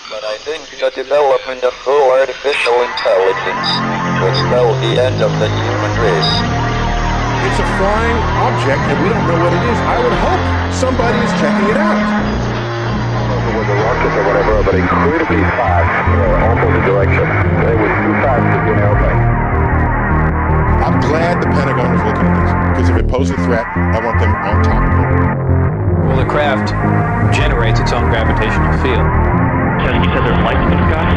But I think the development of full artificial intelligence will spell the end of the human race. It's a flying object and we don't know what it is. I would hope somebody is checking it out. I don't know if it was a rocket or whatever, but incredibly fast, opposite direction. It was too fast to be an airplane. I'm glad the Pentagon is looking at this, because if it poses a threat, I want them on top of it. Well, the craft generates its own gravitational field. You said there's lights in the sky?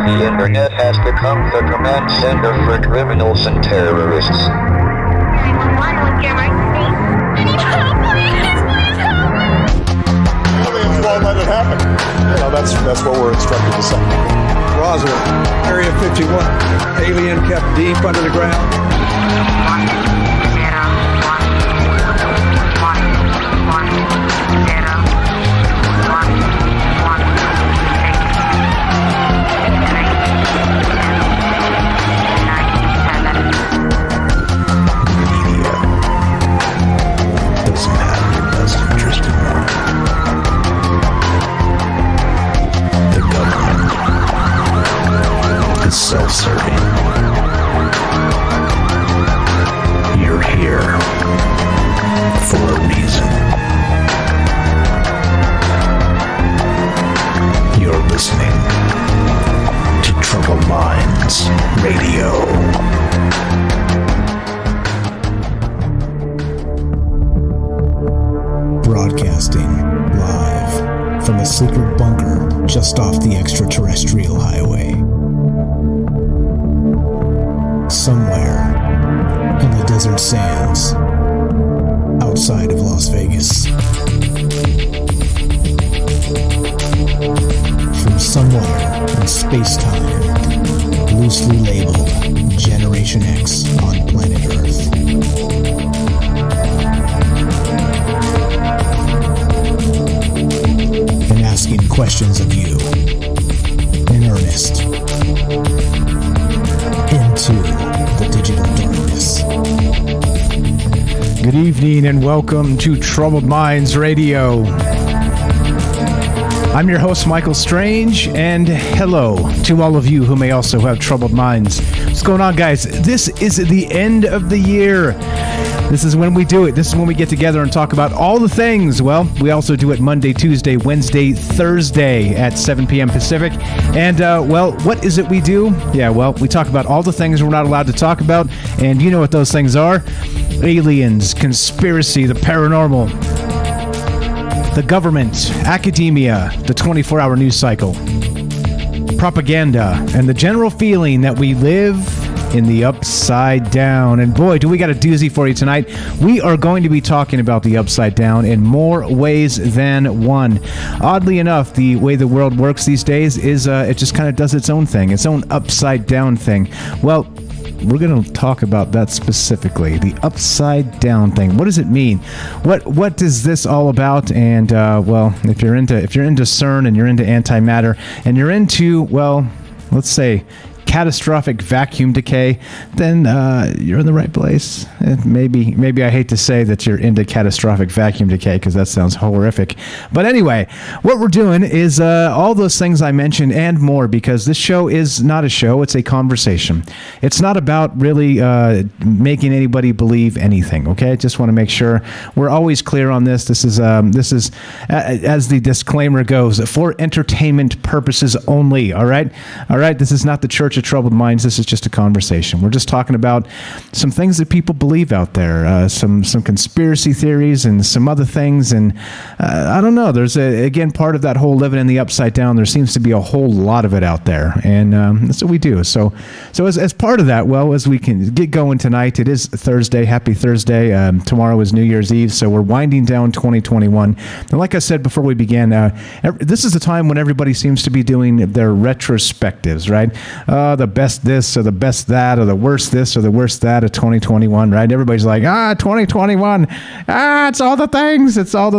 The internet has become the command center for criminals and terrorists. 911, what's your emergency? I need help, please help! Aliens won't let it happen. You know, that's what we're instructed to say. Roswell, Area 51. Alien kept deep under the ground. 1, 0, self-serving. You're here for a reason. You're listening to Troubled Minds Radio. Broadcasting live from a secret bunker just off the extraterrestrial highway. Somewhere in the desert sands outside of Las Vegas. From somewhere in space-time, loosely labeled Generation X on planet Earth. And asking questions of you in earnest into the digital darkness. Good evening and welcome to Troubled Minds Radio. I'm your host, Michael Strange, and hello to all of you who may also have troubled minds. What's going on, guys? This is the end of the year. This is when we do it. This is when we get together and talk about all the things. Well, we also do it Monday, Tuesday, Wednesday, Thursday at 7 p.m. Pacific. And, what is it we do? Yeah, well, we talk about all the things we're not allowed to talk about. And you know what those things are. Aliens, conspiracy, the paranormal, the government, academia, the 24-hour news cycle, propaganda, and the general feeling that we live in the upside down. And boy, do we got a doozy for you tonight. We are going to be talking about the upside down in more ways than one. Oddly enough, the way the world works these days is it just kind of does its own thing, its own upside down thing. Well, we're going to talk about that specifically, the upside down thing. What does it mean? What is this all about? And if you're into CERN and you're into antimatter and you're into, well, let's say catastrophic vacuum decay, then you're in the right place. Maybe I hate to say that you're into catastrophic vacuum decay because that sounds horrific. But anyway, what we're doing is all those things I mentioned and more, because this show is not a show, it's a conversation. It's not about really making anybody believe anything, okay? I just want to make sure we're always clear on this. This is as the disclaimer goes, for entertainment purposes only, all right? All right, this is not the Church of Troubled Minds. This is just a conversation. We're just talking about some things that people believe out there, some conspiracy theories and some other things. And I don't know. There's again part of that whole living in the upside down. There seems to be a whole lot of it out there, and that's what we do. So as part of that, well, as we can get going tonight, it is Thursday. Happy Thursday. Tomorrow is New Year's Eve, so we're winding down 2021. And like I said before we began, this is the time when everybody seems to be doing their retrospectives, right? The best this or the best that or the worst this or the worst that of 2021, right? Everybody's like, 2021, it's all the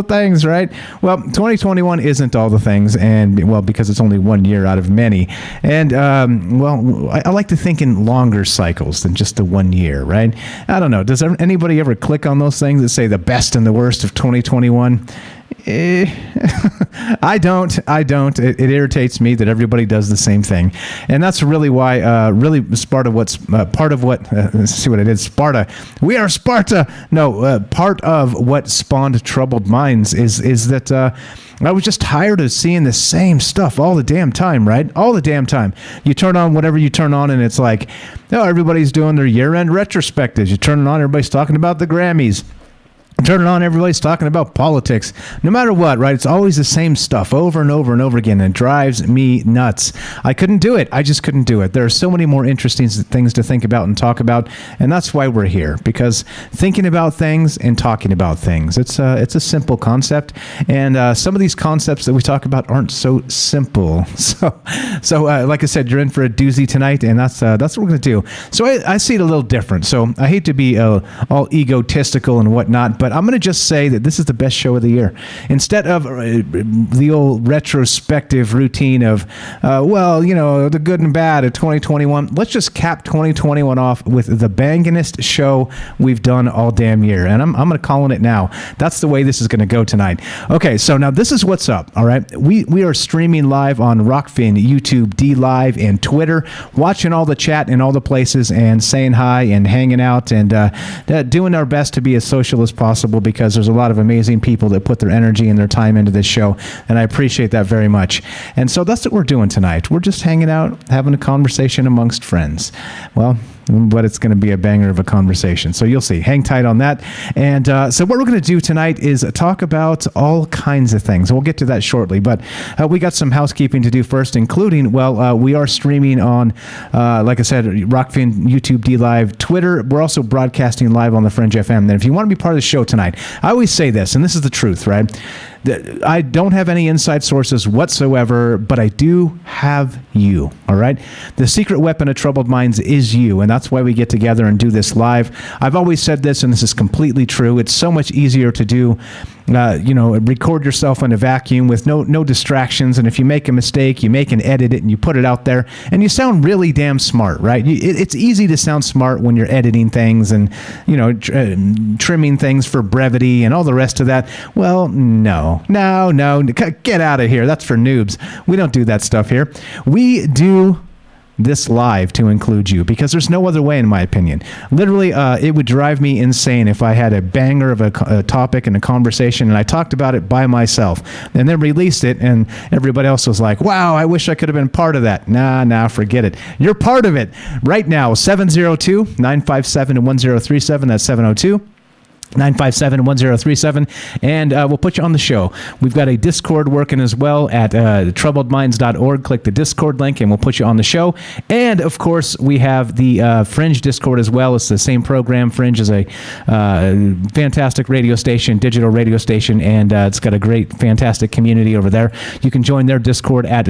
things, right? Well, 2021 isn't all the things, and well, because it's only 1 year out of many. And I like to think in longer cycles than just the 1 year, right? I don't know. Does anybody ever click on those things that say the best and the worst of 2021? I don't. It irritates me that everybody does the same thing, and that's really why. Really, Sparta. What's part of what? Let's see what it is. Sparta. We are Sparta. No, part of what spawned Troubled Minds is that. I was just tired of seeing the same stuff all the damn time, right? All the damn time. You turn on whatever you turn on, and it's like, oh, everybody's doing their year-end retrospectives. You turn it on, everybody's talking about the Grammys. Turn it on, everybody's talking about politics. No matter what, right? It's always the same stuff over and over and over again. And it drives me nuts. I couldn't do it. I just couldn't do it. There are so many more interesting things to think about and talk about. And that's why we're here. Because thinking about things and talking about things. It's a simple concept. And some of these concepts that we talk about aren't so simple. So like I said, you're in for a doozy tonight. And that's what we're going to do. So I see it a little different. So I hate to be all egotistical and whatnot, but I'm going to just say that this is the best show of the year. Instead of the old retrospective routine of, the good and bad of 2021, let's just cap 2021 off with the bangingest show we've done all damn year. And I'm going to call it now. That's the way this is going to go tonight. Okay, so now this is what's up, all right? We are streaming live on Rockfin, YouTube, D Live, and Twitter, watching all the chat in all the places and saying hi and hanging out and doing our best to be as social as possible, because there's a lot of amazing people that put their energy and their time into this show, and I appreciate that very much. And so that's what we're doing tonight. We're just hanging out, having a conversation amongst friends. Well, but it's going to be a banger of a conversation. So you'll see. Hang tight on that. And so what we're going to do tonight is talk about all kinds of things. We'll get to that shortly. But we got some housekeeping to do first, including, we are streaming on, like I said, Rockfin, YouTube, D Live, Twitter. We're also broadcasting live on the Fringe FM. And if you want to be part of the show tonight, I always say this, and this is the truth, right? I don't have any inside sources whatsoever, but I do have you, all right? The secret weapon of Troubled Minds is you, and that's why we get together and do this live. I've always said this, and this is completely true. It's so much easier to do, record yourself in a vacuum with no distractions, and if you make a mistake, you make and edit it, and you put it out there, and you sound really damn smart, right? It's easy to sound smart when you're editing things and, trimming things for brevity and all the rest of that. Well, no, get out of here. That's for noobs. We don't do that stuff here. We do this live to include you, because there's no other way, in my opinion. Literally, it would drive me insane if I had a banger of a topic and a conversation and I talked about it by myself and then released it and everybody else was like, wow, I wish I could have been part of that. Nah, forget it. You're part of it right now. 702-957-1037. That's 702 957-1037, and we'll put you on the show. We've got a Discord working as well at troubledminds.org. Click the Discord link and we'll put you on the show. And of course, we have the Fringe Discord as well. It's the same program. Fringe is a fantastic radio station, digital radio station, and it's got a great, fantastic community over there. You can join their Discord at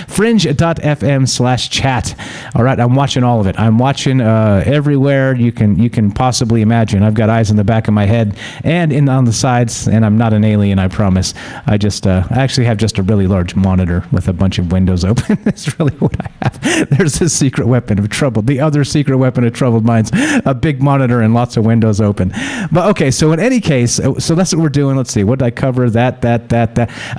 fringe.fm/chat. All right, I'm watching all of it. I'm watching everywhere you can possibly imagine. I've got eyes in the back of my head and on the sides, and I'm not an alien, I promise. I actually have just a really large monitor with a bunch of windows open. That's really what I have. There's the secret weapon of the other secret weapon of Troubled Minds, a big monitor and lots of windows open. But okay, so in any case, so that's what we're doing. Let's see, what did I cover? That.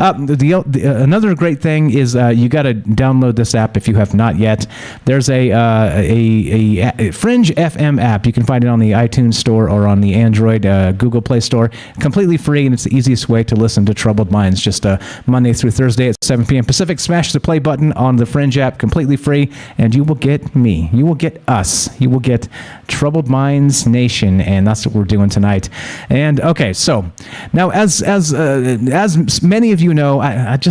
Another great thing is you got to download this app if you have not yet. There's a Fringe FM app. You can find it on the iTunes Store or on the Android Google Play Store. Completely free, and it's the easiest way to listen to Troubled Minds. Just Monday through Thursday at 7 p.m. Pacific. Smash the play button on the Fringe app, completely free, and you will get me. You will get us. You will get Troubled Minds Nation, and that's what we're doing tonight. And okay, so now as many of you know, I'm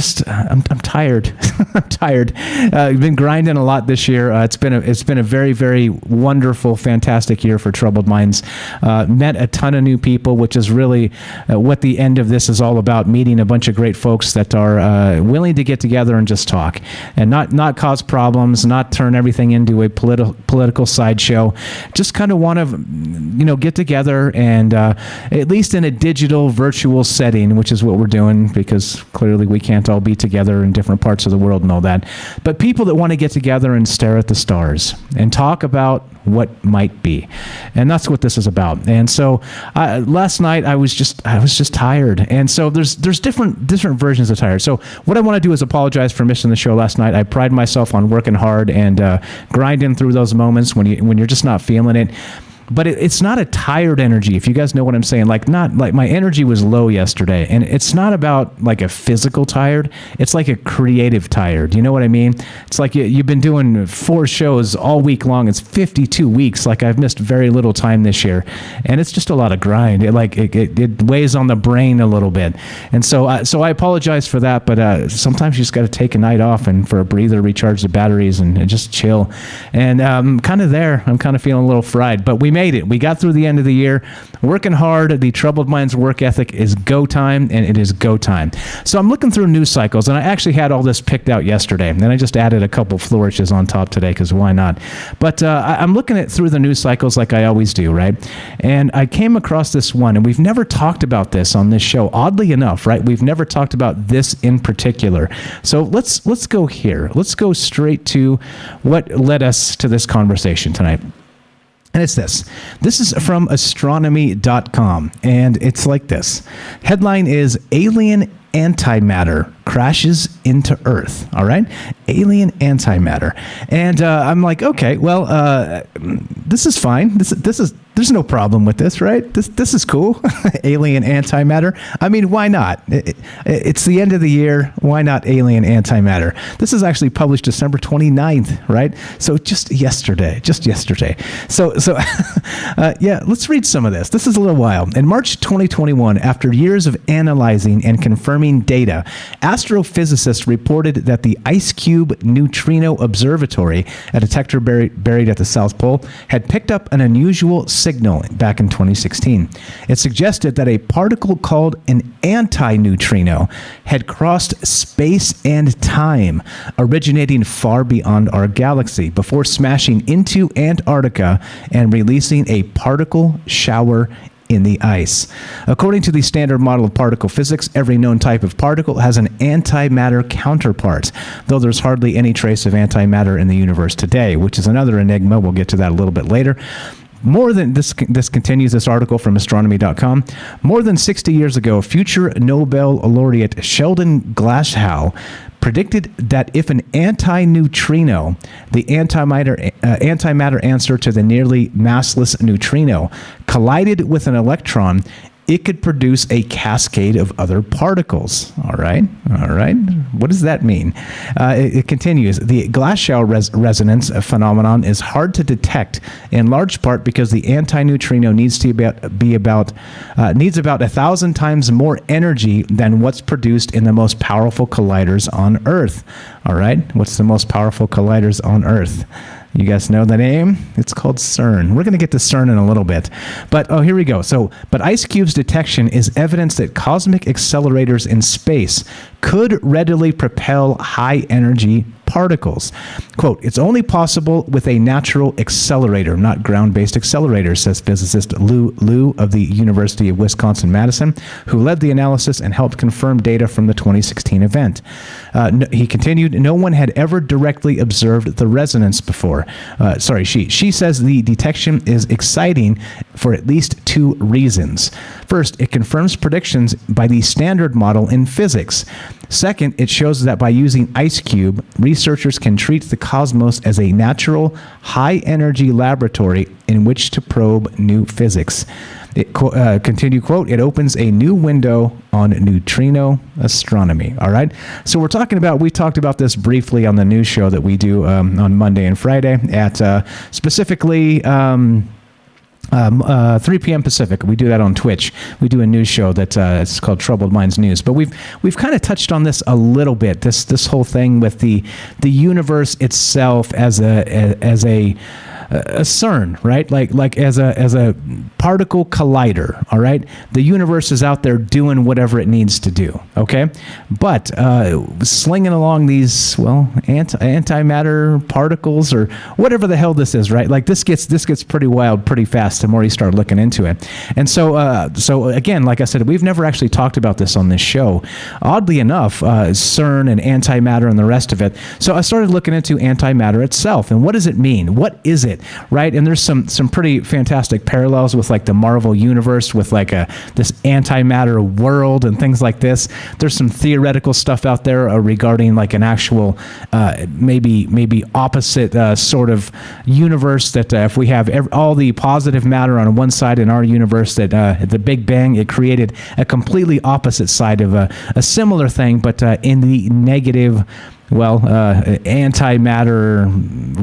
tired. I'm tired. I've been grinding a lot this year. It's been a very, very wonderful, fantastic year for Troubled Minds. Met a ton of new people, which is really what the end of this is all about, meeting a bunch of great folks that are willing to get together and just talk and not cause problems, not turn everything into a political sideshow. Just kind of want to, get together and at least in a digital virtual setting, which is what we're doing, because clearly we can't all be together in different parts of the world and all that. But people that want to get together and stare at the stars and talk about what might be. And that's what this is about. about. And so last night I was just tired. And so there's different versions of tired. So what I want to do is apologize for missing the show last night. I pride myself on working hard and grinding through those moments when you're just not feeling it. But it's not a tired energy, if you guys know what I'm saying. Not like my energy was low yesterday, and it's not about like a physical tired. It's like a creative tired. You know what I mean? It's like you've been doing 4 shows all week long. It's 52 weeks. Like I've missed very little time this year, and it's just a lot of grind. It weighs on the brain a little bit, and so I apologize for that. But sometimes you just got to take a night off and for a breather, recharge the batteries, and just chill. And I'm kind of there. I'm kind of feeling a little fried, but we made it. We got through the end of the year, working hard. The Troubled Minds work ethic is go time, and it is go time. So I'm looking through news cycles, and I actually had all this picked out yesterday, and I just added a couple flourishes on top today because why not? But I'm looking through the news cycles like I always do, right? And I came across this one, and we've never talked about this on this show. Oddly enough, right? We've never talked about this in particular. So let's go here. Let's go straight to what led us to this conversation tonight. And it's this. This is from astronomy.com, and it's like this. Headline is Alien Antimatter crashes into Earth. All right? Alien antimatter. And I'm like, okay, well, this is fine. There's no problem with this, right? This is cool. Alien antimatter. I mean, why not? It's the end of the year. Why not alien antimatter? This is actually published December 29th, right? So just yesterday. So yeah, let's read some of this. This is a little while. In March 2021, after years of analyzing and confirming data, astrophysicists reported that the Ice Cube Neutrino Observatory, a detector buried at the South Pole, had picked up an unusual signal back in 2016. It suggested that a particle called an antineutrino had crossed space and time, originating far beyond our galaxy, before smashing into Antarctica and releasing a particle shower in the ice. According to the standard model of particle physics, every known type of particle has an antimatter counterpart, though there's hardly any trace of antimatter in the universe today, which is another enigma. We'll get to that a little bit later. More than this continues this article from astronomy.com. More than 60 years ago, future Nobel laureate Sheldon Glashow predicted that if an antineutrino, the antimatter answer to the nearly massless neutrino, collided with an electron, it could produce a cascade of other particles. All right. What does that mean? It continues. The Glashow resonance phenomenon is hard to detect, in large part because the antineutrino needs about 1,000 times more energy than what's produced in the most powerful colliders on Earth. All right. What's the most powerful colliders on Earth? You guys know the name? It's called CERN. We're going to get to CERN in a little bit. But, here we go. But Ice Cube's detection is evidence that cosmic accelerators in space could readily propel high-energy particles. Quote, it's only possible with a natural accelerator, not ground-based accelerators, says physicist Lou Liu of the University of Wisconsin-Madison, who led the analysis and helped confirm data from the 2016 event. He continued, no one had ever directly observed the resonance before. She says the detection is exciting for at least 2 reasons. First, it confirms predictions by the standard model in physics. Second, it shows that by using Ice Cube, researchers can treat the cosmos as a natural, high-energy laboratory in which to probe new physics. Continue, quote, it opens a new window on neutrino astronomy. All right. So we talked about this briefly on the news show that we do on Monday and Friday at specifically 3 p.m. Pacific. We do that on Twitch. We do a news show that it's called Troubled Minds News. But we've kind of touched on this a little bit. This whole thing with the universe itself as a CERN, right? Like as a particle collider. All right, the universe is out there doing whatever it needs to do. Okay, but slinging along these antimatter particles or whatever the hell this is, right? Like this gets pretty wild pretty fast the more you start looking into it. And so again, like I said, we've never actually talked about this on this show. Oddly enough, CERN and antimatter and the rest of it. So I started looking into antimatter itself and what does it mean? What is it? opposite, right? And there's some pretty fantastic parallels with like the Marvel universe with like this antimatter world and things like this. There's some theoretical stuff out there regarding like an actual maybe opposite sort of universe that if we have all the positive matter on one side in our universe, that at the Big Bang it created a completely opposite side of a similar thing, but in the negative, antimatter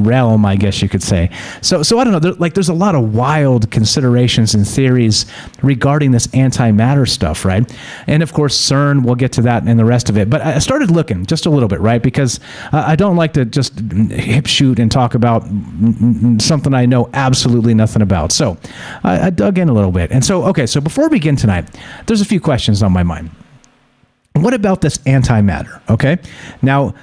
realm, I guess you could say. So I don't know. There's a lot of wild considerations and theories regarding this antimatter stuff, right? And of course, CERN. We'll get to that and the rest of it. But I started looking just a little bit, right? Because I don't like to just hip shoot and talk about something I know absolutely nothing about. So I dug in a little bit. And so before we begin tonight, there's a few questions on my mind. What about this antimatter? Okay, now,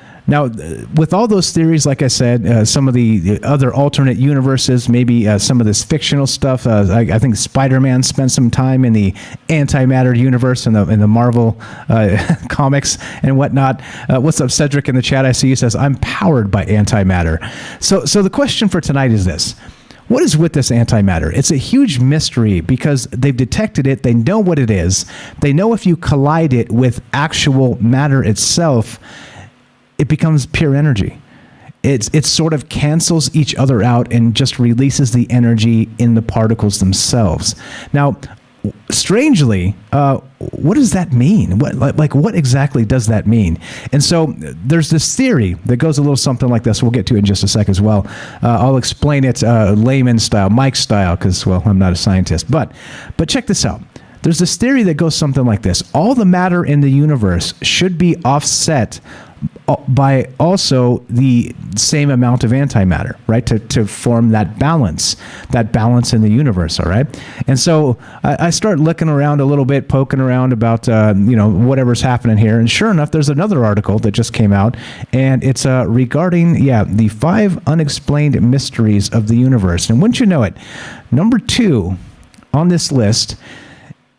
with all those theories, like I said, some of the other alternate universes, maybe some of this fictional stuff. I think Spider-Man spent some time in the antimatter universe in the Marvel comics and whatnot. What's up, Cedric, in the chat? I see you says, I'm powered by antimatter. So the question for tonight is this. What is with this antimatter? It's a huge mystery because they've detected it. They know what it is. They know if you collide it with actual matter itself, it becomes pure energy. It sort of cancels each other out and just releases the energy in the particles themselves. Now, strangely, what does that mean? What exactly does that mean? And so there's this theory that goes a little something like this. We'll get to it in just a sec as well. I'll explain it layman style, Mike style, because, I'm not a scientist. But check this out. There's this theory that goes something like this. All the matter in the universe should be offset by also the same amount of antimatter, right? To form that balance in the universe, all right? And so I start looking around a little bit, poking around about, whatever's happening here. And sure enough, there's another article that just came out, and it's regarding, the 5 unexplained mysteries of the universe. And wouldn't you know it, number 2 on this list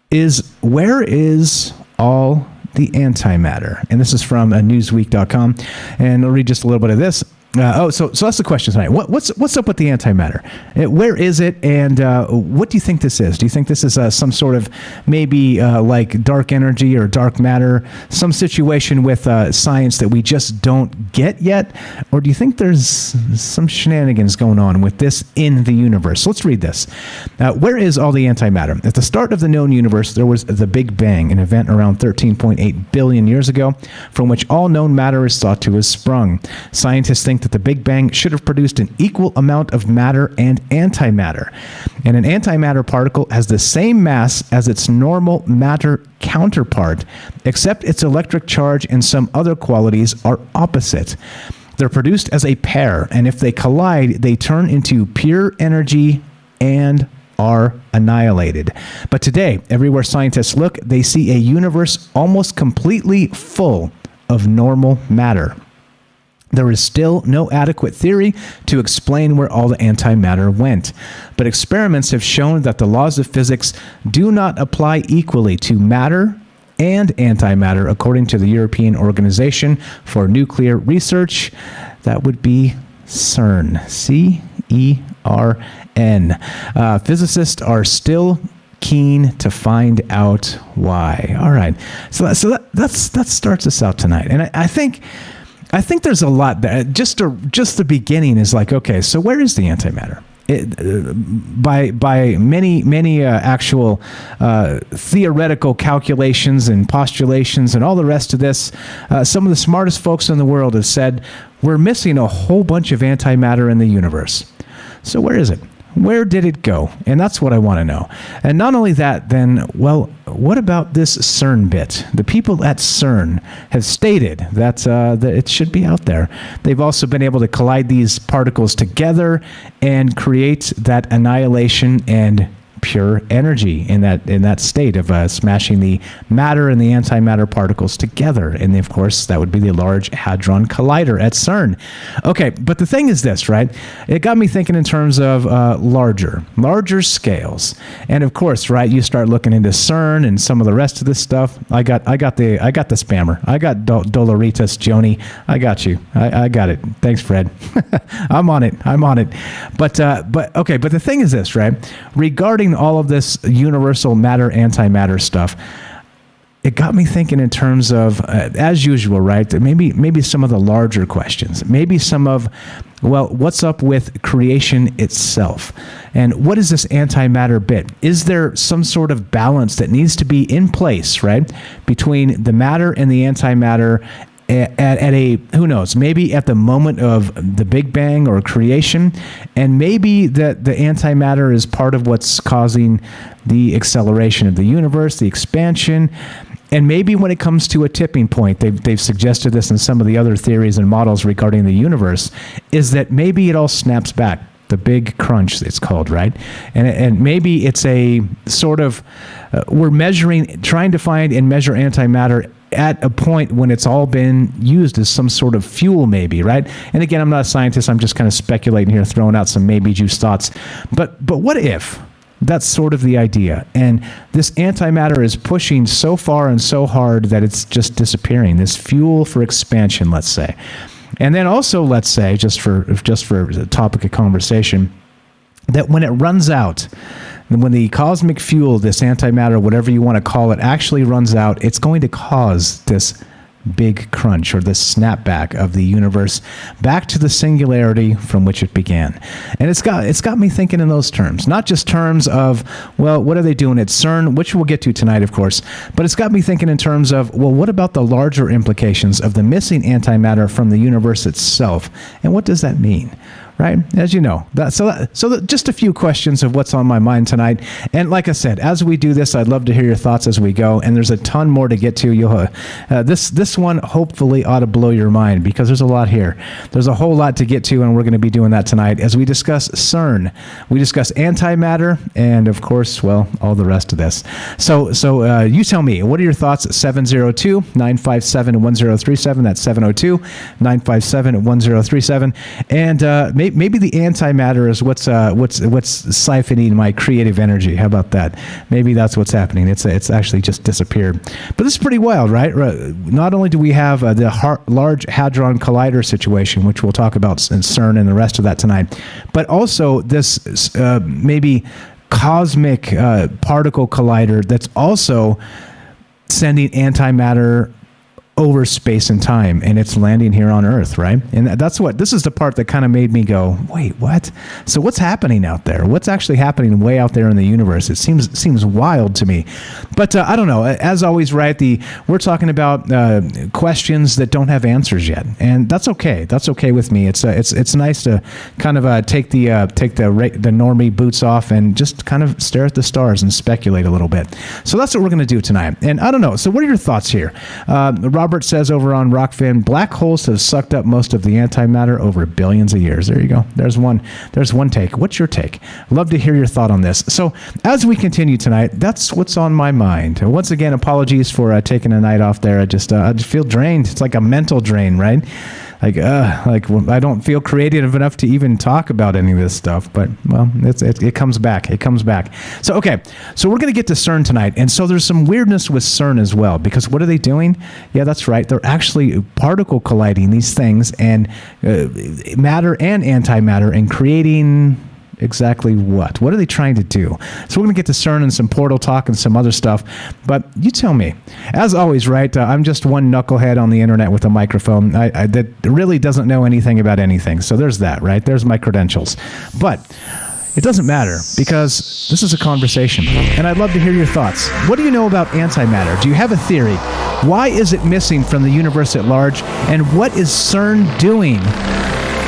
is, where is all the antimatter? And this is from Newsweek.com, and I'll read just a little bit of this. So that's the question tonight. What's up with the antimatter? Where is it, and what do you think this is? Do you think this is some sort of maybe like dark energy or dark matter, some situation with science that we just don't get yet? Or do you think there's some shenanigans going on with this in the universe? So let's read this. Where is all the antimatter? At the start of the known universe, there was the Big Bang, an event around 13.8 billion years ago, from which all known matter is thought to have sprung. Scientists think that the Big Bang should have produced an equal amount of matter and antimatter. And an antimatter particle has the same mass as its normal matter counterpart, except its electric charge and some other qualities are opposite. They're produced as a pair, and if they collide, they turn into pure energy and are annihilated. But today, everywhere scientists look, they see a universe almost completely full of normal matter. There is still no adequate theory to explain where all the antimatter went, but experiments have shown that the laws of physics do not apply equally to matter and antimatter, according to the European Organization for Nuclear Research. That would be CERN, CERN. Physicists are still keen to find out why. All right, so that starts us out tonight, and I think there's a lot there. Just the beginning is like, okay, so where is the antimatter? By many actual theoretical calculations and postulations and all the rest of this, some of the smartest folks in the world have said we're missing a whole bunch of antimatter in the universe. So where is it? Where did it go? And that's what I want to know. And not only that, then, what about this CERN bit? The people at CERN have stated that it should be out there. They've also been able to collide these particles together and create that annihilation and pure energy in that state of smashing the matter and the antimatter particles together. And of course, that would be the Large Hadron Collider at CERN. Okay, but the thing is this, right? It got me thinking in terms of larger scales. And of course, right, you start looking into CERN and some of the rest of this stuff. I got the spammer. I got Doloritas Joni. I got you. I got it. Thanks, Fred. I'm on it. But the thing is this, right? Regarding all of this universal matter antimatter stuff, it got me thinking in terms of, as usual, right? Maybe some of the larger questions. Maybe some of, well, what's up with creation itself? And what is this antimatter bit? Is there some sort of balance that needs to be in place, right, between the matter and the antimatter at a, who knows, maybe at the moment of the Big Bang or creation, and maybe that the antimatter is part of what's causing the acceleration of the universe, the expansion. And maybe when it comes to a tipping point, they've suggested this in some of the other theories and models regarding the universe, is that maybe it all snaps back. The big crunch, it's called, right? And maybe it's a sort of, we're trying to find and measure antimatter at a point when it's all been used as some sort of fuel, maybe, right? And again, I'm not a scientist. I'm just kind of speculating here, throwing out some maybe juice thoughts. But what if that's sort of the idea? And this antimatter is pushing so far and so hard that it's just disappearing. This fuel for expansion, let's say. And then also, let's say, just for the topic of conversation, that when it runs out, when the cosmic fuel, this antimatter, whatever you want to call it, actually runs out, it's going to cause this big crunch or this snapback of the universe back to the singularity from which it began. And it's got me thinking in those terms, not just terms of, well, what are they doing at CERN, which we'll get to tonight, of course, but it's got me thinking in terms of, well, what about the larger implications of the missing antimatter from the universe itself, and what does that mean? Right? As you know. Just a few questions of what's on my mind tonight. And like I said, as we do this, I'd love to hear your thoughts as we go. And there's a ton more to get to. This one hopefully ought to blow your mind because there's a lot here. There's a whole lot to get to, and we're going to be doing that tonight as we discuss CERN. We discuss antimatter and, of course, well, all the rest of this. So you tell me, what are your thoughts? 702-957-1037. That's 702-957-1037. And maybe the antimatter is what's siphoning my creative energy. How about that? Maybe that's what's happening. It's actually just disappeared. But this is pretty wild, right? Not only do we have the Large Hadron Collider situation, which we'll talk about in CERN and the rest of that tonight, but also this maybe cosmic particle collider that's also sending antimatter over space and time, and it's landing here on Earth, right? And this is the part that kind of made me go, wait, what? So what's happening out there? What's actually happening way out there in the universe? It seems wild to me. But I don't know. As always, right? We're talking about questions that don't have answers yet, and that's okay. That's okay with me. It's nice to kind of take the normie boots off and just kind of stare at the stars and speculate a little bit. So that's what we're going to do tonight. And I don't know. So what are your thoughts here? Robert says over on Rockfin, black holes have sucked up most of the antimatter over billions of years. There you go. There's one take. What's your take? Love to hear your thought on this. So as we continue tonight, that's what's on my mind. Once again, apologies for taking a night off there. I just feel drained. It's like a mental drain, right? Like I don't feel creative enough to even talk about any of this stuff, but well, it comes back. It comes back. So okay, so we're going to get to CERN tonight, and so there's some weirdness with CERN as well, because what are they doing? Yeah, that's right. They're actually particle colliding these things and matter and antimatter and creating. Exactly what? What are they trying to do? So we're going to get to CERN and some portal talk and some other stuff. But you tell me. As always, right, I'm just one knucklehead on the internet with a microphone that really doesn't know anything about anything. So there's that, right? There's my credentials. But it doesn't matter because this is a conversation. And I'd love to hear your thoughts. What do you know about antimatter? Do you have a theory? Why is it missing from the universe at large? And what is CERN doing?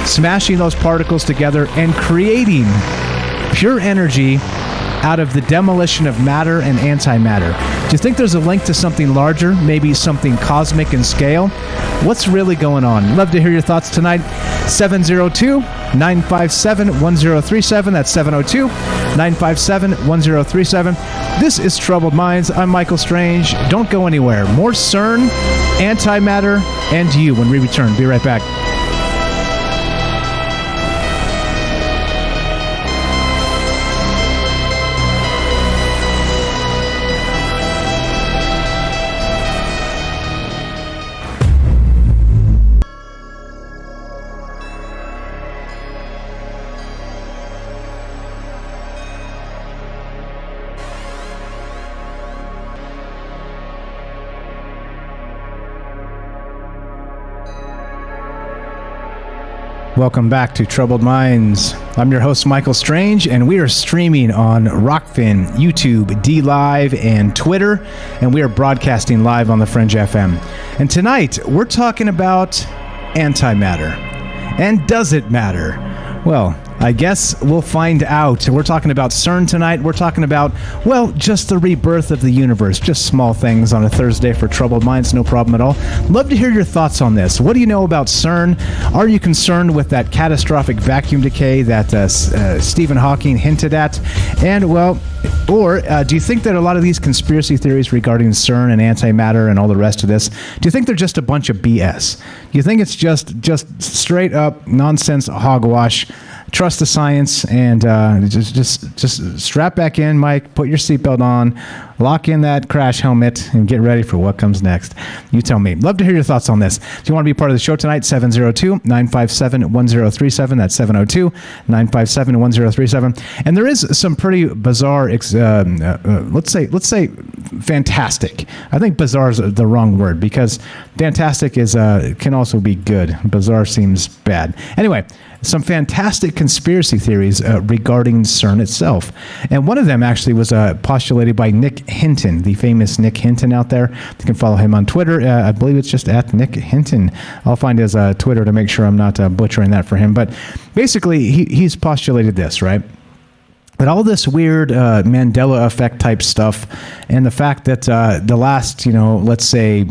Smashing those particles together and creating pure energy out of the demolition of matter and antimatter. you think there's a link to something larger, maybe something cosmic in scale? What's really going on? Love to hear your thoughts tonight. 702-957-1037. That's 702-957-1037. This is Troubled Minds. I'm Michael Strange. Don't go anywhere. More CERN, Antimatter, and you when we return. Be right back. Welcome back to Troubled Minds. I'm your host, Michael Strange, and we are streaming on Rockfin, YouTube, DLive, and Twitter, and we are broadcasting live on the Fringe FM. And tonight, we're talking about antimatter. And does it matter? Well, I guess we'll find out. We're talking about CERN tonight. We're talking about, well, just the rebirth of the universe. Just small things on a Thursday for Troubled Minds. No problem at all. Love to hear your thoughts on this. What do you know about CERN? Are you concerned with that catastrophic vacuum decay that Stephen Hawking hinted at? And, well, or do you think that a lot of these conspiracy theories regarding CERN and antimatter and all the rest of this, do you think they're just a bunch of BS? Do you think it's just straight up nonsense hogwash? Trust the science and just strap back in, Mike. Put your seatbelt on, lock in that crash helmet, and get ready for what comes next. You tell me. Love to hear your thoughts on this. If you want to be part of the show tonight, 702-957-1037. That's 702-957-1037. And there is some pretty bizarre, let's say fantastic. I think bizarre is the wrong word because fantastic is can also be good. Bizarre seems bad. Anyway, some fantastic conspiracy theories regarding CERN itself. And one of them actually was postulated by Nick Hinton, the famous Nick Hinton out there. You can follow him on Twitter. I believe it's just at Nick Hinton. I'll find his Twitter to make sure I'm not butchering that for him. But basically, he's postulated this, right? But all this weird Mandela effect type stuff and the fact that the last, let's say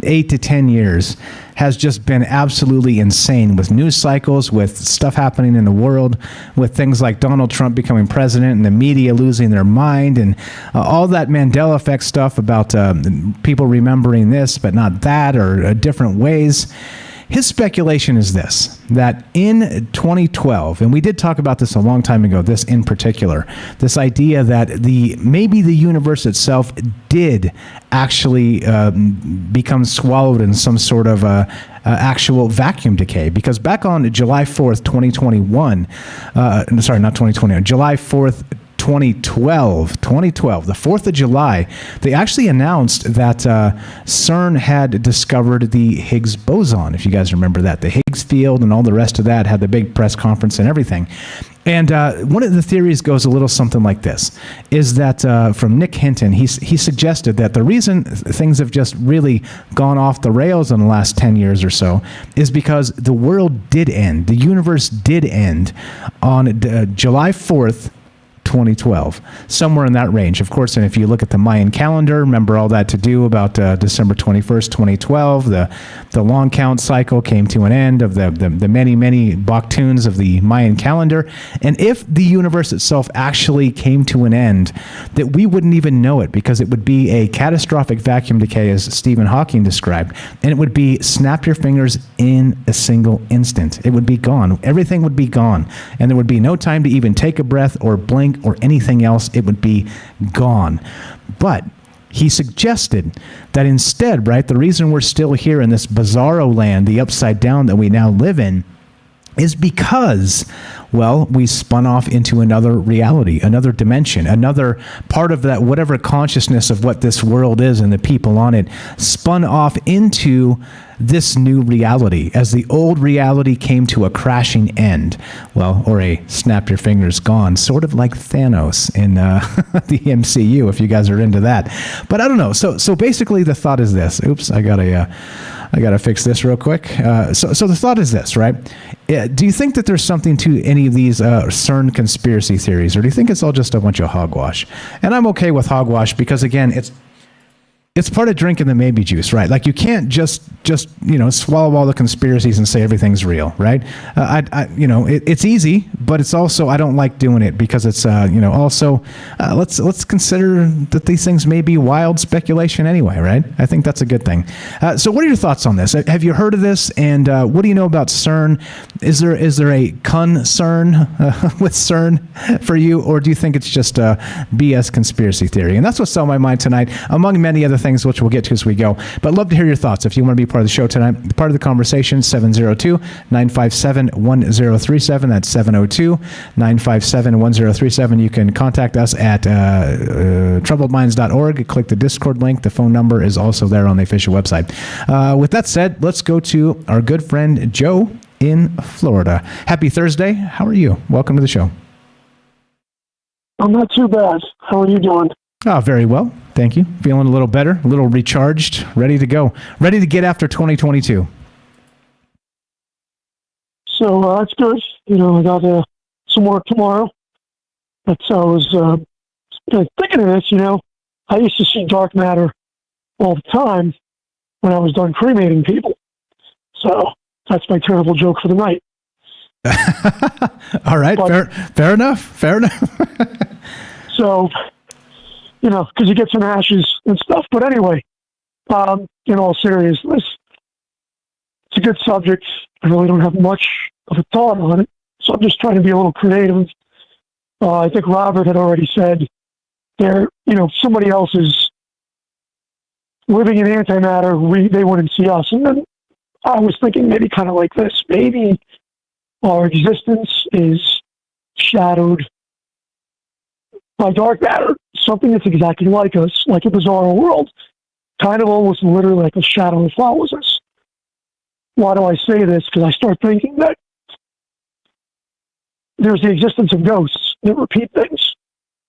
8 to 10 years has just been absolutely insane with news cycles, with stuff happening in the world, with things like Donald Trump becoming president and the media losing their mind and all that Mandela effect stuff about people remembering this but not that or different ways. His speculation is this, that in 2012, and we did talk about this a long time ago, this in particular, this idea that maybe the universe itself did actually become swallowed in some sort of actual vacuum decay. Because back on July 4th, 2021, sorry, not 2021, July 4th, 2012, the 4th of July, they actually announced that CERN had discovered the Higgs boson, if you guys remember that. The Higgs field and all the rest of that had the big press conference and everything. And one of the theories goes a little something like this, is that from Nick Hinton, he suggested that the reason things have just really gone off the rails in the last 10 years or so is because the world did end, the universe did end on July 4th, 2012, somewhere in that range. Of course, and if you look at the Mayan calendar, remember all that to do about December 21st, 2012, the long count cycle came to an end of the many Baktuns of the Mayan calendar. And if the universe itself actually came to an end, that we wouldn't even know it because it would be a catastrophic vacuum decay as Stephen Hawking described. And it would be snap your fingers in a single instant. It would be gone. Everything would be gone. And there would be no time to even take a breath or blink or anything else. It would be gone. But he suggested that instead, right, the reason we're still here in this bizarro land, the upside down that we now live in, is because, well, we spun off into another reality, another dimension, another part of that, whatever consciousness of what this world is and the people on it, spun off into this new reality as the old reality came to a crashing end. Well, or a snap your fingers gone, sort of like Thanos in the MCU, if you guys are into that. But I don't know. So basically the thought is this. Oops, I gotta fix this real quick. So the thought is this, right? Do you think that there's something to any of these CERN conspiracy theories, or do you think it's all just a bunch of hogwash? And I'm okay with hogwash because, again, it's part of drinking the maybe juice, right? Like you can't just swallow all the conspiracies and say everything's real, right? It's easy, but it's also, I don't like doing it because it's also let's consider that these things may be wild speculation anyway, right? I think that's a good thing. So what are your thoughts on this? Have you heard of this? And what do you know about CERN? Is there a concern with CERN for you, or do you think it's just a BS conspiracy theory? And that's what's on my mind tonight, among many other things which we'll get to as we go. But love to hear your thoughts. If you want to be part of the show tonight, part of the conversation, 702-957-1037. That's 702-957-1037. You can contact us at troubledminds.org. Click the Discord link. The phone number is also there on the official website. With that said, let's go to our good friend Joe in Florida. Happy Thursday. How are you? Welcome to the show. I'm not too bad. How are you doing? Oh, very well. Thank you. Feeling a little better, a little recharged, ready to go. Ready to get after 2022. So that's good. I got some work tomorrow. But I was thinking of this, I used to see dark matter all the time when I was done cremating people. So that's my terrible joke for the night. All right. But, fair enough. So, because you get some ashes and stuff. But anyway, in all seriousness, it's a good subject. I really don't have much of a thought on it. So I'm just trying to be a little creative. I think Robert had already said somebody else is living in antimatter. They wouldn't see us. And then I was thinking maybe kind of like this. Maybe our existence is shadowed by dark matter, something that's exactly like us, like a bizarre world, kind of almost literally like a shadow that follows us. Why do I say this? Because I start thinking that there's the existence of ghosts that repeat things.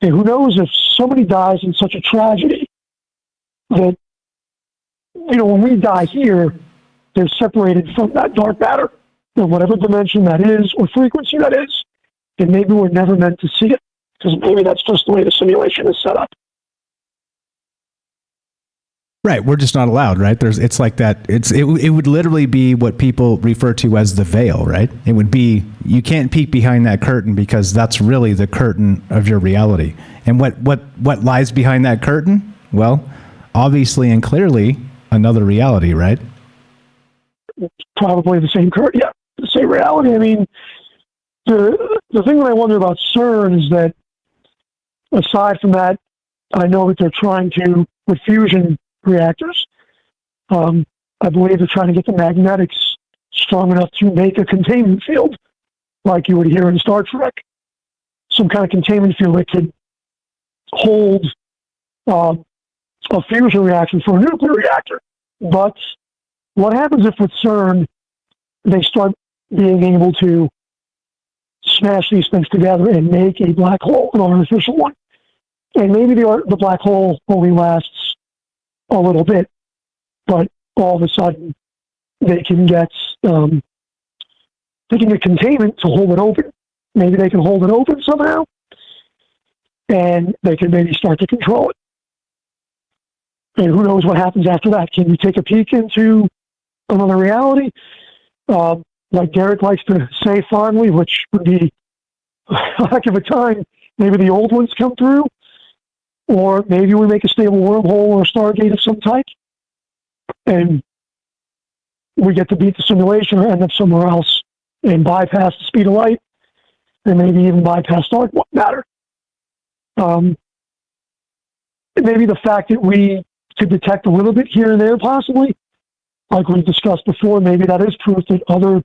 And who knows if somebody dies in such a tragedy that, when we die here, they're separated from that dark matter, in whatever dimension that is or frequency that is, and maybe we're never meant to see it. Because maybe that's just the way the simulation is set up. Right, we're just not allowed, right? It's like that. It would literally be what people refer to as the veil, right? It would be, you can't peek behind that curtain because that's really the curtain of your reality. And what lies behind that curtain? Well, obviously and clearly, another reality, right? Probably the same curtain, yeah, the same reality. I mean, the thing that I wonder about CERN is that, aside from that, I know that they're trying to, with fusion reactors, I believe they're trying to get the magnetics strong enough to make a containment field, like you would hear in Star Trek. Some kind of containment field that could hold a fusion reaction for a nuclear reactor. But what happens if with CERN, they start being able to smash these things together and make a black hole, an artificial one? And maybe the black hole only lasts a little bit, but all of a sudden they can get containment to hold it open. Maybe they can hold it open somehow, and they can maybe start to control it. And who knows what happens after that? Can we take a peek into another reality? Like Derek likes to say fondly, which would be a heck of a time. Maybe the old ones come through, or maybe we make a stable wormhole or a Stargate of some type, and we get to beat the simulation or end up somewhere else and bypass the speed of light, and maybe even bypass dark matter. Maybe the fact that we could detect a little bit here and there, possibly, like we discussed before, maybe that is proof that other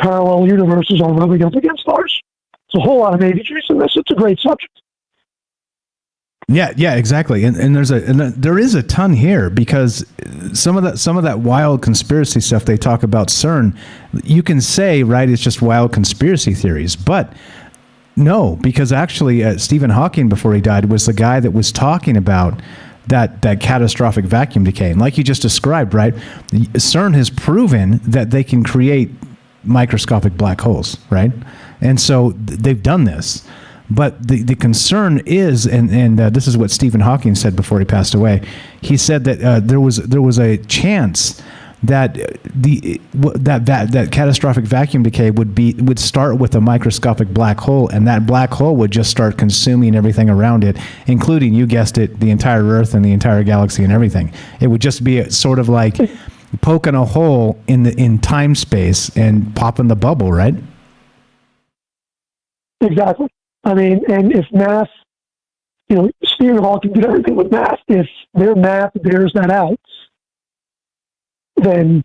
parallel universes are rubbing up against ours. It's a whole lot of maybe juice in this. It's a great subject. Yeah, exactly. And there is a ton here, because some of that wild conspiracy stuff they talk about CERN, you can say, right, it's just wild conspiracy theories, but no, because actually Stephen Hawking, before he died, was the guy that was talking about that catastrophic vacuum decay. And like you just described, right, CERN has proven that they can create microscopic black holes, right? And so they've done this. But the concern is, and this is what Stephen Hawking said before he passed away. He said that there was a chance that that catastrophic vacuum decay would start with a microscopic black hole, and that black hole would just start consuming everything around it, including, you guessed it, the entire Earth and the entire galaxy and everything. It would just be sort of like poking a hole in time space and popping the bubble, right? Exactly. I mean, and if math, Stephen Hawking did everything with math. If their math bears that out, then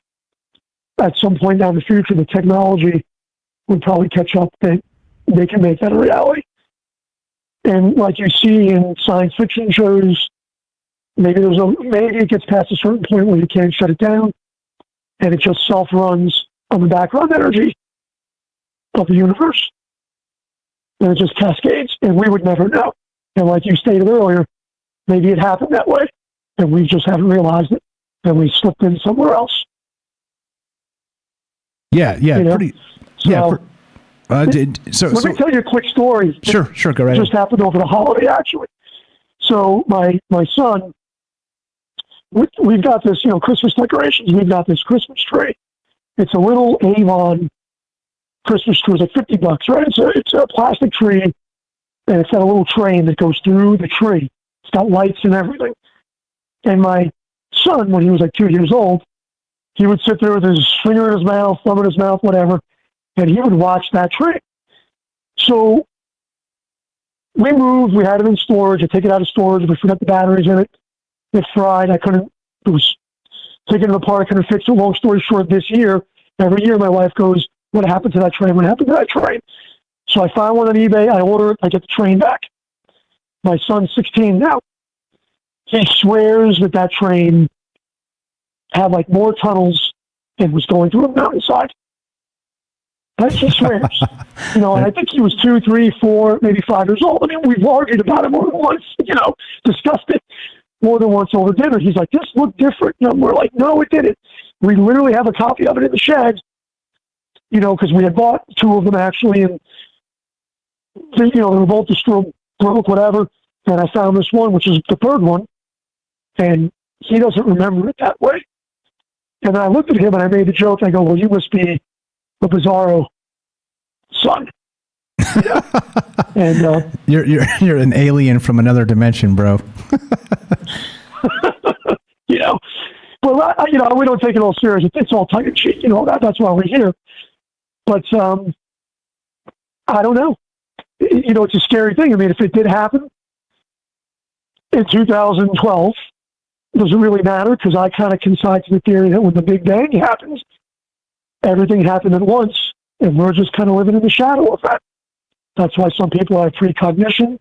at some point down the future, the technology would probably catch up that they can make that a reality. And like you see in science fiction shows, maybe it gets past a certain point where you can't shut it down, and it just self-runs on the background energy of the universe. And it just cascades, and we would never know. And like you stated earlier, maybe it happened that way, and we just haven't realized it, and we slipped in somewhere else. Yeah, pretty. So, let me tell you a quick story. Sure, go right ahead. It just happened over the holiday, actually. So my son, we've got this, Christmas decorations. We've got this Christmas tree. It's a little Avon Christmas tree. It's like $50, right? It's a plastic tree, and it's got a little train that goes through the tree. It's got lights and everything. And my son, when he was like 2 years old, he would sit there with his finger in his mouth, thumb in his mouth, whatever, and he would watch that tree. So we moved. We had it in storage. I take it out of storage. We forgot the batteries in it. It fried. It was taking it apart. I couldn't fix it. Long story short, this year, every year my wife goes, "What happened to that train? What happened to that train?" So I find one on eBay. I order it. I get the train back. My son's 16 now. He swears that train had like more tunnels and was going through a mountainside. That's he swears. And I think he was 2, 3, 4, maybe 5 years old. I mean, we've argued about it more than once, discussed it more than once over dinner. He's like, "This looked different." And we're like, "No, it didn't." We literally have a copy of it in the shed, because we had bought 2 of them actually, and they were both destroyed, broke, whatever. And I found this one, which is the third one, and he doesn't remember it that way. And I looked at him and I made the joke. I go, "Well, you must be the Bizarro son." And you're an alien from another dimension, bro. But we don't take it all serious. It's all tongue in cheek. That's why we're here. But I don't know. It's a scary thing. I mean, if it did happen in 2012, does it really matter? Because I kind of concede to the theory that when the Big Bang happens, everything happened at once, and we're just kind of living in the shadow of that. That's why some people have precognition.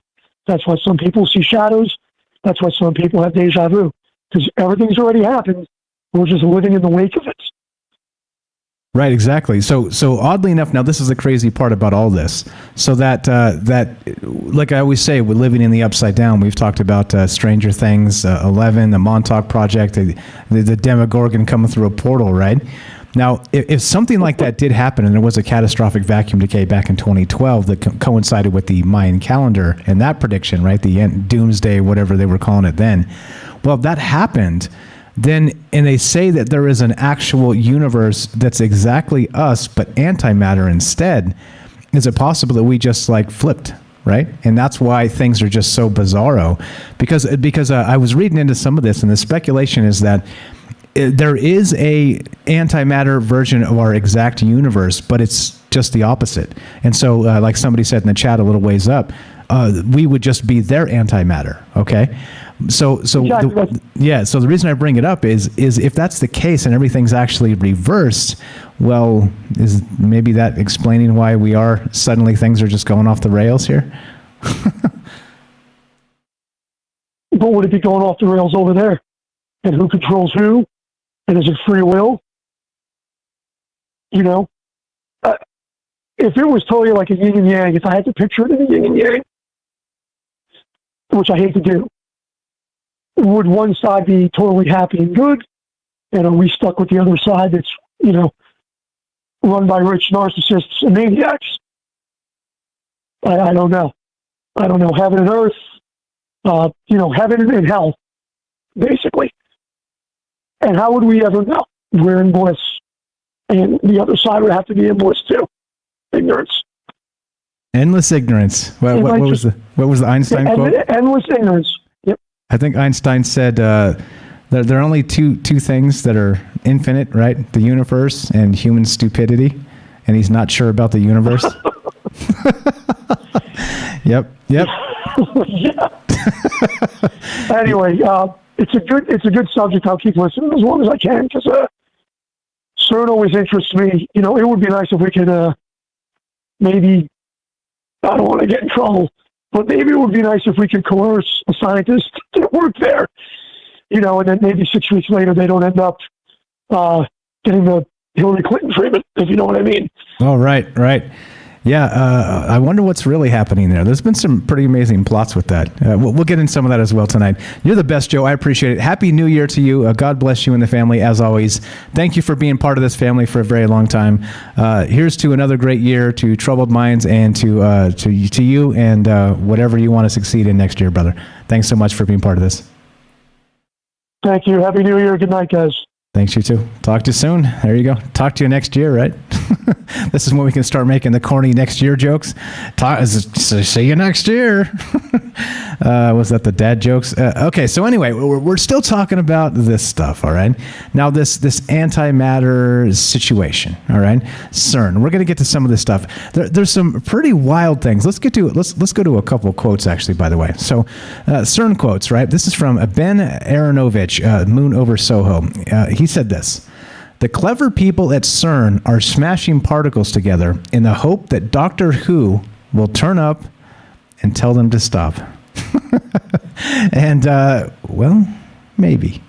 That's why some people see shadows. That's why some people have deja vu. Because everything's already happened. We're just living in the wake of it. Right, exactly. So oddly enough, now this is the crazy part about all this. So that like I always say, we're living in the upside down. We've talked about Stranger Things 11, the Montauk Project, the Demogorgon coming through a portal, right? Now, if something like that did happen, and there was a catastrophic vacuum decay back in 2012 that coincided with the Mayan calendar and that prediction, right, the doomsday, whatever they were calling it then, well, if that happened, then, and they say that there is an actual universe that's exactly us, but antimatter instead, is it possible that we just flipped, right? And that's why things are just so bizarro. Because I was reading into some of this, and the speculation is that there is a antimatter version of our exact universe, but it's just the opposite. And so, like somebody said in the chat a little ways up, we would just be their antimatter, okay? So the reason I bring it up is if that's the case and everything's actually reversed, well, is maybe that explaining why we are suddenly things are just going off the rails here? But would it be going off the rails over there? And who controls who? And is it free will? If it was totally like a yin and yang, if I had to picture it in a yin and yang, which I hate to do, would one side be totally happy and good? And are we stuck with the other side that's, run by rich narcissists and maniacs? I don't know. I don't know, heaven and earth, heaven and hell, basically. And how would we ever know? We're in bliss. And the other side would have to be in bliss too. Ignorance. Endless ignorance. What was the Einstein quote? Endless ignorance. Yep. I think Einstein said there are only two things that are infinite, right? The universe and human stupidity. And he's not sure about the universe. Yep. Yeah. Anyway, it's a good subject. I'll keep listening as long as I can because CERN always interests me. It would be nice if we could maybe, I don't want to get in trouble, but maybe it would be nice if we could coerce a scientist to work there, and then maybe 6 weeks later they don't end up getting the Hillary Clinton treatment, if you know what I mean. Oh, right. Yeah, I wonder what's really happening there. There's been some pretty amazing plots with that. We'll get in some of that as well tonight. You're the best, Joe. I appreciate it. Happy New Year to you. God bless you and the family, as always. Thank you for being part of this family for a very long time. Here's to another great year, to Troubled Minds, and to you, and whatever you want to succeed in next year, brother. Thanks so much for being part of this. Thank you. Happy New Year. Good night, guys. Thanks, you too. Talk to you soon. There you go. Talk to you next year, right? This is when we can start making the corny next year jokes. See you next year. Was that the dad jokes? Okay, so anyway, we're still talking about this stuff, all right? Now, this antimatter situation, all right? CERN. We're going to get to some of this stuff. There's some pretty wild things. Let's go to a couple of quotes, actually, by the way. So, CERN quotes, right? This is from Ben Aronovich, Moon Over Soho. He said this: "The clever people at CERN are smashing particles together in the hope that Doctor Who will turn up and tell them to stop." And well, maybe.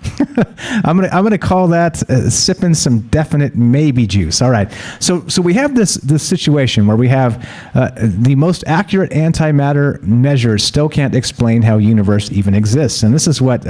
I'm gonna call that sipping some definite maybe juice. All right. So we have this situation where we have the most accurate antimatter measures still can't explain how universe even exists, and this is what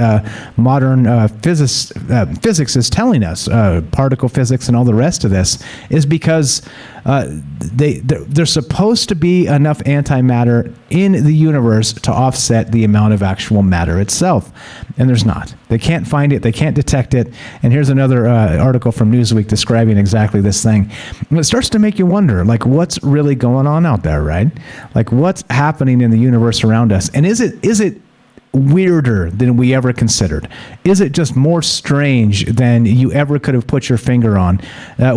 modern physics is telling us. Particle physics and all the rest of this is because there's supposed to be enough antimatter in the universe to offset the amount of actual matter itself, and there's not. They can't find it. They can't detect it. And here's another article from Newsweek describing exactly this thing. And it starts to make you wonder, like, what's really going on out there, right? Like, what's happening in the universe around us? And is it weirder than we ever considered? Is it just more strange than you ever could have put your finger on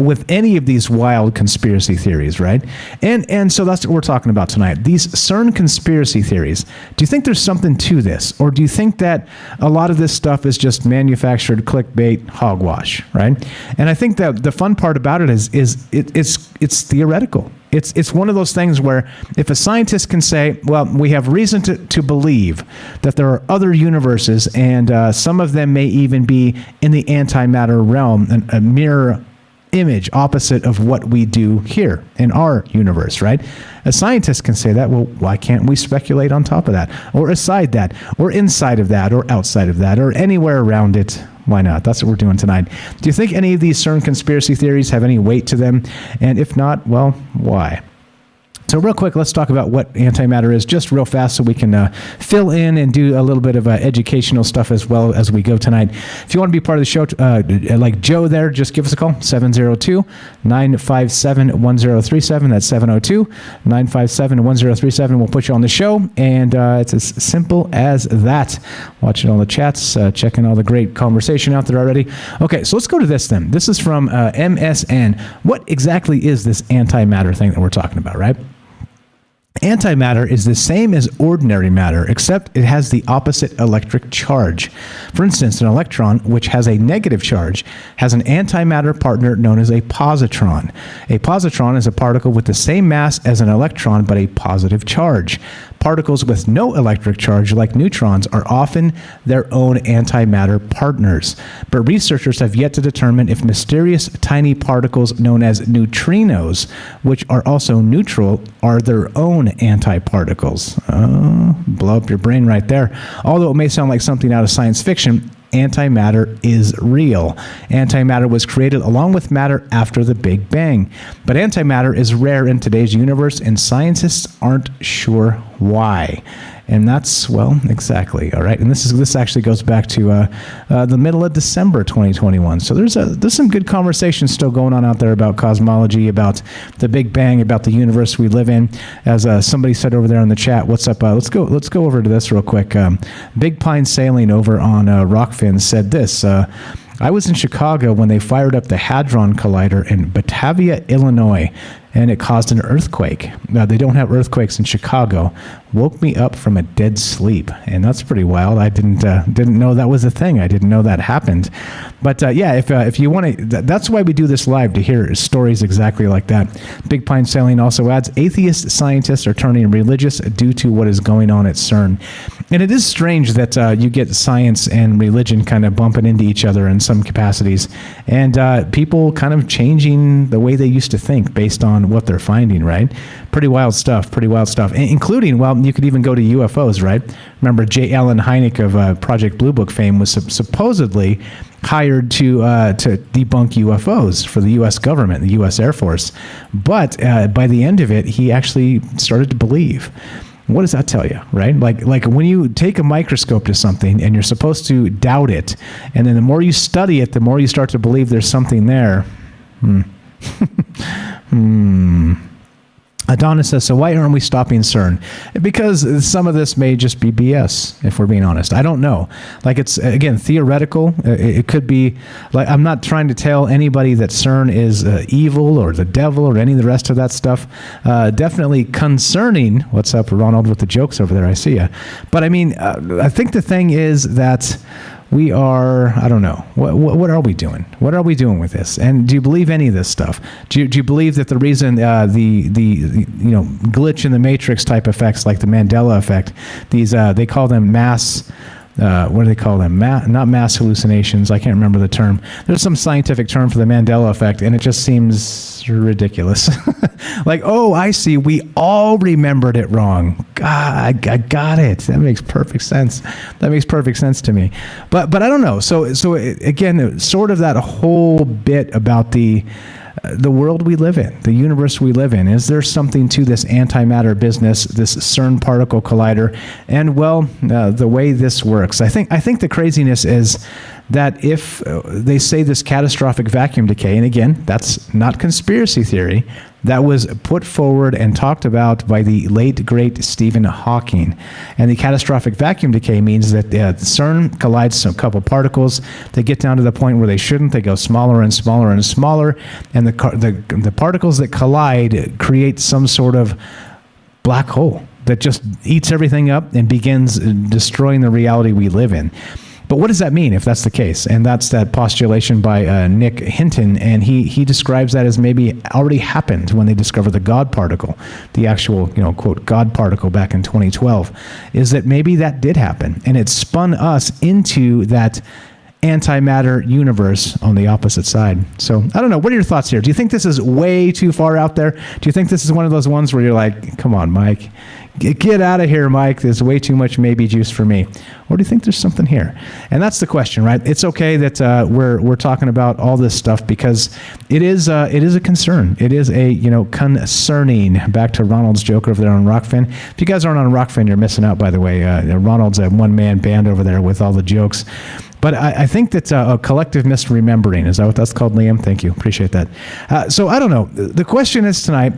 with any of these wild conspiracy theories, right? And so that's what we're talking about tonight. These CERN conspiracy theories. Do you think there's something to this? Or do you think that a lot of this stuff is just manufactured clickbait hogwash, right? And I think that the fun part about it is it's theoretical. It's one of those things where if a scientist can say, well, we have reason to believe that there are other universes, and some of them may even be in the antimatter realm, a mirror image opposite of what we do here in our universe, right? A scientist can say that. Well, why can't we speculate on top of that, or aside that, or inside of that, or outside of that, or anywhere around it? Why not? That's what we're doing tonight. Do you think any of these CERN conspiracy theories have any weight to them? And if not, well, why? So real quick, let's talk about what antimatter is just real fast so we can fill in and do a little bit of educational stuff as well as we go tonight. If you want to be part of the show, like Joe there, just give us a call, 702-957-1037. That's 702-957-1037. We'll put you on the show, and it's as simple as that. Watching all the chats, checking all the great conversation out there already. Okay, so let's go to this then. This is from MSN. What exactly is this antimatter thing that we're talking about, right? Antimatter is the same as ordinary matter, except it has the opposite electric charge. For instance, an electron, which has a negative charge, has an antimatter partner known as a positron. A positron is a particle with the same mass as an electron, but a positive charge. Particles with no electric charge, like neutrons, are often their own antimatter partners. But researchers have yet to determine if mysterious tiny particles known as neutrinos, which are also neutral, are their own antiparticles. Blow up your brain right there. Although it may sound like something out of science fiction, antimatter is real. Antimatter was created along with matter after the Big Bang. But antimatter is rare in today's universe, and scientists aren't sure why. And that's, well, exactly, all right? And this actually goes back to the middle of December 2021. So there's some good conversation still going on out there about cosmology, about the Big Bang, about the universe we live in. As somebody said over there in the chat, what's up? Let's go over to this real quick. Big Pine Sailing over on Rockfin said this. I was in Chicago when they fired up the Hadron Collider in Batavia, Illinois, and it caused an earthquake. They don't have earthquakes in Chicago. Woke me up from a dead sleep, and that's pretty wild. I didn't know that was a thing. I didn't know that happened. But yeah, if you want to, that's why we do this live, to hear stories exactly like that. Big Pine Sailing also adds, atheist scientists are turning religious due to what is going on at CERN. And it is strange that you get science and religion kind of bumping into each other in some capacities, and people kind of changing the way they used to think based on what they're finding, right? Pretty wild stuff, including, well, you could even go to UFOs, right? Remember, J. Allen Hynek of Project Blue Book fame was supposedly hired to debunk UFOs for the U.S. government, the U.S. Air Force. But by the end of it, he actually started to believe. What does that tell you, right? Like when you take a microscope to something and you're supposed to doubt it, and then the more you study it, the more you start to believe there's something there. Adonis says, so why aren't we stopping CERN? Because some of this may just be BS, if we're being honest. I don't know. Like, it's, again, theoretical. It could be, like, I'm not trying to tell anybody that CERN is evil or the devil or any of the rest of that stuff. Definitely concerning. What's up, Ronald, with the jokes over there? I see ya. But, I mean, I think the thing is that we are, I don't know, what are we doing? What are we doing with this? And do you believe any of this stuff? Do you believe that the reason the glitch in the matrix type effects, like the Mandela effect, these they call them mass, what do they call them? Not mass hallucinations. I can't remember the term. There's some scientific term for the Mandela effect, and it just seems ridiculous. Like, oh, I see. We all remembered it wrong. God, I got it. That makes perfect sense. That makes perfect sense to me. But I don't know. So again, sort of that whole bit about the world we live in, the universe we live in. Is there something to this antimatter business, this CERN particle collider? And, well, the way this works, I think the craziness is that if they say this catastrophic vacuum decay, and again, that's not conspiracy theory, that was put forward and talked about by the late, great Stephen Hawking. And the catastrophic vacuum decay means that CERN collides a couple particles. They get down to the point where they shouldn't. They go smaller and smaller and smaller. And the particles that collide create some sort of black hole that just eats everything up and begins destroying the reality we live in. But what does that mean if that's the case? And that's that postulation by Nick Hinton, and he describes that as maybe already happened when they discovered the God particle, the actual, quote, God particle back in 2012, is that maybe that did happen, and it spun us into that antimatter universe on the opposite side. So I don't know. What are your thoughts here? Do you think this is way too far out there? Do you think this is one of those ones where you're like, come on, Mike, get out of here, Mike. There's way too much maybe juice for me. Or do you think there's something here? And that's the question, right? It's okay that we're talking about all this stuff because it is a concern. It is a concerning. Back to Ronald's joke over there on Rockfin. If you guys aren't on Rockfin, you're missing out. By the way, Ronald's a one-man band over there with all the jokes. But I think that a collective misremembering, is that what that's called, Liam? Thank you. Appreciate that. So I don't know. The question is tonight,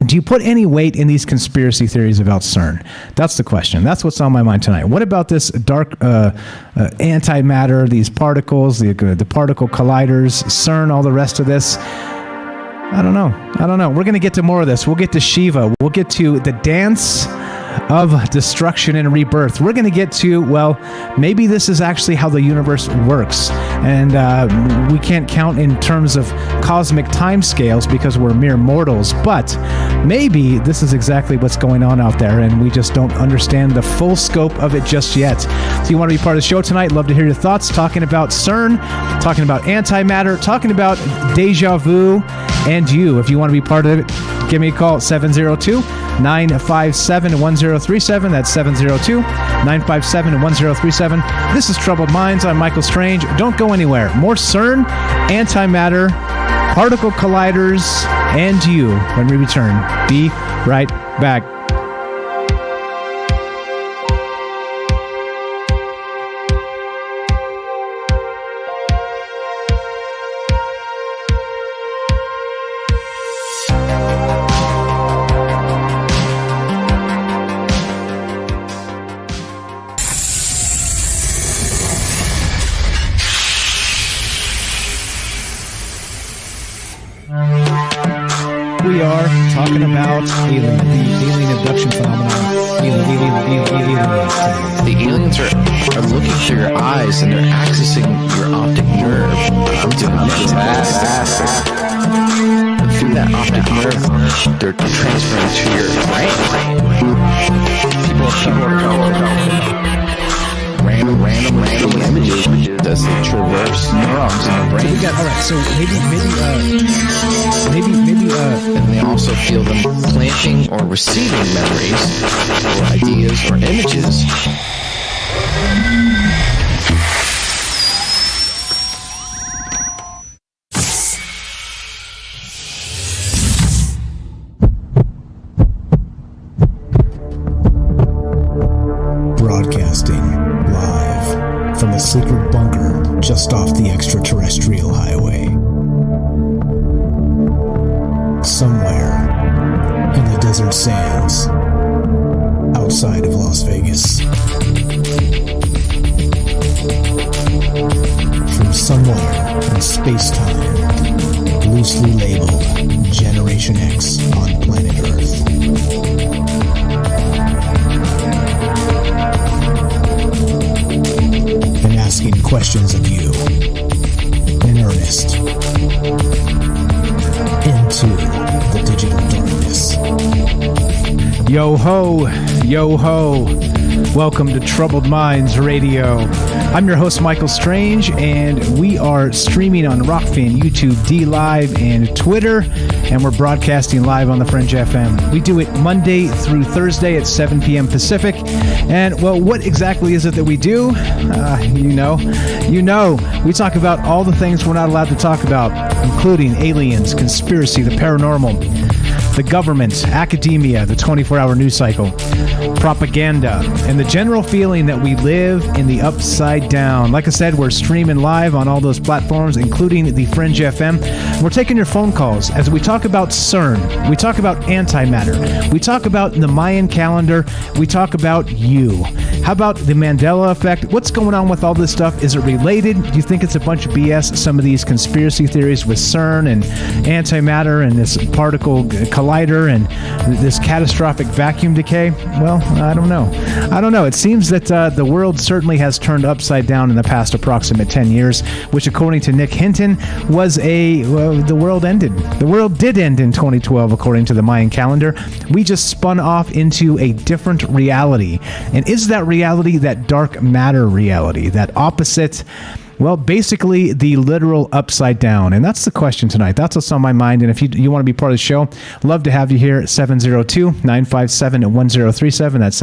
do you put any weight in these conspiracy theories about CERN? That's the question. That's what's on my mind tonight. What about this dark antimatter, these particles, the particle colliders, CERN, all the rest of this? I don't know. We're going to get to more of this. We'll get to Shiva. We'll get to the dance of destruction and rebirth. We're going to get to, well, maybe this is actually how the universe works. And we can't count in terms of cosmic timescales because we're mere mortals. But maybe this is exactly what's going on out there, and we just don't understand the full scope of it just yet. So you want to be part of the show tonight? Love to hear your thoughts. Talking about CERN, talking about antimatter, talking about deja vu, and you. If you want to be part of it, Give me a call at 702-957-1037. That's 702-957-1037. This is Troubled Minds. I'm Michael Strange. Don't go anywhere. More CERN, antimatter, particle colliders, and you when we return. Be right back. We are talking about the alien abduction phenomenon. Aliens. The aliens are looking through your eyes and they're accessing your optic nerve. I'm doing that. And through that optic nerve, they're transferring to your brain. People are random images as they traverse neurons in the brain. So we got, all right, so maybe, and they also feel them planting or receiving memories or ideas or images. Broadcasting live from a secret bunker just off the extraterrestrial highway. Somewhere in the desert sands outside of Las Vegas. From somewhere in space-time, loosely labeled Generation X on planet Earth. And asking questions of you in earnest into the digital darkness. Yo ho, yo ho. Welcome to Troubled Minds Radio. I'm your host, Michael Strange, and we are streaming on Rockfin, YouTube, D-Live, and Twitter, and we're broadcasting live on the Fringe FM. We do it Monday through Thursday at 7 p.m. Pacific. And, well, what exactly is it that we do? You know. We talk about all the things we're not allowed to talk about, including aliens, conspiracy, the paranormal, the government, academia, the 24-hour news cycle, propaganda, and the general feeling that we live in the upside down. Like I said, we're streaming live on all those platforms, including the Fringe FM. We're taking your phone calls as we talk about CERN. We talk about antimatter. We talk about the Mayan calendar. We talk about you. How about the Mandela effect? What's going on with all this stuff? Is it related? Do you think it's a bunch of BS? Some of these conspiracy theories with CERN and antimatter and this particle collider and this catastrophic vacuum decay? Well, I don't know. It seems that the world certainly has turned upside down in the past approximate 10 years, which according to Nick Hinton was the world ended. The world did end in 2012 according to the Mayan calendar. We just spun off into a different reality. And is that reality that dark matter reality, that opposite? Well, basically the literal upside down. And that's the question tonight. That's what's on my mind. And if you want to be part of the show, love to have you here at 702-957-1037. That's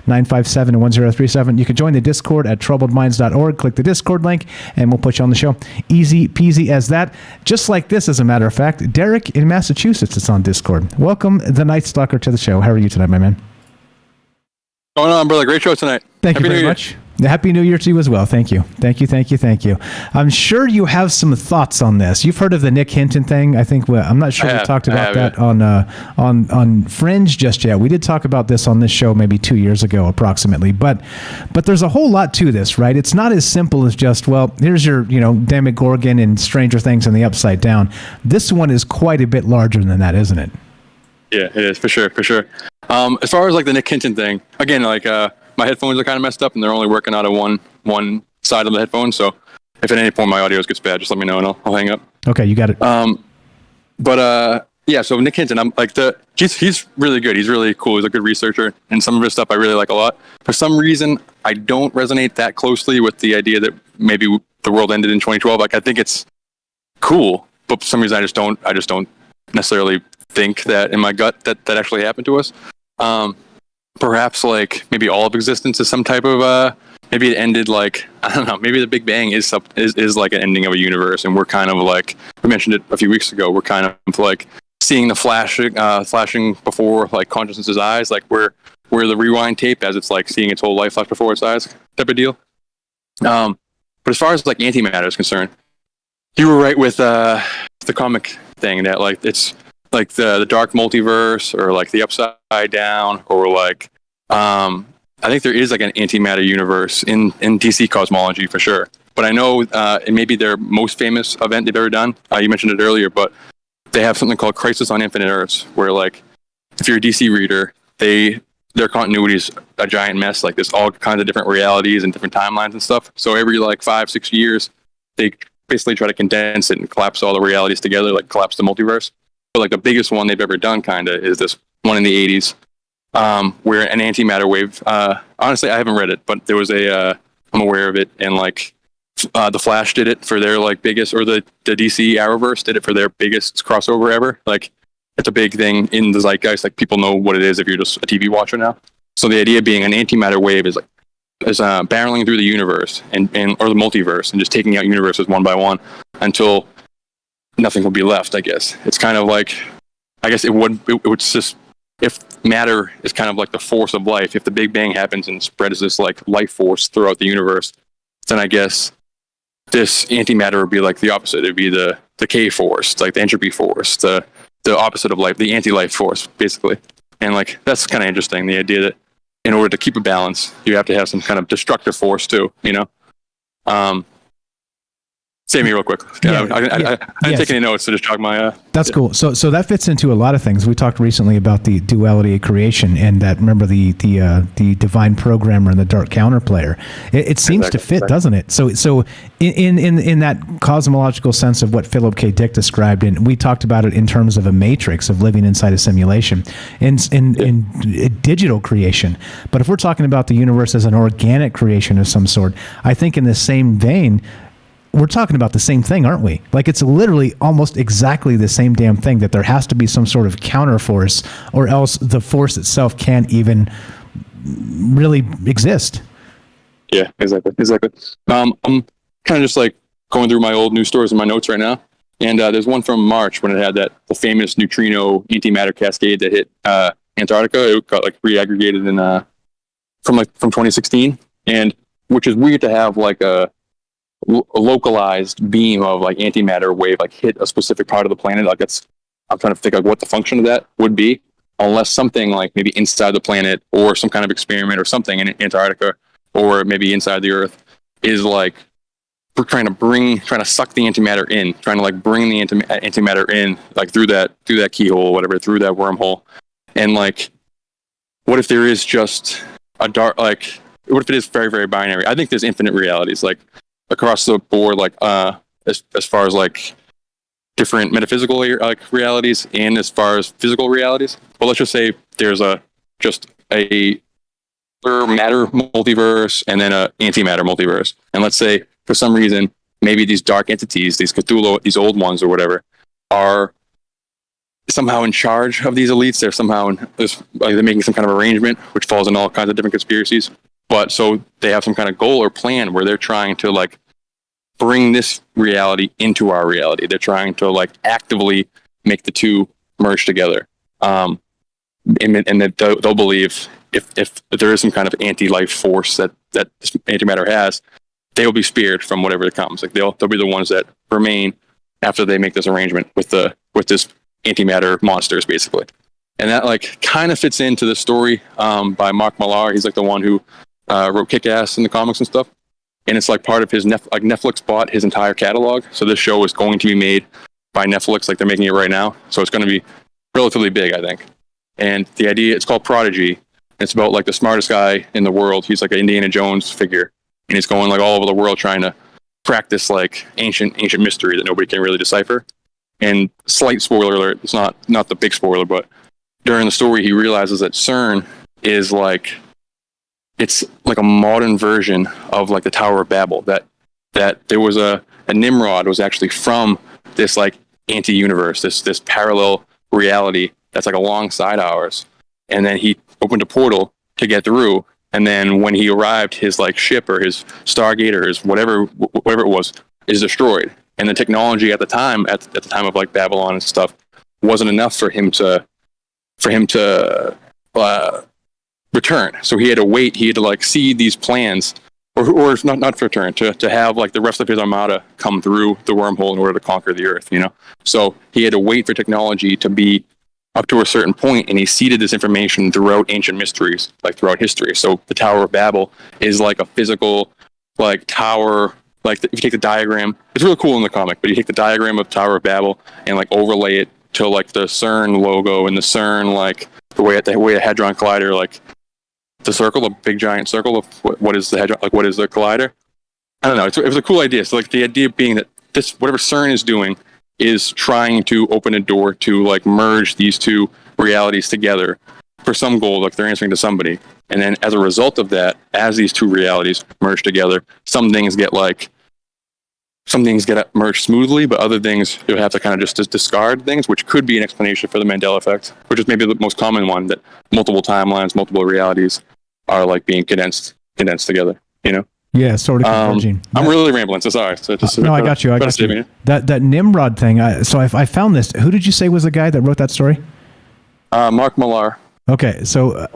702-957-1037. You can join the Discord at troubledminds.org. Click the Discord link and we'll put you on the show. Easy peasy as that. Just like this, as a matter of fact, Derek in Massachusetts is on Discord. Welcome, the Night Stalker, to the show. How are you tonight, my man? Going on, brother. Great show tonight. Thank you very much. Happy New Year to you as well. Thank you. I'm sure you have some thoughts on this. You've heard of the Nick Hinton thing. I'm not sure we talked about that on Fringe just yet. We did talk about this on this show maybe 2 years ago approximately. But there's a whole lot to this, right? It's not as simple as just, well, here's your, Demogorgon and Stranger Things and the Upside Down. This one is quite a bit larger than that, isn't it? Yeah, it is, for sure. As far as like the Nick Hinton thing, again, my headphones are kind of messed up and they're only working out of one side of the headphones. So if at any point my audio gets bad, just let me know and I'll hang up. Okay, you got it. Yeah, so Nick Hinton, he's really good. He's really cool. He's a good researcher, and some of his stuff I really like a lot. For some reason, I don't resonate that closely with the idea that maybe the world ended in 2012. I think it's cool, but for some reason I just don't necessarily think that in my gut that actually happened to us. Perhaps like maybe all of existence is some type of maybe it ended like, I don't know, maybe the Big Bang is like an ending of a universe, and we're kind of like, we mentioned it a few weeks ago, we're kind of like seeing the flashing before like consciousness's eyes, like where the rewind tape as it's like seeing its whole life flash before its eyes type of deal. But as far as like antimatter is concerned, you were right with the comic thing that like it's like the dark multiverse or like the upside down or like I think there is like an antimatter universe in DC cosmology for sure. But I know it may be their most famous event they've ever done. You mentioned it earlier, but they have something called Crisis on Infinite Earths, where like if you're a DC reader, their continuity is a giant mess. Like there's all kinds of different realities and different timelines and stuff. So every like 5-6 years, they basically try to condense it and collapse all the realities together, like collapse the multiverse. But like the biggest one they've ever done kind of is this one in the 80s, where an antimatter wave, honestly, I haven't read it, but there was I'm aware of it. And like the Flash did it for their like biggest, or the DC Arrowverse did it for their biggest crossover ever. Like it's a big thing in the zeitgeist. Like people know what it is if you're just a TV watcher now. So the idea being an antimatter wave is barreling through the universe and or the multiverse and just taking out universes one by one until nothing will be left. I guess it's kind of like, I guess it would just, if matter is kind of like the force of life, if the Big Bang happens and spreads this like life force throughout the universe, then I guess this antimatter would be like the opposite. It'd be the K force, like the entropy force, the opposite of life, the anti-life force, basically. And like that's kind of interesting, the idea that in order to keep a balance, you have to have some kind of destructive force too, you know? Save me real quick. I didn't take any notes, so just jog my... That's cool. So that fits into a lot of things. We talked recently about the duality of creation, and that, remember the divine programmer and the dark counterplayer. It seems to fit, doesn't it? So in that cosmological sense of what Philip K. Dick described, and we talked about it in terms of a matrix of living inside a simulation, in digital creation. But if we're talking about the universe as an organic creation of some sort, I think in the same vein, we're talking about the same thing, aren't we? Like it's literally almost exactly the same damn thing, that there has to be some sort of counter force, or else the force itself can't even really exist. Yeah, exactly. I'm kind of just like going through my old news stories and my notes right now. And there's one from March when it had the famous neutrino antimatter cascade that hit Antarctica. It got like reaggregated in from 2016, and which is weird to have like a localized beam of like antimatter wave like hit a specific part of the planet. Like I'm trying to think of what the function of that would be, unless something like maybe inside the planet or some kind of experiment or something in Antarctica or maybe inside the Earth is like we're trying to suck the antimatter in, trying to like bring the antimatter in like through that keyhole, whatever, through that wormhole. And like, what if there is just a dark, like, what if it is very, very binary? I think there's infinite realities, like across the board, like as far as like different metaphysical like realities and as far as physical realities. But let's just say there's just a matter multiverse and then a antimatter multiverse. And let's say for some reason maybe these dark entities, these Cthulhu, these old ones or whatever, are somehow in charge of these elites. They're somehow they're making some kind of arrangement, which falls in all kinds of different conspiracies. But so they have some kind of goal or plan where they're trying to like bring this reality into our reality. They're trying to like actively make the two merge together. And that they'll believe if there is some kind of anti-life force that this antimatter has, they will be spared from whatever comes. Like they'll be the ones that remain after they make this arrangement with this antimatter monsters, basically. And that like kind of fits into the story by Mark Millar. He's like the one who wrote Kick-Ass in the comics and stuff. And it's like part of his Netflix bought his entire catalog. So this show is going to be made by Netflix, like they're making it right now. So it's going to be relatively big, I think. And the idea, it's called Prodigy. It's about like the smartest guy in the world. He's like an Indiana Jones figure. And he's going like all over the world trying to crack this like ancient mystery that nobody can really decipher. And slight spoiler alert, it's not the big spoiler, but during the story he realizes that CERN is like, it's like a modern version of like the Tower of Babel, that there was a Nimrod was actually from this like anti-universe, this parallel reality that's like alongside ours. And then he opened a portal to get through. And then when he arrived, his like ship or his Stargate or his whatever it was is destroyed. And the technology at the time, at the time of like Babylon and stuff, wasn't enough for him to return. So he had to wait. He had to like see these plans, or not return, to have like the rest of his armada come through the wormhole in order to conquer the Earth. You know, so he had to wait for technology to be up to a certain point, and he seeded this information throughout ancient mysteries, like throughout history. So the Tower of Babel is like a physical, like tower. Like if you take the diagram, it's really cool in the comic, but you take the diagram of Tower of Babel and like overlay it to like the CERN logo and the CERN, like the way a Hadron Collider, like the circle, a big giant circle of what is the Hadron, like what is the collider? I don't know. It was a cool idea. So like the idea being that this, whatever CERN is doing, is trying to open a door to like merge these two realities together for some goal, like they're answering to somebody. And then as a result of that, as these two realities merge together, some things get merged smoothly, but other things you'll have to kind of just discard things, which could be an explanation for the Mandela effect, which is maybe the most common one, that multiple timelines, multiple realities are like being condensed together, you know? Yeah, sort of converging. I'm really rambling, so sorry. So just, no, I got you. That Nimrod thing. So I found this. Who did you say was the guy that wrote that story? Mark Millar. Okay, so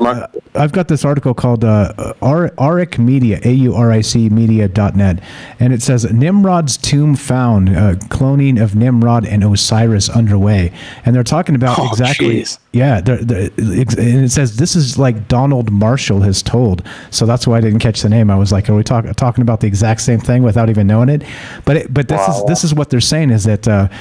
I've got this article called Auric Media, AURIC Media.net, and it says Nimrod's tomb found, cloning of Nimrod and Osiris underway, and they're talking about exactly. Geez. Yeah, and it says this is like Donald Marshall has told, so that's why I didn't catch the name. I was like, are we talking about the exact same thing without even knowing it? But this is what they're saying is that.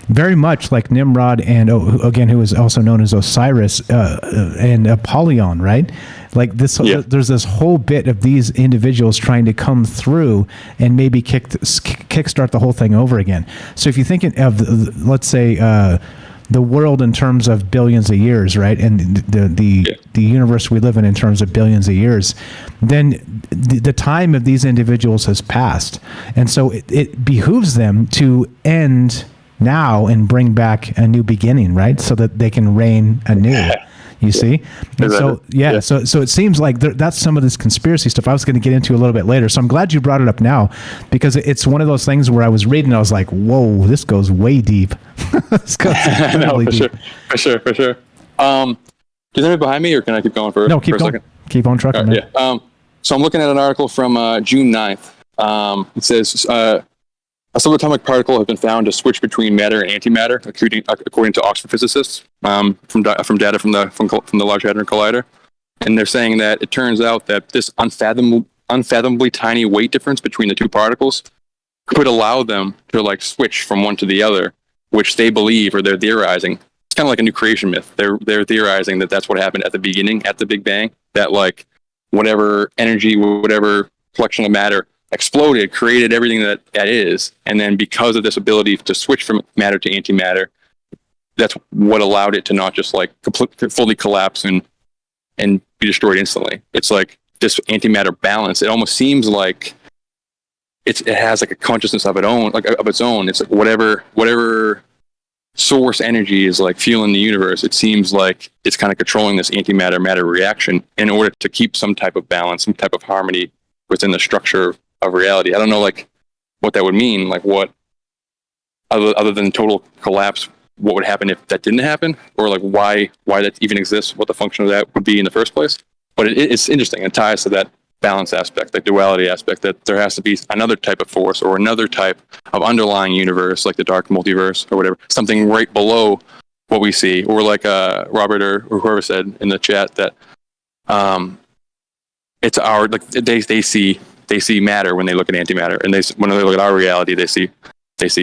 Very much like Nimrod and again, who is also known as Osiris and Apollyon, right? Like this, there's this whole bit of these individuals trying to come through and maybe kickstart the whole thing over again. So if you think of, let's say, the world in terms of billions of years, right, and the universe we live in terms of billions of years, then the time of these individuals has passed, and so it behooves them to end now and bring back a new beginning, right? So that they can reign anew. You see? And so it seems like that's some of this conspiracy stuff I was going to get into a little bit later. So I'm glad you brought it up now, because it's one of those things where I was reading, I was like, whoa, this goes way deep. This goes no, for deep. Sure. Can you hear me behind me, or can I keep going for a second? Keep on trucking. Right, yeah. So I'm looking at an article from June 9th. It says, a subatomic particle has been found to switch between matter and antimatter, according to Oxford physicists, from data from the Large Hadron Collider. And they're saying that it turns out that this unfathomably tiny weight difference between the two particles could allow them to like switch from one to the other, which they believe, or they're theorizing. It's kind of like a new creation myth. They're theorizing that that's what happened at the beginning, at the Big Bang, that like whatever energy, whatever collection of matter exploded, created everything that is, and then because of this ability to switch from matter to antimatter, that's what allowed it to not just like fully collapse and be destroyed instantly. It's like this antimatter balance. It almost seems like it has like a consciousness of its own. It's like whatever source energy is like fueling the universe. It seems like it's kind of controlling this antimatter matter reaction in order to keep some type of balance, some type of harmony within the structure of reality. I don't know like what that would mean, like what other than total collapse, what would happen if that didn't happen, or like why that even exists, what the function of that would be in the first place. But it's interesting. It ties to that balance aspect, that duality aspect, that there has to be another type of force or another type of underlying universe, like the dark multiverse or whatever, something right below what we see, or like Robert or whoever said in the chat that it's our, like they see matter when they look at antimatter, and when they look at our reality, they see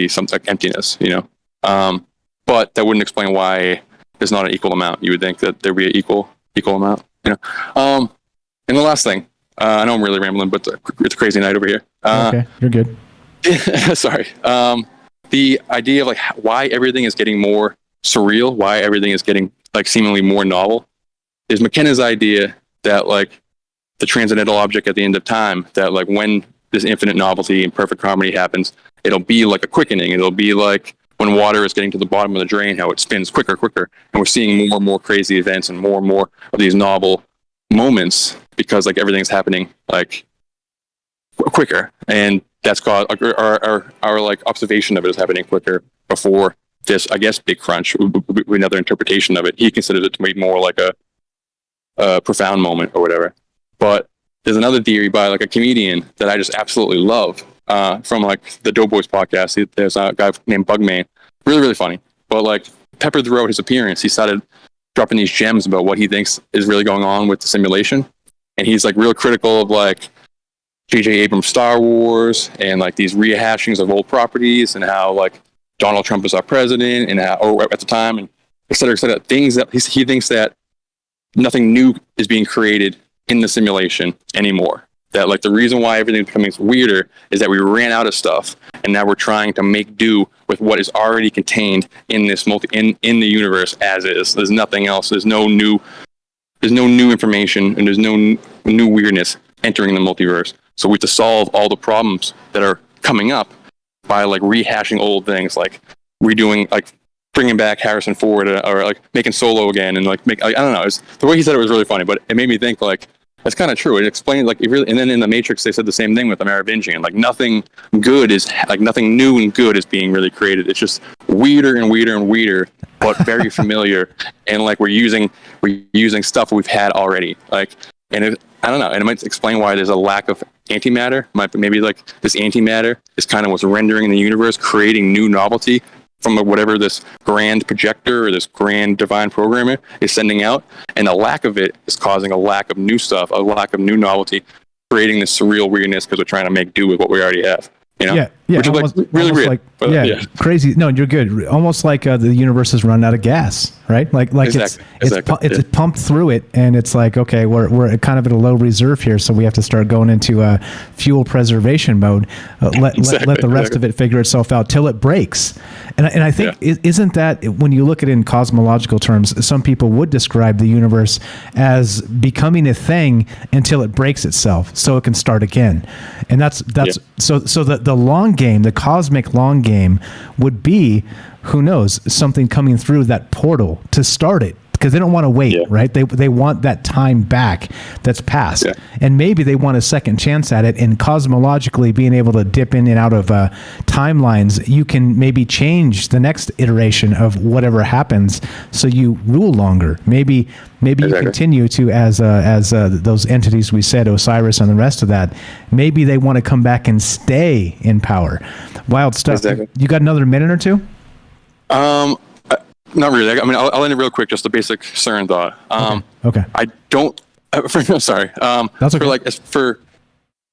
some like emptiness, you know. But that wouldn't explain why there's not an equal amount. You would think that there'd be an equal amount, you know. And the last thing, I know I'm really rambling, but it's a crazy night over here. Okay, you're good. Sorry. The idea of like why everything is getting more surreal, why everything is getting like seemingly more novel, is McKenna's idea that like the transcendental object at the end of time, that like when this infinite novelty and perfect harmony happens, it'll be like a quickening. It'll be like when water is getting to the bottom of the drain, how it spins quicker, and we're seeing more and more crazy events and more of these novel moments because like everything's happening like quicker, and that's caused our like observation of it is happening quicker before this, I guess, big crunch. Another interpretation of it, he considered it to be more like a profound moment or whatever. But there's another theory by like a comedian that I just absolutely love from like the Doughboys podcast. There's a guy named Bugman, really funny. But like peppered throughout his appearance, he started dropping these gems about what he thinks is really going on with the simulation, and he's like real critical of like J.J. Abrams' Star Wars and like these rehashings of old properties and how like Donald Trump is our president and how, or at the time, and et cetera, things that he thinks that nothing new is being created in the simulation anymore. That like the reason why everything's becoming weirder is that we ran out of stuff and now we're trying to make do with what is already contained in this in the universe as is. There's nothing else. There's no new information, and there's no new weirdness entering the multiverse. So we have to solve all the problems that are coming up by like rehashing old things, like redoing, like bringing back Harrison Ford or like making Solo again, and like I don't know. The way he said it was really funny, but it made me think like that's kind of true. It explained like it really, and then in the Matrix they said the same thing with the Merovingian. Like nothing new and good is being really created. It's just weirder and weirder, but very familiar, and like we're using stuff we've had already. Like, and I don't know, and it might explain why there's a lack of antimatter. Maybe like this antimatter is kind of what's rendering the universe, creating new novelty from whatever this grand projector or this grand divine programmer is sending out, and a lack of it is causing a lack of new stuff, a lack of new novelty, creating this surreal weirdness because we're trying to make do with what we already have. You know? Yeah, which is almost, like really weird. Like, crazy. No, you're good. Almost like the universe has run out of gas, right? Like exactly. It's pumped through it, and it's like, okay, we're kind of at a low reserve here, so we have to start going into fuel preservation mode. Let the rest of it figure itself out till it breaks. And I think isn't that when you look at it in cosmological terms, some people would describe the universe as becoming a thing until it breaks itself, so it can start again. And that's so the long game, the cosmic long game, would be, who knows, something coming through that portal to start it, because they don't want to wait, right? They want that time back that's passed, and maybe they want a second chance at it. And cosmologically, being able to dip in and out of timelines, you can maybe change the next iteration of whatever happens, so you rule longer. Maybe you continue to as those entities we said, Osiris and the rest of that. Maybe they want to come back and stay in power. Wild stuff. You got another minute or two? Not really. I mean, I'll end it real quick. Just a basic CERN thought. Okay. I don't. Sorry. That's okay. For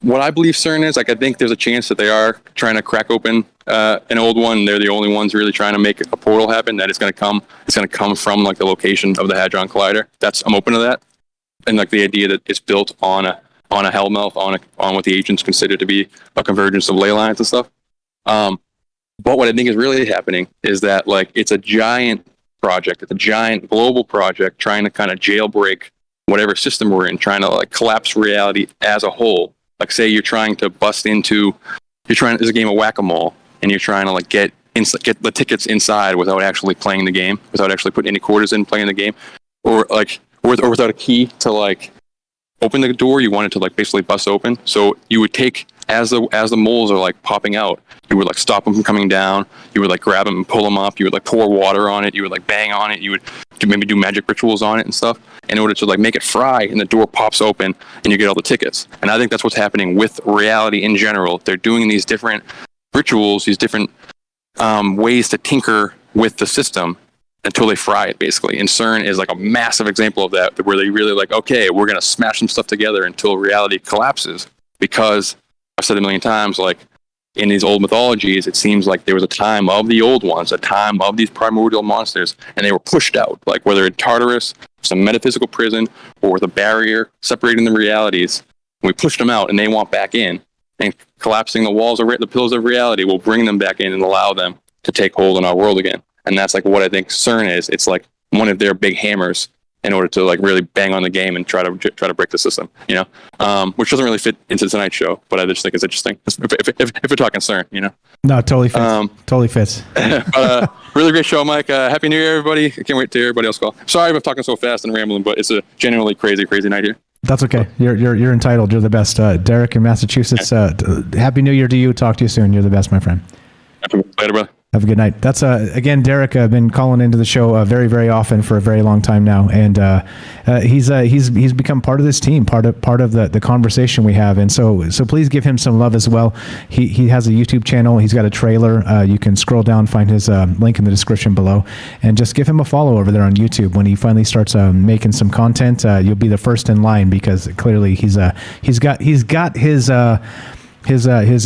what I believe CERN is, like, I think there's a chance that they are trying to crack open an old one. They're the only ones really trying to make a portal happen. That it's going to come. It's going to come from like the location of the Hadron Collider. I'm open to that, and like the idea that it's built on a hellmouth, on what the agents consider to be a convergence of ley lines and stuff. But what I think is really happening is that like it's a giant project, it's a giant global project trying to kind of jailbreak whatever system we're in, trying to like collapse reality as a whole. Like say you're trying to there's a game of whack-a-mole, and you're trying to like get the tickets inside without actually playing the game, without actually putting any quarters in playing the game, or without a key to like open the door you wanted to like basically bust open. So you would take, as the moles are like popping out, you would like stop them from coming down. You would like grab them and pull them up. You would like pour water on it. You would like bang on it. You would maybe do magic rituals on it and stuff in order to like make it fry, and the door pops open and you get all the tickets. And I think that's what's happening with reality in general. They're doing these different rituals, these different ways to tinker with the system until they fry it, basically. And CERN is like a massive example of that, where they really like, okay, we're going to smash some stuff together until reality collapses. Because I've said it a million times, like in these old mythologies, it seems like there was a time of the old ones, a time of these primordial monsters, and they were pushed out, like whether in Tartarus, some metaphysical prison, or with a barrier separating the realities. And we pushed them out, and they want back in. And collapsing the walls of the pillars of reality will bring them back in and allow them to take hold in our world again. And that's like what I think CERN is. It's like one of their big hammers, in order to like really bang on the game and try to break the system, you know, which doesn't really fit into tonight's show, but I just think it's interesting if we're talking CERN, you know. No, totally fits. Totally fits. But really great show, Mike. Happy New Year, everybody. I can't wait to hear everybody else call. Sorry I'm talking so fast and rambling, but it's a genuinely crazy night here. That's okay. You're entitled. You're the best. Derek in Massachusetts. Happy New Year to you. Talk to you soon. You're the best, my friend. Later, brother. Have a good night. That's again, Derek. Been calling into the show very, very often for a very long time now, and he's become part of this team, part of the conversation we have, and so please give him some love as well. He has a YouTube channel. He's got a trailer. You can scroll down, find his link in the description below, and just give him a follow over there on YouTube. When he finally starts making some content, you'll be the first in line, because clearly he's got his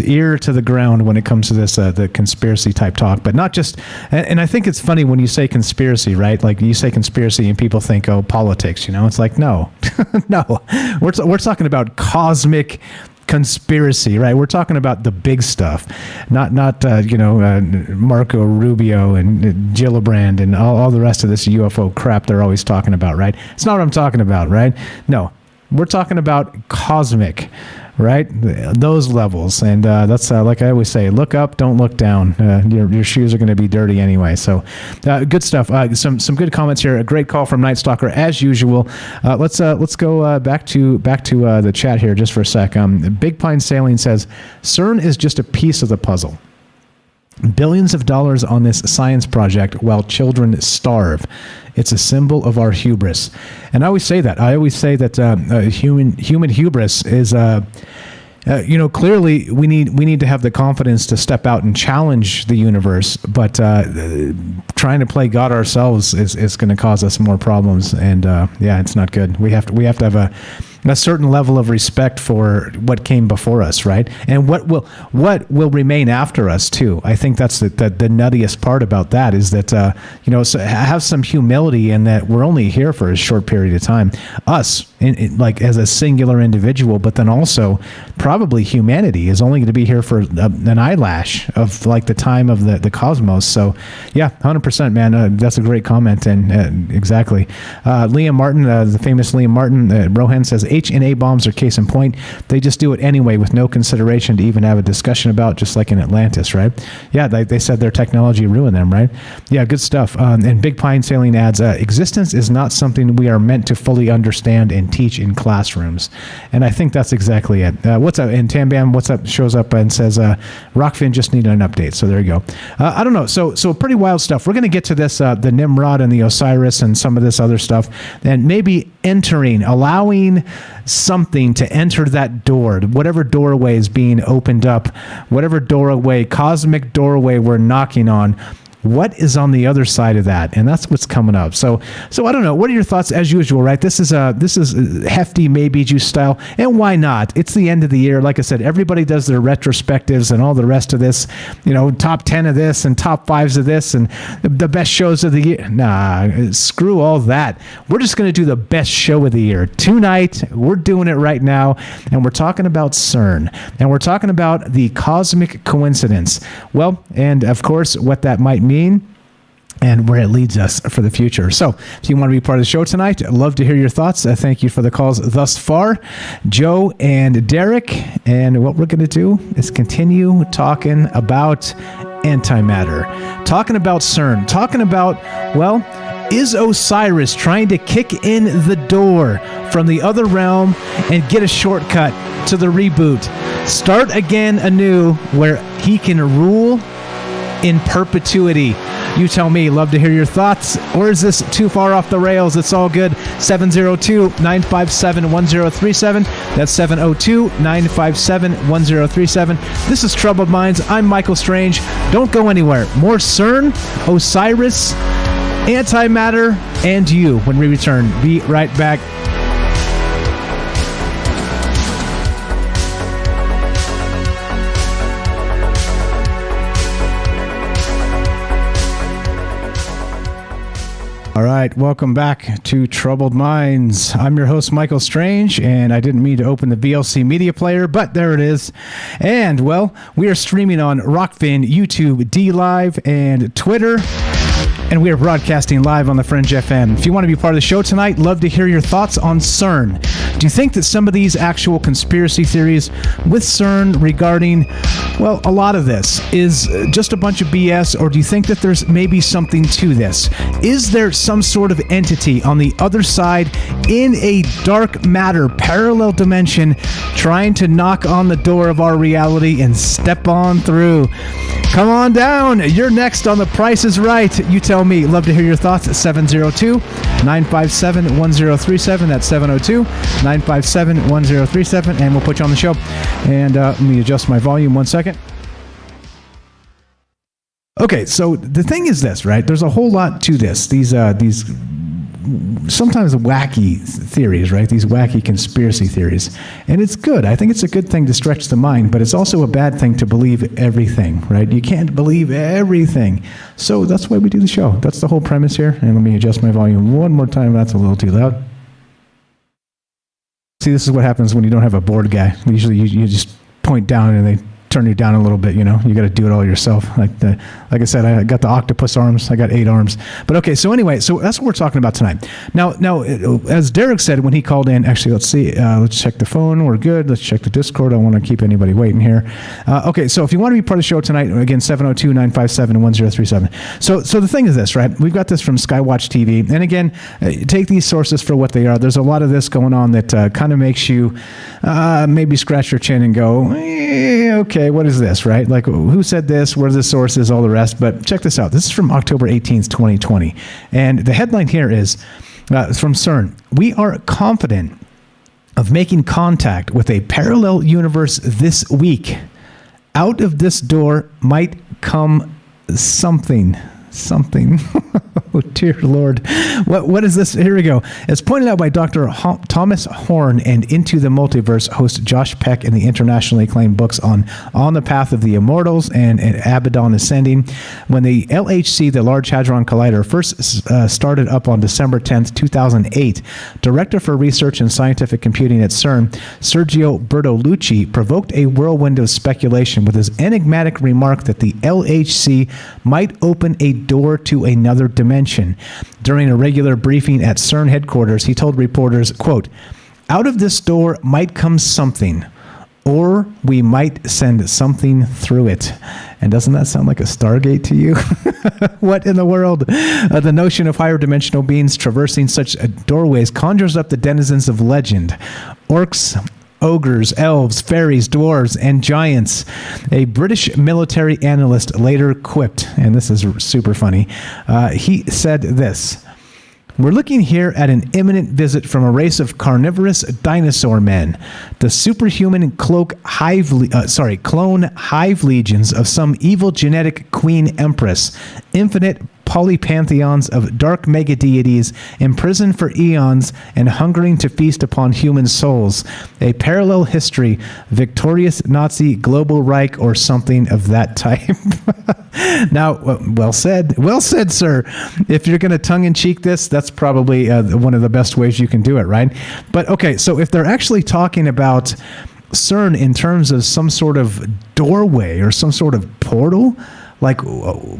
ear to the ground when it comes to this the conspiracy type talk, but not just. And I think it's funny when you say conspiracy, right? Like you say conspiracy and people think, oh, politics. You know, it's like no, no. We're talking about cosmic conspiracy, right? We're talking about the big stuff, not Marco Rubio and Gillibrand and all the rest of this UFO crap they're always talking about, right? It's not what I'm talking about, right? No, we're talking about cosmic. Right, those levels, and that's like I always say: look up, don't look down. Your shoes are going to be dirty anyway. So, good stuff. Some good comments here. A great call from Night Stalker as usual. Let's go back to the chat here just for a sec. Big Pine Sailing says CERN is just a piece of the puzzle. Billions of dollars on this science project while children starve. It's a symbol of our hubris. And I always say that. Human hubris is, clearly we need to have the confidence to step out and challenge the universe, but trying to play God ourselves is going to cause us more problems. And it's not good. We have to have a certain level of respect for what came before us, right? And what will remain after us too. I think that's the nuttiest part about that, is that so have some humility in that we're only here for a short period of time. Us, like as a singular individual, but then also probably humanity is only going to be here for an eyelash of like the time of the cosmos. So yeah, 100%, man. That's a great comment, and exactly. Liam Martin, the famous Liam Martin, Rohan says, H&A bombs are case in point. They just do it anyway with no consideration to even have a discussion about, just like in Atlantis, right? Yeah, they said their technology ruined them, right? Yeah, good stuff. And Big Pine Sailing adds, existence is not something we are meant to fully understand and teach in classrooms. And I think that's exactly it. What's up? And Tambam, what's up? Shows up and says, Rockfin just needed an update. So there you go. I don't know. So pretty wild stuff. We're going to get to this, the Nimrod and the Osiris and some of this other stuff, and maybe allowing something to enter that door, whatever doorway is being opened up, whatever doorway, cosmic doorway we're knocking on. What is on the other side of that? And that's what's coming up. So I don't know. What are your thoughts as usual, right? This is hefty maybe juice style. And why not? It's the end of the year. Like I said, everybody does their retrospectives and all the rest of this, top 10 of this and top 5s of this and the best shows of the year. Nah, screw all that. We're just going to do the best show of the year. Tonight, we're doing it right now. And we're talking about CERN. And we're talking about the cosmic coincidence. Well, and of course, what that might mean and where it leads us for the future. So if you want to be part of the show tonight, I'd love to hear your thoughts. Thank you for the calls thus far, Joe and Derek. And what we're going to do is continue talking about antimatter, talking about CERN, talking about, well, is Osiris trying to kick in the door from the other realm and get a shortcut to the reboot? Start again anew where he can rule in perpetuity. You tell me. Love to hear your thoughts. Or is this too far off the rails? It's all good. 702-957-1037. That's 702-957-1037. This is Troubled Minds. I'm Michael Strange. Don't go anywhere. More CERN, Osiris, antimatter, and you when we return. Be right back. All right, welcome back to Troubled Minds. I'm your host, Michael Strange, and I didn't mean to open the VLC media player, but there it is. And, well, we are streaming on Rockfin, YouTube, DLive, and Twitter. And we are broadcasting live on the Fringe FM. If you want to be part of the show tonight, love to hear your thoughts on CERN. Do you think that some of these actual conspiracy theories with CERN regarding, well, a lot of this is just a bunch of BS, or do you think that there's maybe something to this? Is there some sort of entity on the other side in a dark matter parallel dimension trying to knock on the door of our reality and step on through? Come on down. You're next on The Price is Right. You tell me. Love to hear your thoughts at 702-957-1037. That's 702-957-1037. And we'll put you on the show. And let me adjust my volume 1 second. Okay, so the thing is this, right? There's a whole lot to this. These sometimes wacky theories, right? These wacky conspiracy theories. And it's good. I think it's a good thing to stretch the mind, but it's also a bad thing to believe everything, right? You can't believe everything. So that's why we do the show. That's the whole premise here. And let me adjust my volume one more time. That's a little too loud. See, this is what happens when you don't have a board guy. Usually you just point down and they turn you down a little bit, you know. You got to do it all yourself. Like I said, I got the octopus arms. I got 8 arms. But okay, so anyway, so that's what we're talking about tonight. Now, as Derek said when he called in, actually, let's see. Let's check the phone. We're good. Let's check the Discord. I don't want to keep anybody waiting here. Okay, so if you want to be part of the show tonight, again, 702-957-1037. So the thing is this, right? We've got this from Skywatch TV. And again, take these sources for what they are. There's a lot of this going on that kind of makes you maybe scratch your chin and go, okay, what is this, right? Like, who said this? Where the source is, all the rest. But check this out. This is from October 18th, 2020. And the headline here is from CERN. We are confident of making contact with a parallel universe this week. Out of this door might come something. Oh, dear Lord. What is this? Here we go. As pointed out by Dr. Thomas Horn and Into the Multiverse host Josh Peck in the internationally acclaimed books on the Path of the Immortals and Abaddon Ascending, when the LHC, the Large Hadron Collider, first started up on December 10th, 2008, Director for Research and Scientific Computing at CERN, Sergio Bertolucci, provoked a whirlwind of speculation with his enigmatic remark that the LHC might open a door to another dimension. During a regular briefing at CERN headquarters, he told reporters, quote, "Out of this door might come something, or we might send something through it." And doesn't that sound like a Stargate to you? What in the world? The notion of higher dimensional beings traversing such doorways conjures up the denizens of legend. Orcs, ogres, elves, fairies, dwarves, and giants. A British military analyst later quipped, and this is super funny, he said this: "We're looking here at an imminent visit from a race of carnivorous dinosaur men, the superhuman clone hive legions of some evil genetic queen empress, infinite polypantheons of dark mega-deities imprisoned for eons and hungering to feast upon human souls. A parallel history, victorious Nazi global Reich, or something of that type." Now, well said, sir. If you're going to tongue-in-cheek this, that's probably one of the best ways you can do it, right? But okay, so if they're actually talking about CERN in terms of some sort of doorway or some sort of portal, like,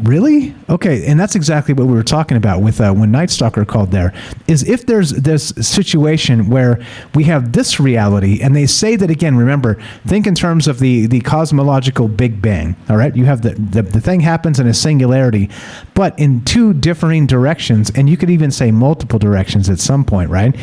really? Okay, and that's exactly what we were talking about with when Night Stalker called there, is if there's this situation where we have this reality, and they say that, again, remember, think in terms of the cosmological Big Bang, all right? You have the thing happens in a singularity, but in two differing directions, and you could even say multiple directions at some point, right?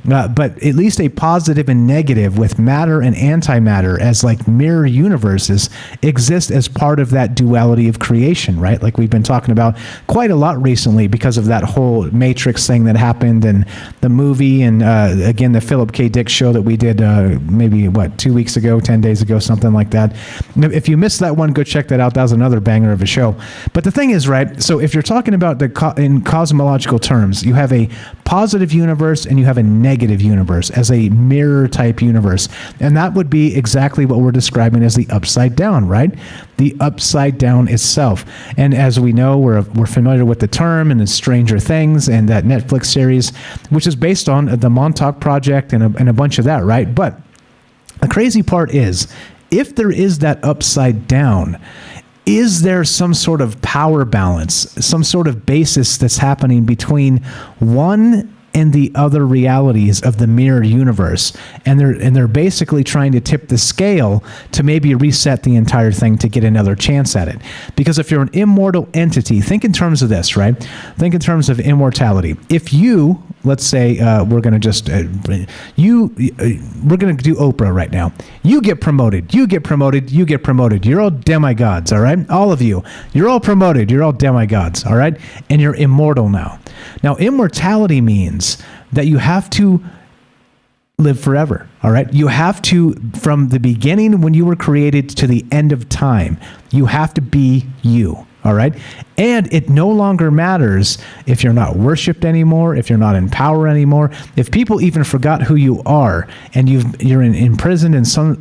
But at least a positive and negative with matter and antimatter as like mirror universes exist as part of that duality of creation, right? Like we've been talking about quite a lot recently because of that whole Matrix thing that happened and the movie and again, the Philip K. Dick show that we did maybe 2 weeks ago, 10 days ago, something like that. If you missed that one, go check that out. That was another banger of a show. But the thing is, right, so if you're talking about in cosmological terms, you have a positive universe and you have a negative universe as a mirror type universe. And that would be exactly what we're describing as the upside down, right? The upside down itself. And as we know, we're familiar with the term and the Stranger Things and that Netflix series, which is based on the Montauk Project and a bunch of that, right? But the crazy part is, if there is that upside down, is there some sort of power balance, some sort of basis that's happening between one and the other realities of the mirror universe, and they're basically trying to tip the scale to maybe reset the entire thing to get another chance at it? Because if you're an immortal entity, think in terms of this, right? Think in terms of immortality. If you, let's say, we're going to just we're going to do Oprah right now. You get promoted. You get promoted. You get promoted. You're all demigods, all right? All of you. You're all promoted. You're all demigods, all right? And you're immortal now. Now, immortality means that you have to live forever, all right? You have to, from the beginning when you were created to the end of time, you have to be you, all right? And it no longer matters if you're not worshipped anymore, if you're not in power anymore, if people even forgot who you are, and you're imprisoned in some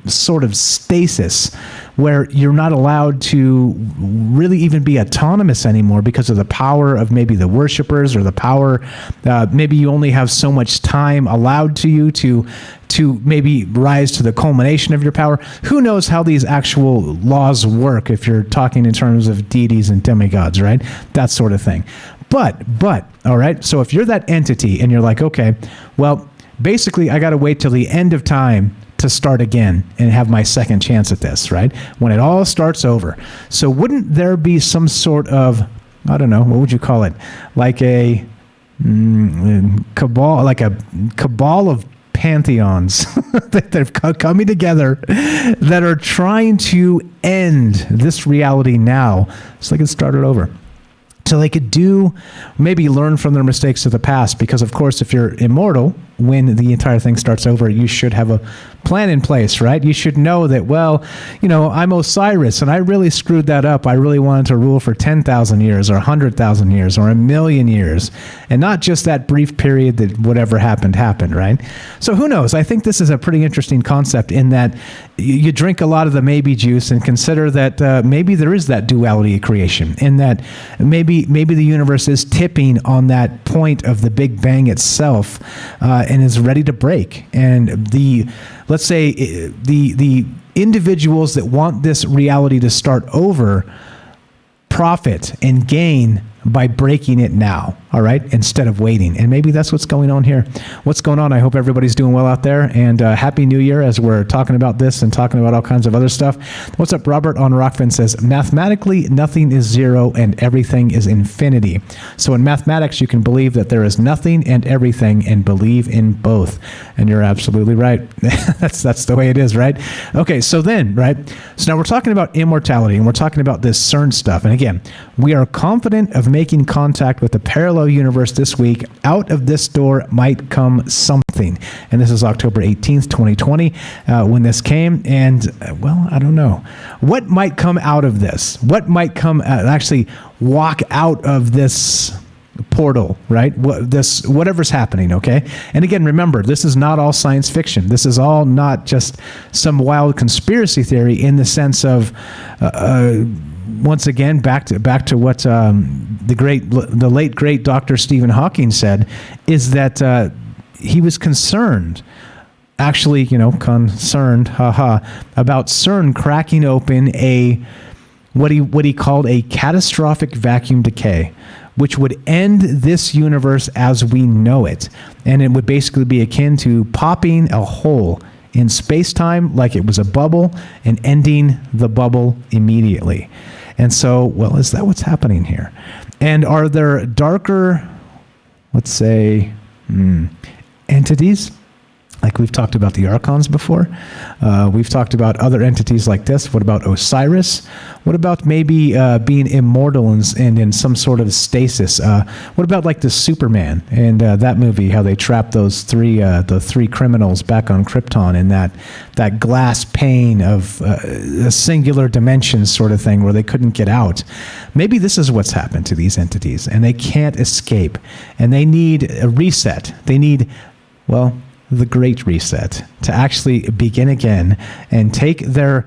sort of stasis where you're not allowed to really even be autonomous anymore because of the power of maybe the worshipers, or the power, maybe you only have so much time allowed to you to maybe rise to the culmination of your power. Who knows how these actual laws work if you're talking in terms of deities and demigods, right? That sort of thing. But, all right, so if you're that entity and you're like, okay, well, basically I got to wait till the end of time to start again and have my second chance at this, right? When it all starts over. So wouldn't there be some sort of, I don't know, what would you call it? Like a cabal, like a cabal of pantheons that are coming together that are trying to end this reality now so they can start it over. So they could maybe learn from their mistakes of the past, because of course if you're immortal, when the entire thing starts over, you should have a plan in place, right? You should know that, well, I'm Osiris and I really screwed that up. I really wanted to rule for 10,000 years or 100,000 years or 1,000,000 years, and not just that brief period that whatever happened, right? So who knows? I think this is a pretty interesting concept in that you drink a lot of the maybe juice and consider that maybe there is that duality of creation, in that maybe the universe is tipping on that point of the Big Bang itself, and is ready to break. And let's say the individuals that want this reality to start over profit and gain by breaking it now, all right, instead of waiting. And maybe that's what's going on here. What's going on? I hope everybody's doing well out there, and Happy New Year as we're talking about this and talking about all kinds of other stuff. What's up? Robert on Rockfin says, mathematically, nothing is zero and everything is infinity. So in mathematics, you can believe that there is nothing and everything and believe in both. And you're absolutely right. That's the way it is, right? Okay, so then, right? So now we're talking about immortality, and we're talking about this CERN stuff. And again, we are confident of making contact with the parallel universe this week. Out of this door might come something. And this is October 18th, 2020, when this came. And, well, I don't know. What might come out of this? What might come, actually walk out of this portal, right? Whatever's happening, okay? And again, remember, this is not all science fiction. This is all not just some wild conspiracy theory in the sense of, once again, back to what the late great Dr. Stephen Hawking said, is that he was concerned, actually, concerned, about CERN cracking open what he called a catastrophic vacuum decay, which would end this universe as we know it. And it would basically be akin to popping a hole in space-time like it was a bubble and ending the bubble immediately. And so, well, is that what's happening here? And are there darker, let's say, entities? Like we've talked about the Archons before. We've talked about other entities like this. What about Osiris? What about maybe being immortal and in some sort of stasis? What about like the Superman and that movie, how they trapped those the three criminals back on Krypton in that glass pane of a singular dimension sort of thing where they couldn't get out? Maybe this is what's happened to these entities, and they can't escape, and they need a reset. They need, well, the Great Reset to actually begin again and take their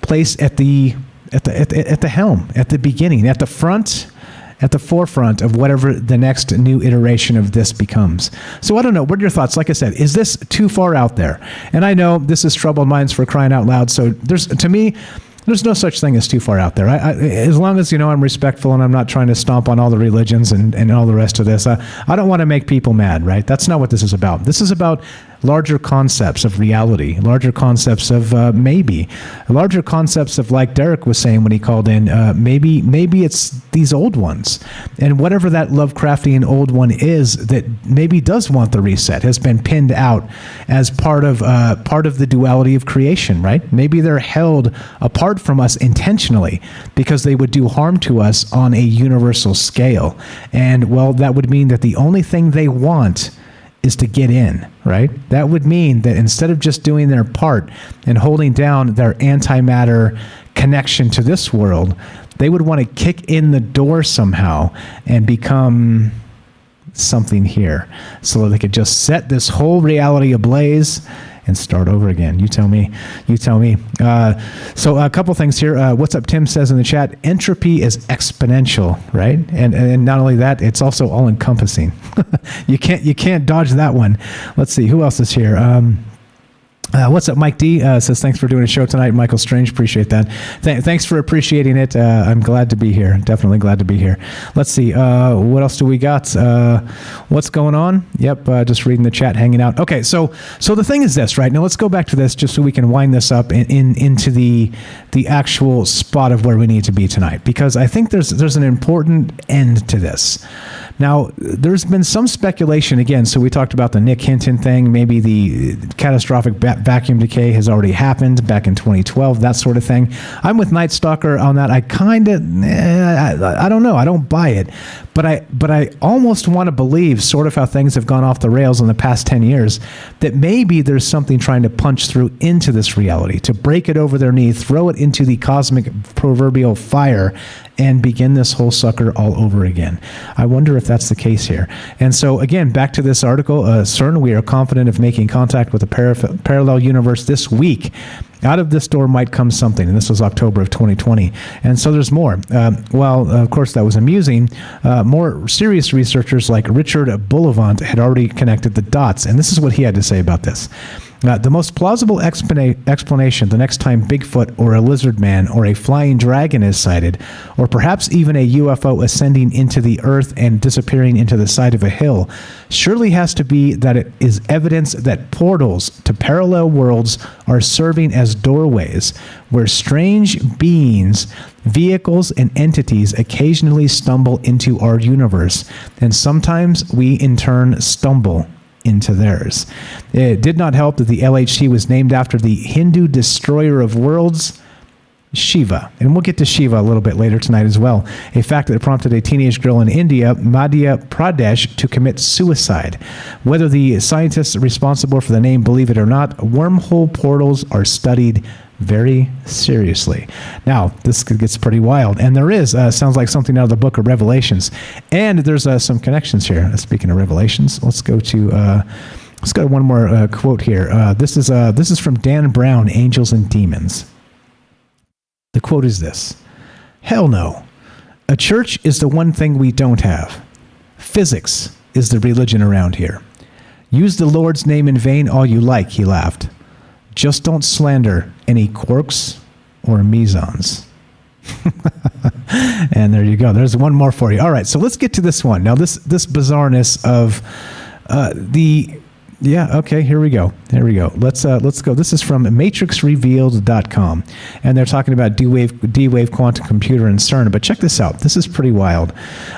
place at the helm, at the beginning, at the forefront of whatever the next new iteration of this becomes. So I don't know. What are your thoughts? Like I said, is this too far out there? And I know this is troubled minds for crying out loud. So to me, There's no such thing as too far out there. As long as, I'm respectful and I'm not trying to stomp on all the religions and all the rest of this, I don't want to make people mad, right? That's not what this is about. This is about larger concepts of reality, larger concepts of maybe, larger concepts of, like Derek was saying when he called in, maybe it's these old ones. And whatever that Lovecraftian old one is that maybe does want the reset, has been pinned out as part of the duality of creation, right? Maybe they're held apart from us intentionally because they would do harm to us on a universal scale. And, well, that would mean that the only thing they want is to get in, right? That would mean that instead of just doing their part and holding down their antimatter connection to this world, they would want to kick in the door somehow and become something here so that they could just set this whole reality ablaze and start over again. You tell me. So a couple things here. What's up, Tim says in the chat, entropy is exponential, right? And not only that, it's also all-encompassing. You can't dodge that one. Let's see, who else is here? What's up, Mike D? Says, thanks for doing a show tonight, Michael Strange. Appreciate that. Thanks for appreciating it. I'm glad to be here. Definitely glad to be here. Let's see. What else do we got? What's going on? Yep, just reading the chat, hanging out. Okay, so the thing is this, right? Now let's go back to this just so we can wind this up into the actual spot of where we need to be tonight, because I think there's an important end to this. Now, there's been some speculation, again, so we talked about the Nick Hinton thing, maybe the catastrophic vacuum decay has already happened back in 2012, that sort of thing. I'm with Night Stalker on that. I kind of, I don't know, I don't buy it. But I almost want to believe, sort of how things have gone off the rails in the past 10 years, that maybe there's something trying to punch through into this reality, to break it over their knee, throw it into the cosmic proverbial fire, and begin this whole sucker all over again. I wonder if that's the case here. And so, again, back to this article, CERN, we are confident of making contact with a parallel universe this week. Out of this door might come something, and this was October of 2020. And so there's more. Well, of course, that was amusing. More serious researchers like Richard Bullivant had already connected the dots, and this is what he had to say about this. The most plausible explanation the next time Bigfoot or a lizard man or a flying dragon is sighted, or perhaps even a UFO ascending into the earth and disappearing into the side of a hill, surely has to be that it is evidence that portals to parallel worlds are serving as doorways where strange beings, vehicles, and entities occasionally stumble into our universe, and sometimes we in turn stumble into theirs. It did not help that the LHC was named after the Hindu destroyer of worlds, Shiva. And we'll get to Shiva a little bit later tonight as well. A fact that prompted a teenage girl in India, Madhya Pradesh, to commit suicide. Whether the scientists responsible for the name believe it or not, wormhole portals are studied very seriously. Now, this gets pretty wild. And there is, sounds like something out of the book of Revelations. And there's some connections here. Speaking of Revelations, let's go to one more quote here. This is from Dan Brown, Angels and Demons. The quote is this: "Hell no. A church is the one thing we don't have. Physics is the religion around here. Use the Lord's name in vain all you like," he laughed. "Just don't slander any quarks or mesons." And there you go. There's one more for you. All right, so let's get to this one. Now, this bizarreness of yeah, okay, here we go. Let's go. This is from matrixrevealed.com, and they're talking about D-Wave quantum computer and CERN. But check this out. This is pretty wild.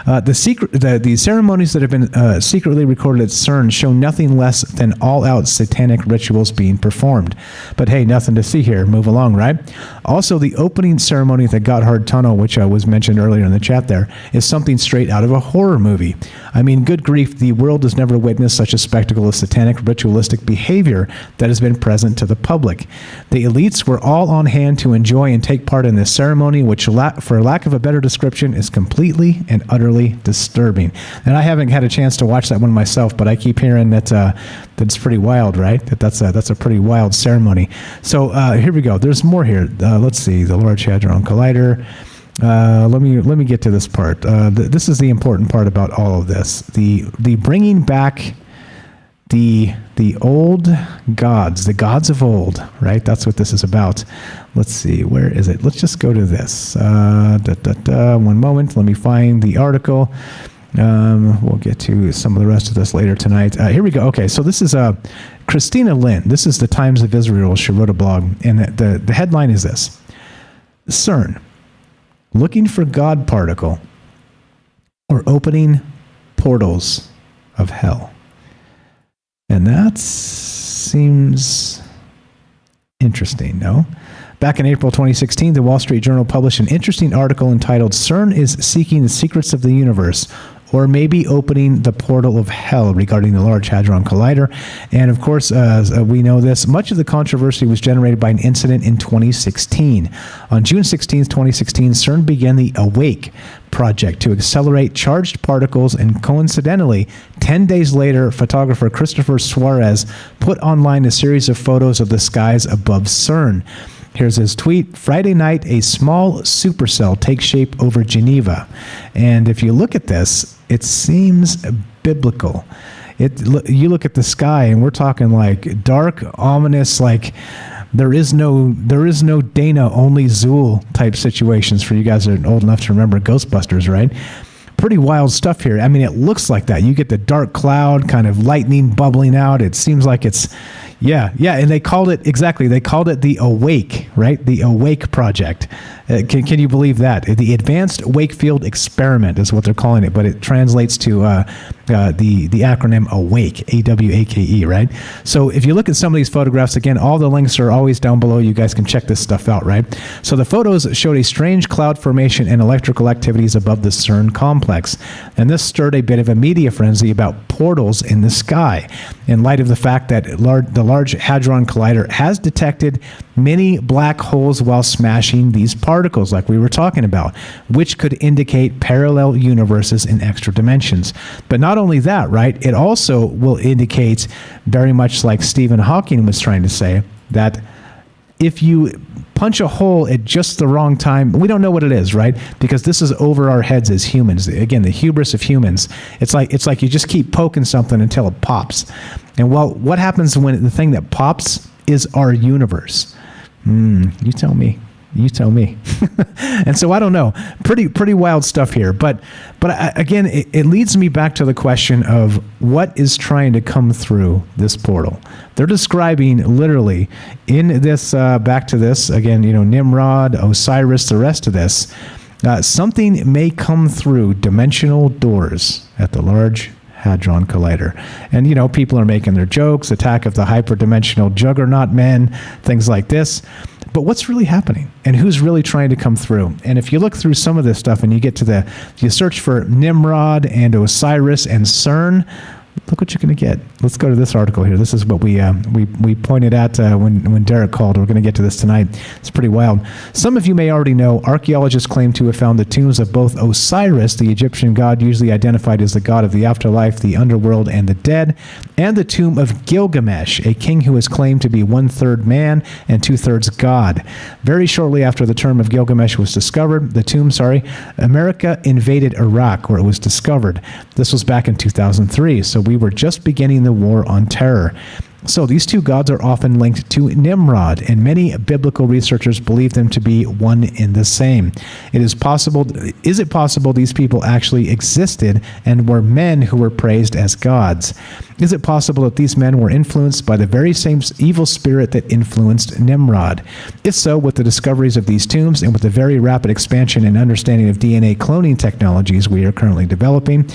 The ceremonies that have been secretly recorded at CERN show nothing less than all-out satanic rituals being performed. But hey, nothing to see here. Move along, right? Also, the opening ceremony at the Gotthard Tunnel, which was mentioned earlier in the chat there, is something straight out of a horror movie. I mean, good grief, the world has never witnessed such a spectacle of satanic ritualistic behavior that has been present to the public. The elites were all on hand to enjoy and take part in this ceremony, which, for lack of a better description, is completely and utterly disturbing. And I haven't had a chance to watch that one myself, but I keep hearing that that's pretty wild, right? That's a pretty wild ceremony. So here we go. There's more here. Let's see. The Large Hadron Collider. Let me get to this part. This is the important part about all of this. The bringing back the old gods, the gods of old, right? That's what this is about. Let's see, where is it? Let's just go to this. One moment, let me find the article. We'll get to some of the rest of this later tonight. Here we go. Okay, so this is Christina Lynn. This is the Times of Israel. She wrote a blog, and the headline is this: CERN, looking for God particle or opening portals of hell. And that seems interesting, no? Back in April 2016, the Wall Street Journal published an interesting article entitled "CERN is Seeking the Secrets of the Universe, or Maybe Opening the Portal of Hell," regarding the Large Hadron Collider. And of course, as we know this, much of the controversy was generated by an incident in 2016. On June 16th, 2016, CERN began the AWAKE project to accelerate charged particles, and coincidentally, 10 days later, photographer Christopher Suarez put online a series of photos of the skies above CERN. Here's his tweet: Friday night, a small supercell takes shape over Geneva. And if you look at this, it seems biblical. You look at the sky, and we're talking like dark, ominous, like there is no Dana, only Zool type situations for you guys that are old enough to remember Ghostbusters, right? Pretty wild stuff here. I mean, it looks like that. You get the dark cloud, kind of lightning bubbling out. It seems like it's, yeah. And they called it the AWAKE, right? The AWAKE project. Can you believe that? The Advanced Wakefield Experiment is what they're calling it, but it translates to the acronym AWAKE, AWAKE, right? So if you look at some of these photographs, again, all the links are always down below. You guys can check this stuff out, right? So the photos showed a strange cloud formation and electrical activities above the CERN complex, and this stirred a bit of a media frenzy about portals in the sky, in light of the fact that the Large Hadron Collider has detected many black holes while smashing these particles, like we were talking about, which could indicate parallel universes in extra dimensions. But not only that, right? It also will indicate, very much like Stephen Hawking was trying to say, that if you punch a hole at just the wrong time, we don't know what it is, right? Because this is over our heads as humans. Again, the hubris of humans. It's like you just keep poking something until it pops. And well, what happens when the thing that pops is our universe? You tell me. And so I don't know. Pretty wild stuff here. But again, it leads me back to the question of what is trying to come through this portal. They're describing literally in this, back to this, again, Nimrod, Osiris, the rest of this, something may come through dimensional doors at the Large Hadron Collider. And, people are making their jokes, attack of the hyperdimensional juggernaut men, things like this. But what's really happening, and who's really trying to come through? And if you look through some of this stuff and you get to you search for Nimrod and Osiris and CERN, look what you're going to get. Let's go to this article here. This is what we pointed at when Derek called. We're going to get to this tonight. It's pretty wild. Some of you may already know, archaeologists claim to have found the tombs of both Osiris, the Egyptian god usually identified as the god of the afterlife, the underworld, and the dead, and the tomb of Gilgamesh, a king who is claimed to be 1/3 man and 2/3 god. Very shortly after the tomb of Gilgamesh was discovered, America invaded Iraq, where it was discovered. This was back in 2003, so we were just beginning the war on terror. So these two gods are often linked to Nimrod, and many biblical researchers believe them to be one and the same. Is it possible these people actually existed and were men who were praised as gods? Is it possible that these men were influenced by the very same evil spirit that influenced Nimrod? If so, with the discoveries of these tombs and with the very rapid expansion and understanding of DNA cloning technologies we are currently developing,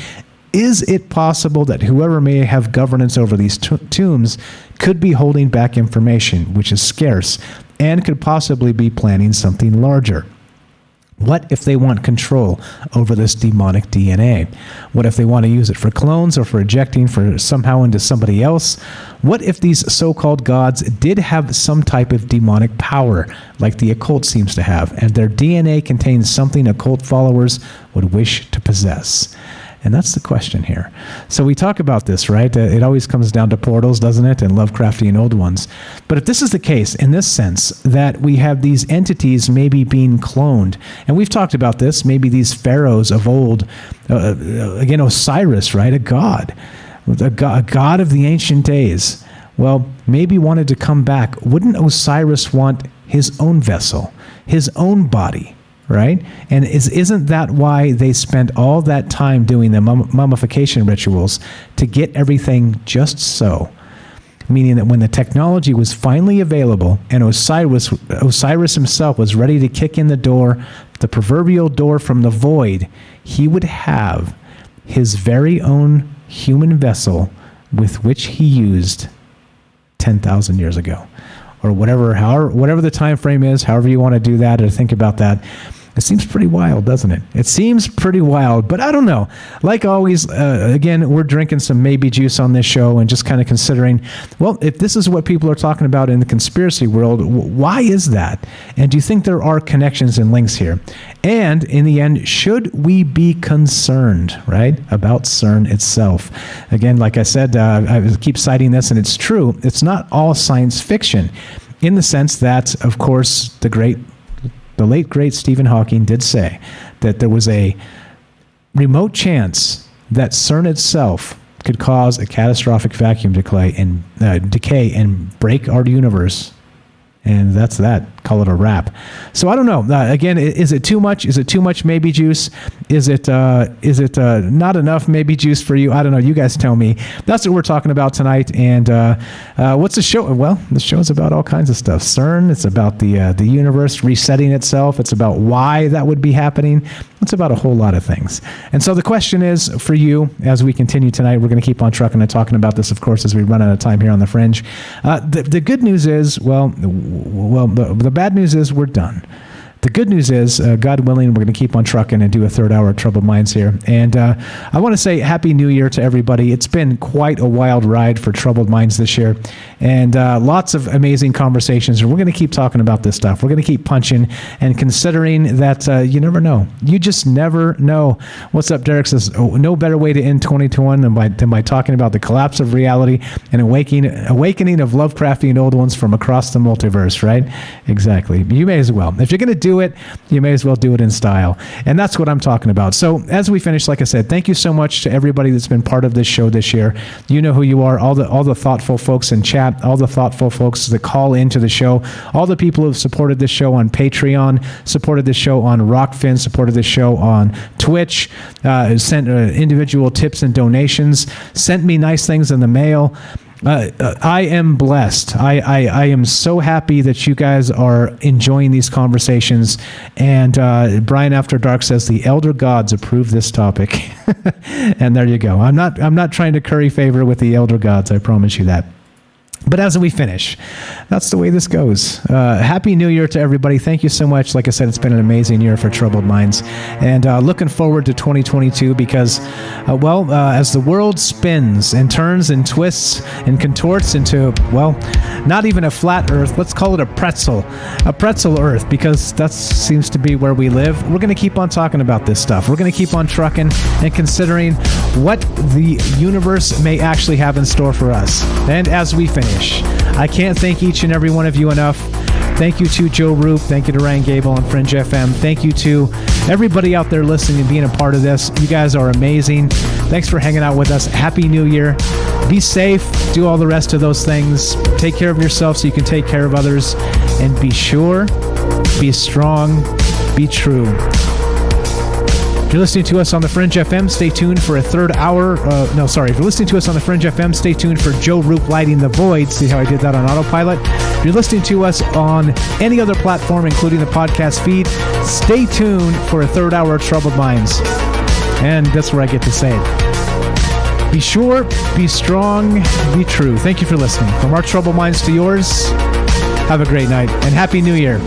is it possible that whoever may have governance over these tombs could be holding back information, which is scarce, and could possibly be planning something larger? What if they want control over this demonic DNA? What if they want to use it for clones or for ejecting somehow into somebody else? What if these so-called gods did have some type of demonic power, like the occult seems to have, and their DNA contains something occult followers would wish to possess? And that's the question here. So we talk about this, right? It always comes down to portals, doesn't it? And Lovecraftian old ones. But if this is the case, in this sense, that we have these entities maybe being cloned, and we've talked about this, maybe these pharaohs of old, again, Osiris, right? A god. a god of the ancient days, well, maybe wanted to come back. Wouldn't Osiris want his own vessel, his own body, right? And isn't that why they spent all that time doing the mummification rituals, to get everything just so? Meaning that when the technology was finally available and Osiris himself was ready to kick in the door, the proverbial door from the void, he would have his very own human vessel with which he used 10,000 years ago, or whatever the time frame is, however you want to do that or think about that. It seems pretty wild, doesn't it? It seems pretty wild, but I don't know. Like always, again, we're drinking some maybe juice on this show and just kind of considering, well, if this is what people are talking about in the conspiracy world, why is that? And do you think there are connections and links here? And in the end, should we be concerned, right, about CERN itself? Again, like I said, I keep citing this, and it's true. It's not all science fiction, in the sense that, of course, the late, great Stephen Hawking did say that there was a remote chance that CERN itself could cause a catastrophic vacuum decay and break our universe. And that's that. Call it a wrap. So I don't know. Again, is it too much? Is it too much maybe juice? Is it not enough maybe juice for you? I don't know. You guys tell me. That's what we're talking about tonight. And what's the show? Well, the show is about all kinds of stuff. CERN. It's about the universe resetting itself. It's about why that would be happening. It's about a whole lot of things. And so the question is for you, as we continue tonight, we're going to keep on trucking and talking about this, of course, as we run out of time here on the Fringe. The good news is, the bad news is we're done. The good news is, God willing, we're going to keep on trucking and do a third hour of Troubled Minds here. And I want to say Happy New Year to everybody. It's been quite a wild ride for Troubled Minds this year. And lots of amazing conversations. And we're going to keep talking about this stuff. We're going to keep punching and considering that you never know. You just never know. What's up, Derek says, no better way to end 2021 than by talking about the collapse of reality and awakening of Lovecraftian old ones from across the multiverse, right? Exactly. You may as well. If you're going to do it, you may as well do it in style. And that's what I'm talking about. So as we finish, like I said, thank you so much to everybody that's been part of this show this year. You know who you are, all the thoughtful folks in chat, all the thoughtful folks that call into the show, all the people who have supported this show on Patreon, supported this show on Rockfin, supported this show on Twitch, sent individual tips and donations, sent me nice things in the mail. I am blessed. I am so happy that you guys are enjoying these conversations. And Brian After Dark says the elder gods approve this topic. And there you go. I'm not trying to curry favor with the elder gods. I promise you that. But as we finish, that's the way this goes. Happy New Year to everybody. Thank you so much. Like I said, it's been an amazing year for Troubled Minds. And looking forward to 2022 because, as the world spins and turns and twists and contorts into, not even a flat earth, let's call it a pretzel earth, because that seems to be where we live. We're going to keep on talking about this stuff. We're going to keep on trucking and considering what the universe may actually have in store for us. And as we finish, I can't thank each and every one of you enough. Thank you to Joe Roop. Thank you to Ryan Gable on Fringe FM. Thank you to everybody out there listening and being a part of this. You guys are amazing. Thanks for hanging out with us. Happy New Year. Be safe. Do all the rest of those things. Take care of yourself so you can take care of others. And be sure, be strong, be true. If you're listening to us on the Fringe FM, stay tuned for a third hour. If you're listening to us on the Fringe FM, stay tuned for Joe Roop Lighting the Void. See how I did that on autopilot? If you're listening to us on any other platform, including the podcast feed, stay tuned for a third hour of Troubled Minds. And that's where I get to say it. Be sure, be strong, be true. Thank you for listening. From our Troubled Minds to yours, have a great night and Happy New Year.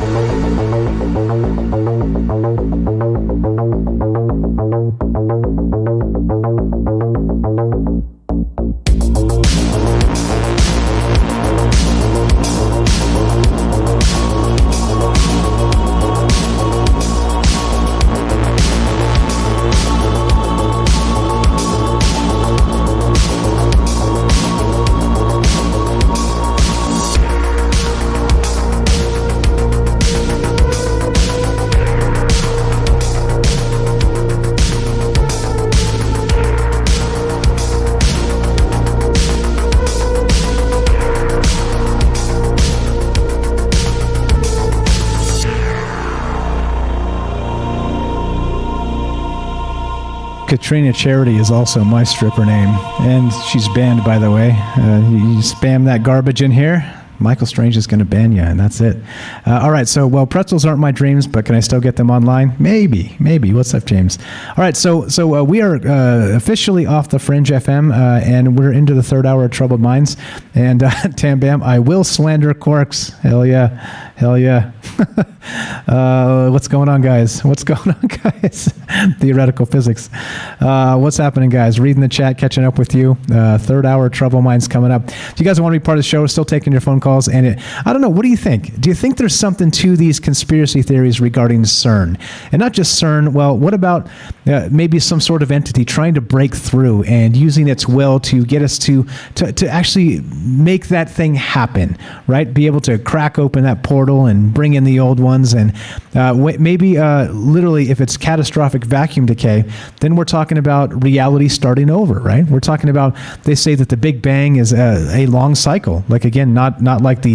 Katrina Charity is also my stripper name, and she's banned, by the way. You spam that garbage in here, Michael Strange is going to ban you, and that's it. All right, so, well, pretzels aren't my dreams, but can I still get them online? Maybe. What's up, James? All right, so we are officially off the Fringe FM, and we're into the third hour of Troubled Minds. And Tam Bam, I will slander Quarks. Hell yeah. What's going on, guys? Theoretical physics. What's happening, guys? Reading the chat, catching up with you. Third hour Trouble Minds coming up. If you guys want to be part of the show, we're still taking your phone calls. And I don't know, what do you think? Do you think there's something to these conspiracy theories regarding CERN? And not just CERN, well, what about maybe some sort of entity trying to break through and using its will to get us to actually make that thing happen, right? Be able to crack open that portal and bring in the old ones, and maybe literally, if it's catastrophic vacuum decay, then we're talking about reality starting over, right? We're talking about, they say that the Big Bang is a long cycle. Like, again, not like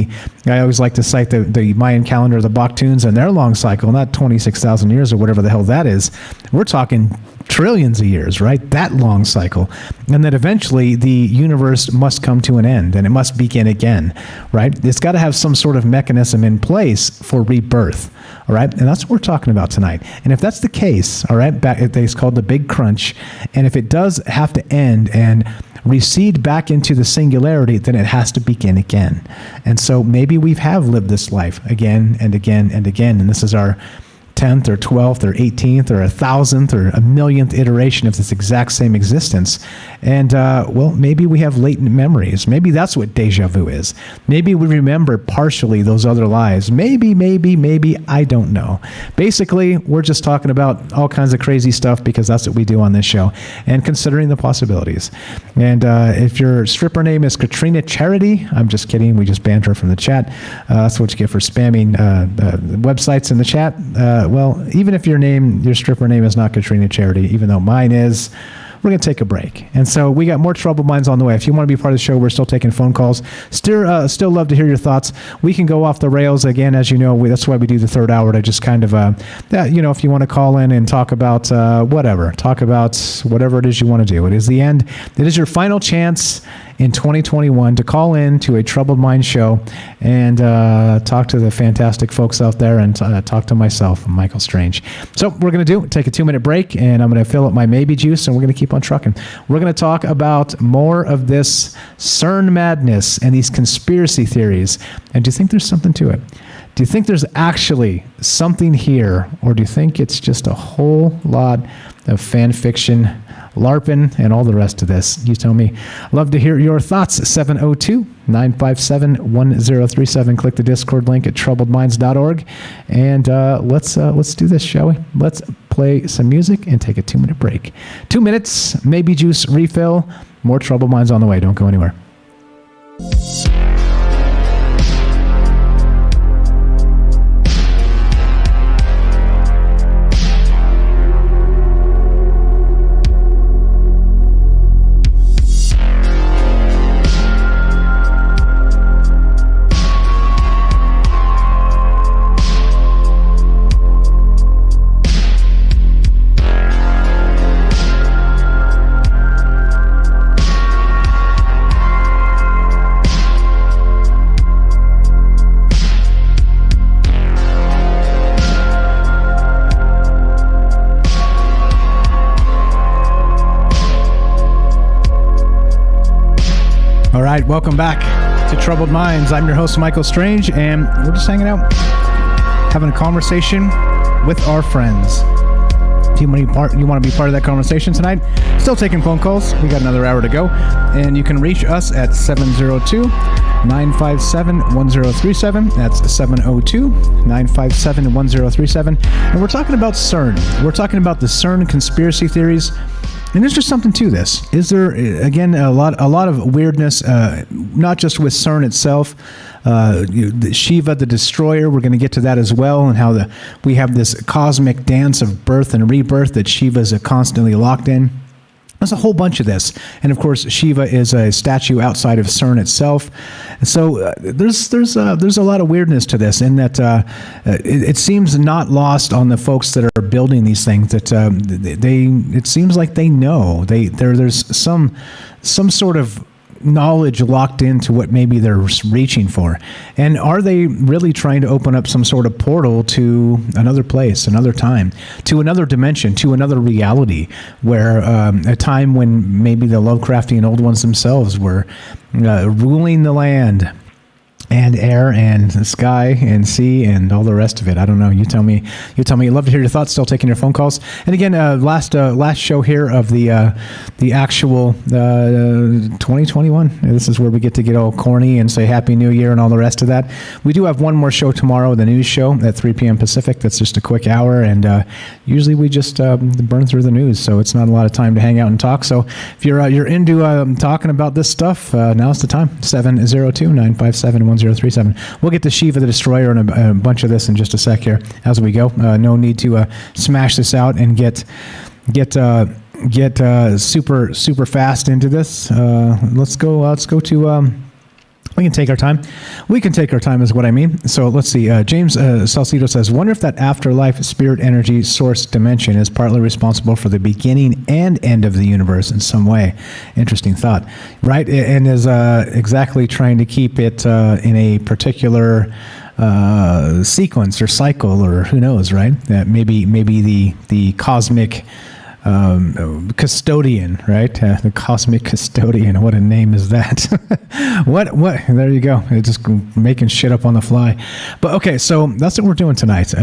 I always like to cite the Mayan calendar, the Baktuns and their long cycle, not 26,000 years or whatever the hell that is. We're talking trillions of years, right? That long cycle. And that eventually the universe must come to an end and it must begin again, right? It's got to have some sort of mechanism in place for rebirth, all right? And that's what we're talking about tonight. And if that's the case, all right, it's called the Big Crunch. And if it does have to end and recede back into the singularity, then it has to begin again. And so maybe we have lived this life again and again and again, and this is our 10th or 12th or 18th or 1,000th or a millionth iteration of this exact same existence. And, well, maybe we have latent memories. Maybe that's what deja vu is. Maybe we remember partially those other lives. Maybe, I don't know. Basically, we're just talking about all kinds of crazy stuff because that's what we do on this show, and considering the possibilities. And if your stripper name is Katrina Charity, I'm just kidding. We just banned her from the chat. That's what you get for spamming websites in the chat. Well, even if your stripper name is not Katrina Charity, even though mine is, we're going to take a break. And so we got more Troubled Minds on the way. If you want to be part of the show, we're still taking phone calls. Still love to hear your thoughts. We can go off the rails again, as you know. That's why we do the third hour, to just kind of, if you want to call in and talk about whatever it is you want to do. It is the end. It is your final chance in 2021 to call in to a Troubled Mind show and talk to the fantastic folks out there and talk to myself, Michael Strange. So we're going to take a 2-minute break, and I'm going to fill up my maybe juice, and we're going to keep on trucking. We're going to talk about more of this CERN madness and these conspiracy theories. And do you think there's something to it? Do you think there's actually something here, or do you think it's just a whole lot of fan fiction, LARPing, and all the rest of this? You tell me. Love to hear your thoughts. 702-957-1037. Click the Discord link at troubledminds.org. And let's do this, shall we? Let's play some music and take a 2-minute break. 2 minutes, maybe juice refill. More Troubled Minds on the way. Don't go anywhere. Welcome back to Troubled Minds. I'm your host, Michael Strange, and we're just hanging out, having a conversation with our friends. If you want to be part of that conversation tonight, still taking phone calls. We got another hour to go, and you can reach us at 702-957-1037. That's 702-957-1037. And we're talking about CERN. We're talking about the CERN conspiracy theories. And there's just something to this. Is there, again, a lot of weirdness, not just with CERN itself, Shiva the Destroyer, we're going to get to that as well, and how we have this cosmic dance of birth and rebirth that Shiva is constantly locked in. There's a whole bunch of this, and of course, Shiva is a statue outside of CERN itself. So there's a lot of weirdness to this, in that it seems not lost on the folks that are building these things. That it seems like they know there's some sort of knowledge locked into what maybe they're reaching for. And are they really trying to open up some sort of portal to another place, another time, to another dimension, to another reality, where a time when maybe the Lovecraftian old ones themselves were ruling the land and air and sky and sea and all the rest of it? I don't know. You tell me. I'd love to hear your thoughts. Still taking your phone calls. And again, last show here of the actual 2021. This is where we get to get all corny and say Happy New Year and all the rest of that. We do have one more show tomorrow, the news show at 3 p.m. Pacific. That's just a quick hour, and usually we just burn through the news, so it's not a lot of time to hang out and talk. So if you're into talking about this stuff, now's the time. 702-957-1037. We'll get to Shiva the Destroyer and a bunch of this in just a sec here as we go. No need to smash this out and get super fast into this. Let's go to. We can take our time. We can take our time is what I mean. So let's see. James Salcido says, wonder if that afterlife spirit energy source dimension is partly responsible for the beginning and end of the universe in some way. Interesting thought. Right? And is exactly trying to keep it in a particular sequence or cycle, or who knows, right? That maybe the cosmic custodian, right? The cosmic custodian. What a name is that? What? There you go. Just making shit up on the fly. But okay, so that's what we're doing tonight.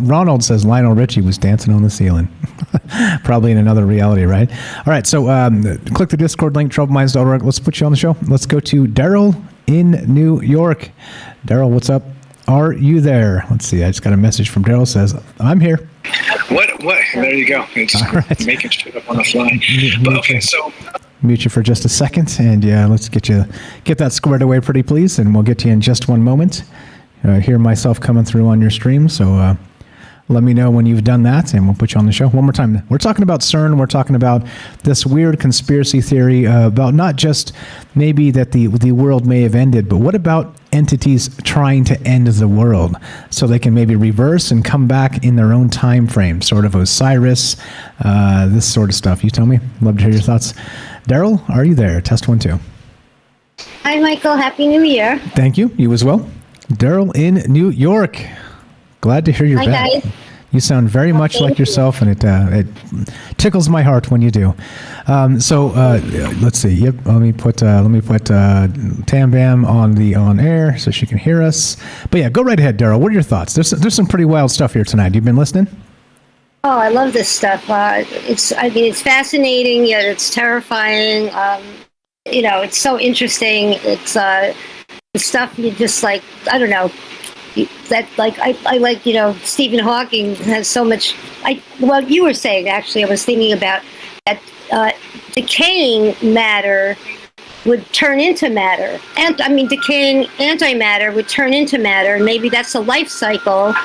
Ronald says Lionel Richie was dancing on the ceiling. Probably in another reality, right? All right, so click the Discord link, troubleminds.org. Let's put you on the show. Let's go to Daryl in New York. Daryl, what's up? Are you there? Let's see. I just got a message from Daryl. Says, I'm here. What? There you go. It's just making shit up on the fly. But okay, so mute you for just a second, and yeah, let's get that squared away, pretty please, and we'll get to you in just one moment. Hear myself coming through on your stream, so let me know when you've done that, and we'll put you on the show one more time. We're talking about CERN. We're talking about this weird conspiracy theory about not just maybe that the world may have ended, but what about entities trying to end the world so they can maybe reverse and come back in their own time frame, sort of Osiris, this sort of stuff. You tell me. Love to hear your thoughts. Daryl, are you there? Test 1, 2. Hi, Michael. Happy New Year. Thank you. You as well. Daryl in New York. Glad to hear you're back. Hi, guys. You sound very much like yourself, and it tickles my heart when you do. So let's see. Yep. Let me put Tam Bam on air so she can hear us. But yeah, go right ahead, Daryl. What are your thoughts? There's some pretty wild stuff here tonight. You've been listening? Oh, I love this stuff. It's fascinating, yet it's terrifying. It's so interesting. It's the stuff you just like. I don't know. That I like, Stephen Hawking has so much. Well, you were saying, actually, I was thinking about that decaying matter would turn into matter, and decaying antimatter would turn into matter. And maybe that's the life cycle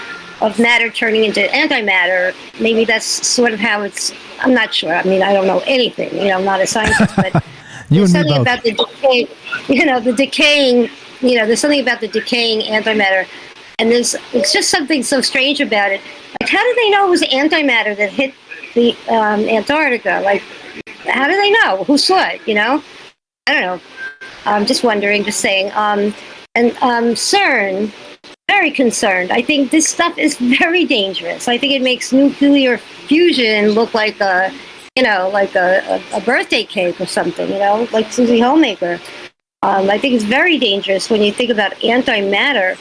of matter turning into antimatter. Maybe that's sort of how it's. I'm not sure. I don't know anything. I'm not a scientist, but there's something about the decay. The decaying. There's something about the decaying antimatter. And it's just something so strange about it. Like, how did they know it was antimatter that hit the Antarctica? Like, how do they know? Who saw it, I don't know. I'm just wondering, just saying. And CERN, very concerned. I think this stuff is very dangerous. I think it makes nuclear fusion look like a birthday cake or something, like Susie Homemaker. I think it's very dangerous when you think about antimatter.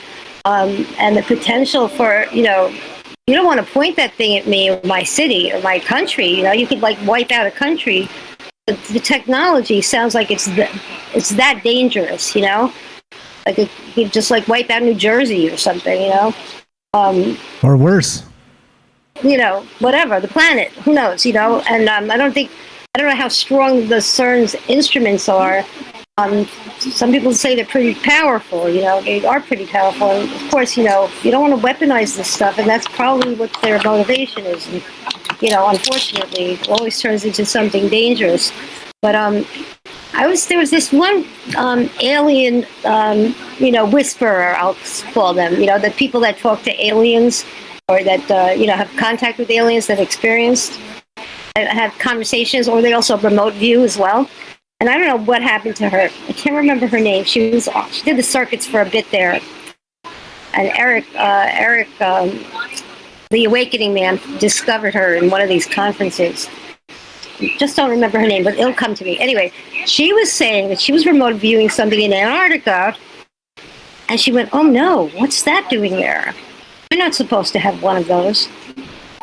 And the potential for, you don't want to point that thing at me or my city or my country. You could wipe out a country. The technology sounds like it's that dangerous, Like it could just wipe out New Jersey or something, Or worse. Whatever, the planet, who knows, And I don't know how strong the CERN's instruments are. Some people say they're pretty powerful, they are pretty powerful. And of course, you don't want to weaponize this stuff, and that's probably what their motivation is. And unfortunately, it always turns into something dangerous. But there was this one alien, whisperer, I'll call them, the people that talk to aliens or that, have contact with aliens that have conversations, or they also remote view as well. And I don't know what happened to her. I can't remember her name. She did the circuits for a bit there. And Eric, the Awakening man, discovered her in one of these conferences. Just don't remember her name, but it'll come to me. Anyway, she was saying that she was remote viewing something in Antarctica, and she went, "Oh no, what's that doing there? We're not supposed to have one of those.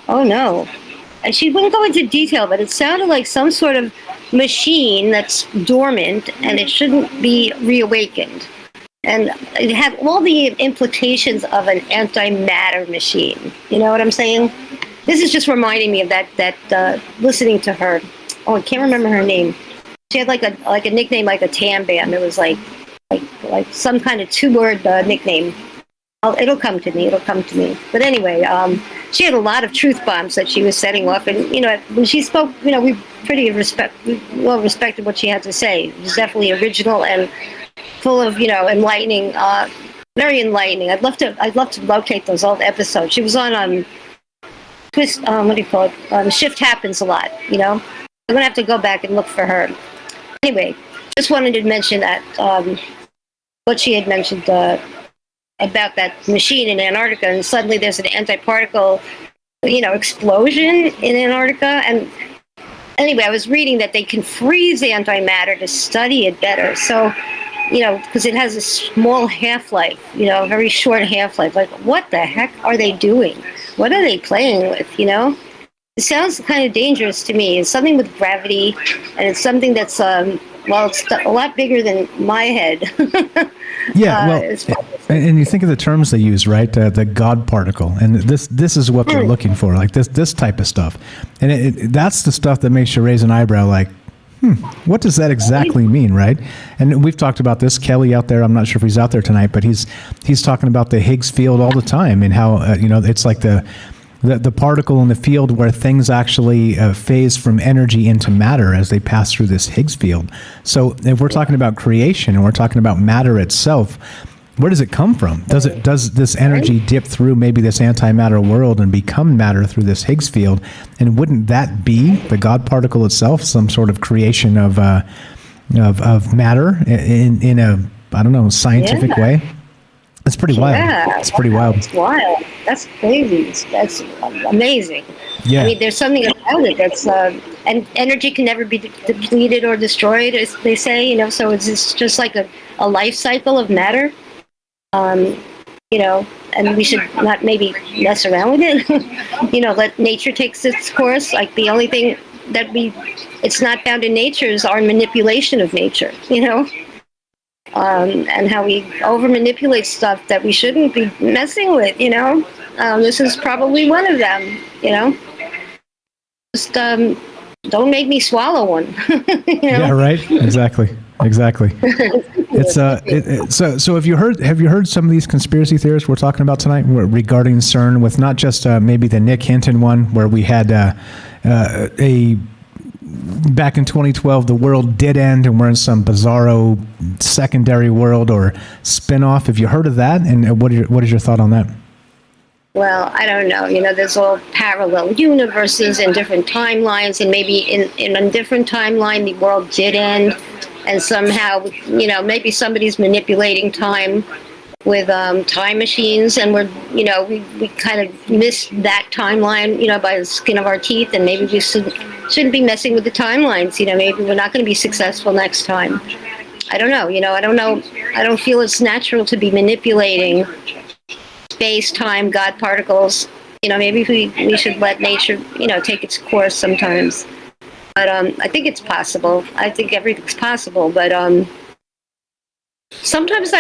Oh no." And she wouldn't go into detail, but it sounded like some sort of machine that's dormant and it shouldn't be reawakened. And it had all the implications of an antimatter machine. You know what I'm saying? This is just reminding me of that listening to her. Oh, I can't remember her name. She had like a nickname, like a Tam Band. It was like some kind of 2-word nickname. It'll come to me. But anyway, she had a lot of truth bombs that she was setting off, and when she spoke, we well respected what she had to say. It was definitely original and full of enlightening, very enlightening. I'd love to locate those old episodes. She was on Twist. What do you call it? Shift Happens a lot. I'm gonna have to go back and look for her. Anyway, just wanted to mention that what she had mentioned. About that machine in Antarctica, and suddenly there's an antiparticle, explosion in Antarctica. And anyway, I was reading that they can freeze antimatter to study it better. So, because it has a small half-life, a very short half-life. Like, what the heck are they doing? What are they playing with, It sounds kind of dangerous to me. It's something with gravity, and it's something that's, it's a lot bigger than my head. Yeah, and you think of the terms they use, right? The God particle, and this is what they're looking for, like this type of stuff, and that's the stuff that makes you raise an eyebrow, like, what does that exactly mean, right? And we've talked about this. Kelly out there, I'm not sure if he's out there tonight, but he's talking about the Higgs field all the time, and how it's like the particle in the field where things actually phase from energy into matter as they pass through this Higgs field. So if we're talking about creation and we're talking about matter itself, where does it come from? Does this energy dip through maybe this antimatter world and become matter through this Higgs field? And wouldn't that be the God particle itself, some sort of creation of matter in a, I don't know, scientific way? It's pretty wild. Yeah, it's pretty wild. It's wild. That's crazy. That's amazing. Yeah. I mean, there's something about it that's, and energy can never be depleted or destroyed, as they say, so it's just like a life cycle of matter, and we should not maybe mess around with it, let nature take its course. Like, the only thing that it's not found in nature is our manipulation of nature, and how we over-manipulate stuff that we shouldn't be messing with, This is probably one of them, Just don't make me swallow one. Yeah, right. Exactly. It's so have you heard some of these conspiracy theories we're talking about tonight regarding CERN, with not just maybe the Nick Hinton one where we had back in 2012, the world did end, and we're in some bizarro secondary world or spin-off. Have you heard of that? And what is your thought on that? Well, I don't know. There's all parallel universes and different timelines, and maybe in a different timeline, the world did end, and somehow, maybe somebody's manipulating time with time machines, and we kind of missed that timeline, by the skin of our teeth, and maybe we shouldn't be messing with the timelines. Maybe we're not going to be successful next time. I don't know. I don't know. I don't feel it's natural to be manipulating space, time, God particles. Maybe we should let nature, take its course sometimes. But I think it's possible. I think everything's possible. But sometimes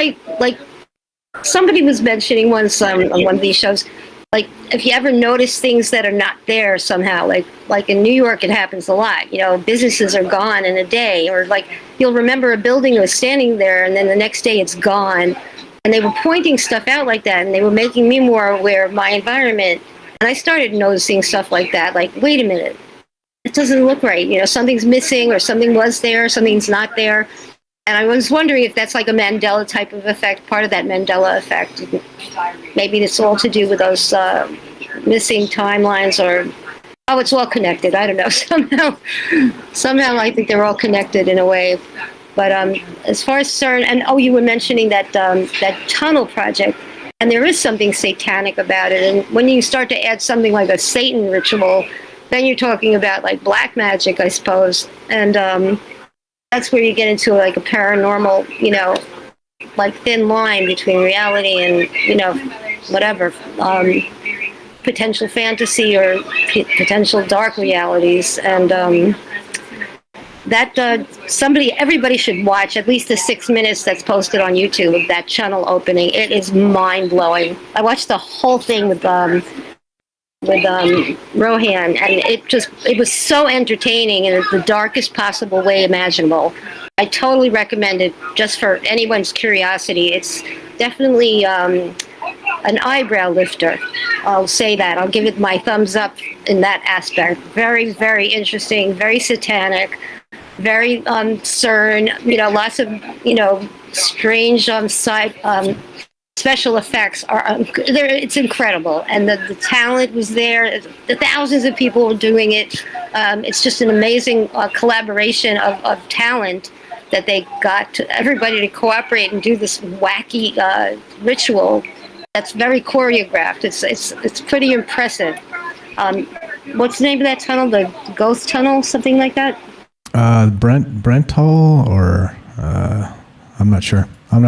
somebody was mentioning once on one of these shows, like, if you ever notice things that are not there somehow, like in New York, it happens a lot. Businesses are gone in a day, or like you'll remember a building was standing there, and then the next day it's gone. And they were pointing stuff out like that, and they were making me more aware of my environment. And I started noticing stuff like that. Like, wait a minute, it doesn't look right. You know, something's missing, or something was there, something's not there. And I was wondering if that's like a Mandela type of effect, part of that Mandela effect. Maybe it's all to do with those missing timelines, or it's all connected. I don't know. Somehow I think they're all connected in a way. But as far as CERN, and you were mentioning that that tunnel project, and there is something satanic about it. And when you start to add something like a Satan ritual, then you're talking about like black magic, I suppose. And that's where you get into like a paranormal, you know, like thin line between reality and, you know, whatever, potential fantasy or potential dark realities. And everybody should watch at least the 6 minutes that's posted on YouTube of that channel opening. It is mind blowing. I watched the whole thing with Rohan, and it was so entertaining in the darkest possible way imaginable. I totally recommend it just for anyone's curiosity. It's definitely an eyebrow lifter. I'll say that. I'll give it my thumbs up in that aspect. Very, very interesting, very satanic, very CERN, you know, lots of, you know, strange special effects are it's incredible, and the talent was there. The thousands of people were doing it. It's just an amazing collaboration of talent that they got everybody to cooperate and do this wacky ritual that's very choreographed. It's pretty impressive. What's the name of that tunnel? The Ghost Tunnel, something like that. Brental, or I'm not sure. I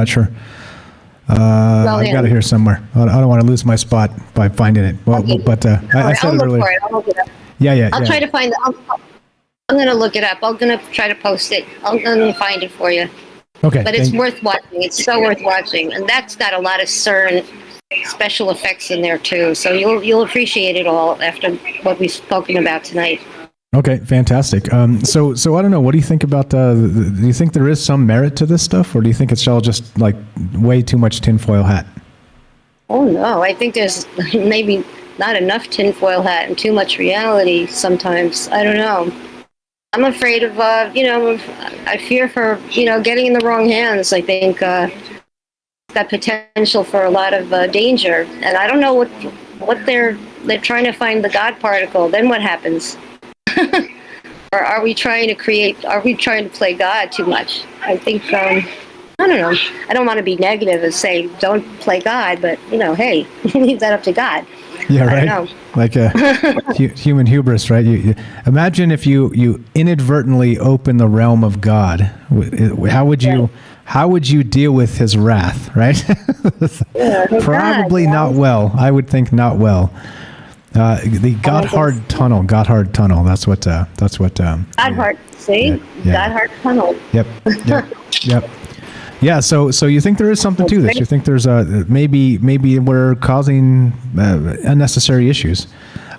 got it here somewhere. I don't want to lose my spot by finding it. Well, okay. But I said it earlier. I'll look it up. Yeah. I'll try to find it. I'm going to look it up. I'm going to try to post it. I'm going to find it for you. Okay. But it's worth watching. It's so worth watching, and that's got a lot of CERN special effects in there too. So you'll appreciate it all after what we've spoken about tonight. Okay, fantastic. So I don't know. What do you think about do you think there is some merit to this stuff, or do you think it's all just like way too much tinfoil hat? Oh no, I think there's maybe not enough tinfoil hat and too much reality sometimes. I don't know. I'm afraid of I fear for getting in the wrong hands. I think got potential for a lot of danger, and I don't know what they're trying to find the God particle. Then what happens? Or are we trying to play God too much? I think, I don't know. I don't want to be negative and say, don't play God, but, hey, leave that up to God. Yeah, right. I don't know. Like human hubris, right? You imagine if you inadvertently open the realm of God. How would you deal with his wrath, right? Probably not well. I would think not well. The Gotthard Tunnel. That's what. Gotthard. See, Gotthard Tunnel. Yep. Yeah. So you think there is something to this? You think there's maybe we're causing unnecessary issues?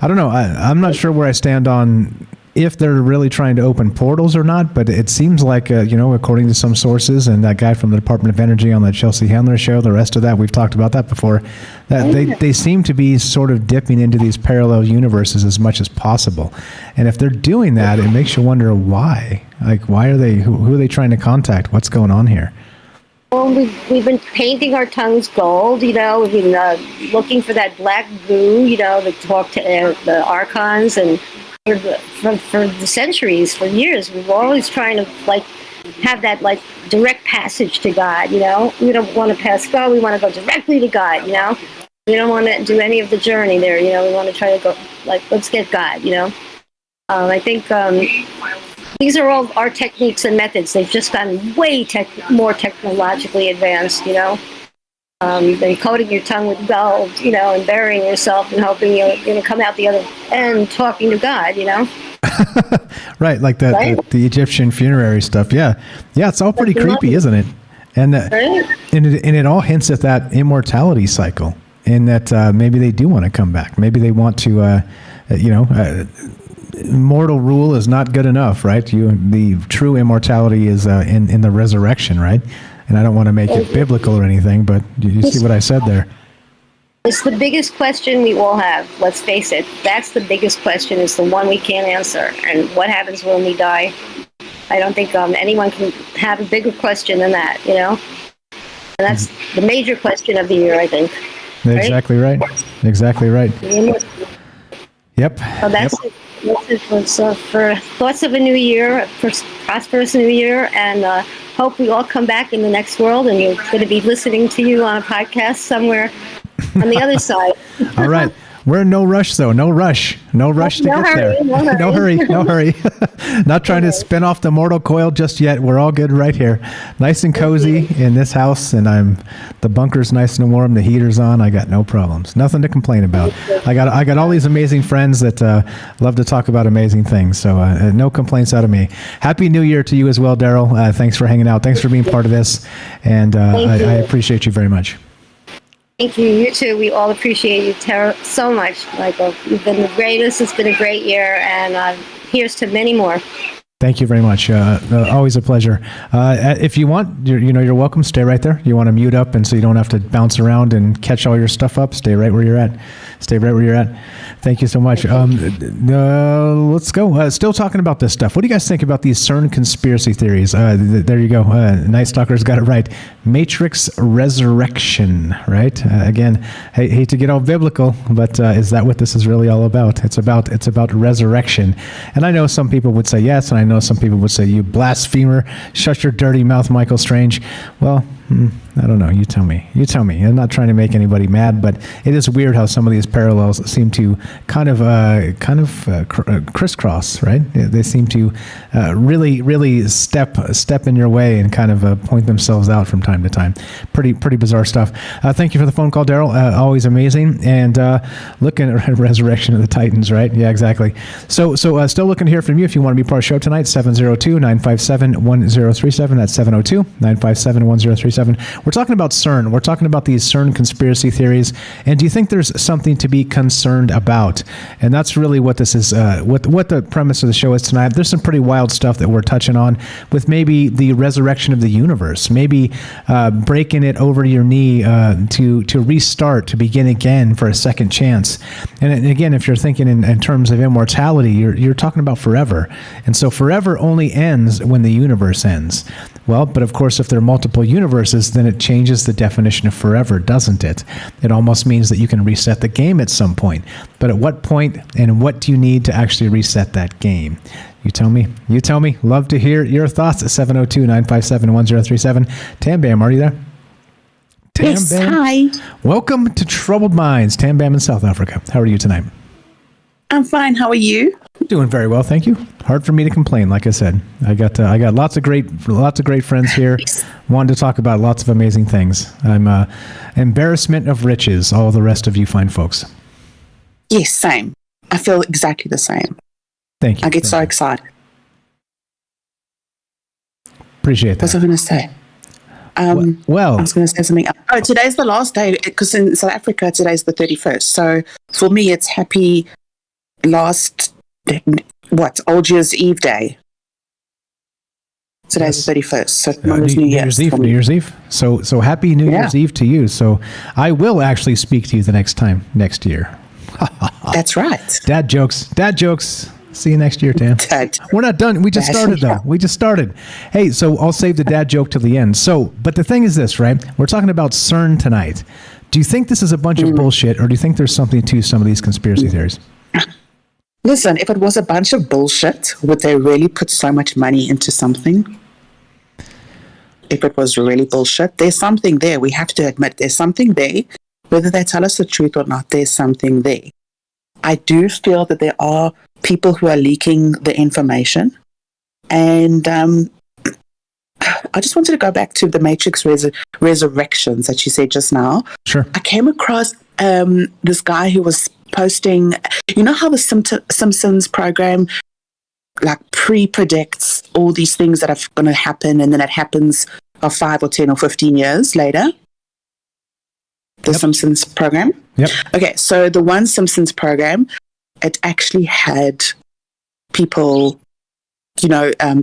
I don't know. I'm not sure where I stand on if they're really trying to open portals or not, but it seems like, according to some sources and that guy from the Department of Energy on the Chelsea Handler show, the rest of that, we've talked about that before, that they seem to be sort of dipping into these parallel universes as much as possible. And if they're doing that, it makes you wonder why. Like, why are they, who are they trying to contact? What's going on here? Well, we've been painting our tongues gold, we've been looking for that black goo, to talk to the archons, and for the centuries, for years, we've always trying to have that direct passage to God. We don't want to pass God. We want to go directly to God. We don't want to do any of the journey there. We want to try to go let's get God. I think these are all our techniques and methods. They've just gotten way more technologically advanced. Than coating your tongue with gold, and burying yourself and hoping you're going to come out the other end talking to God, Right, like the Egyptian funerary stuff. Yeah, it's all pretty creepy, isn't it? And it all hints at that immortality cycle, in that maybe they do want to come back. Maybe they want to, mortal rule is not good enough, right? The true immortality is in the resurrection, right? And I don't want to make it biblical or anything, but you see what I said there. It's the biggest question we all have. Let's face it. That's the biggest question. It's the one we can't answer. And what happens when we die? I don't think anyone can have a bigger question than that, you know? And that's the major question of the year, I think. Exactly right. Exactly right. Yep. So that's it. That's it for thoughts of a new year, a prosperous new year, and hope we all come back in the next world, and you're going to be listening to you on a podcast somewhere on the other side. All right. We're in no rush, though. No rush. No rush to get there. No hurry. No hurry. Not trying to spin off the mortal coil just yet. We're all good right here. Nice and cozy in this house, and the bunker's nice and warm. The heater's on. I got no problems. Nothing to complain about. I got all these amazing friends that love to talk about amazing things. So no complaints out of me. Happy New Year to you as well, Daryl. Thanks for hanging out. Thanks for being part of this, and I appreciate you very much. Thank you. You too. We all appreciate you, Tara, so much, Michael. You've been the greatest. It's been a great year, and here's to many more. Thank you very much. Always a pleasure. If you want, you're welcome. Stay right there. You want to mute up, and so you don't have to bounce around and catch all your stuff up. Stay right where you're at. Stay right where you're at. Thank you so much. Let's go. Still talking about this stuff. What do you guys think about these CERN conspiracy theories? There you go. Night Stalker's got it right. Matrix Resurrection, right? Again, hate to get all biblical, but is that what this is really all about? It's about resurrection. And I know some people would say yes, and I know some people would say, you blasphemer, shut your dirty mouth, Michael Strange. Well, I don't know. You tell me. I'm not trying to make anybody mad, but it is weird how some of these parallels seem to kind of crisscross, right? They seem to really step in your way and kind of point themselves out from time to time. Pretty bizarre stuff. Thank you for the phone call, Daryl. Always amazing. And looking at Resurrection of the Titans, right? Yeah, exactly. So still looking to hear from you if you want to be part of the show tonight. 702-957-1037. That's 702-957-1037. We're talking about CERN. We're talking about these CERN conspiracy theories. And do you think there's something to be concerned about? And that's really what this is, what the premise of the show is tonight. There's some pretty wild stuff that we're touching on with maybe the resurrection of the universe, maybe breaking it over your knee to restart, to begin again for a second chance. And again, if you're thinking in terms of immortality, you're talking about forever. And so forever only ends when the universe ends. Well, but of course, if there are multiple universes, then it changes the definition of forever, doesn't it? It almost means that you can reset the game at some point. But at what point and what do you need to actually reset that game? You tell me. Love to hear your thoughts at 702-957-1037. Tam Bam, are you there? Tam yes, Bam? Hi. Welcome to Troubled Minds. Tam Bam in South Africa. How are you tonight? I'm fine. How are you? Doing very well, thank you. Hard for me to complain, like I said. I got lots of great friends here. Wanted to talk about lots of amazing things. I'm embarrassment of riches. All the rest of you fine folks. Yes, same. I feel exactly the same. Thank you. I get so excited. Appreciate that. What was I going to say? Well, I was going to say something. Oh, today's the last day because in South Africa today's the 31st. So for me, it's happy Old Year's Eve day. Today's the 31st. So tomorrow's New Year's Eve. New Year's Eve. So happy New Year's Eve to you. So I will actually speak to you the next year. That's right. Dad jokes. See you next year, Tam. We're not done. We just started, though. We just started. Hey, so I'll save the dad joke till the end. So, but the thing is this, right? We're talking about CERN tonight. Do you think this is a bunch of bullshit, or do you think there's something to some of these conspiracy theories? Listen, if it was a bunch of bullshit, would they really put so much money into something? If it was really bullshit, there's something there. We have to admit there's something there. Whether they tell us the truth or not, there's something there. I do feel that there are people who are leaking the information. And I just wanted to go back to the Matrix resurrections that you said just now. Sure. I came across this guy who was posting, you know how the Simpsons program like pre-predicts all these things that are going to happen, and then it happens 5 or 10 or 15 years later? The Simpsons program? Yep. Okay, so the one Simpsons program, it actually had people,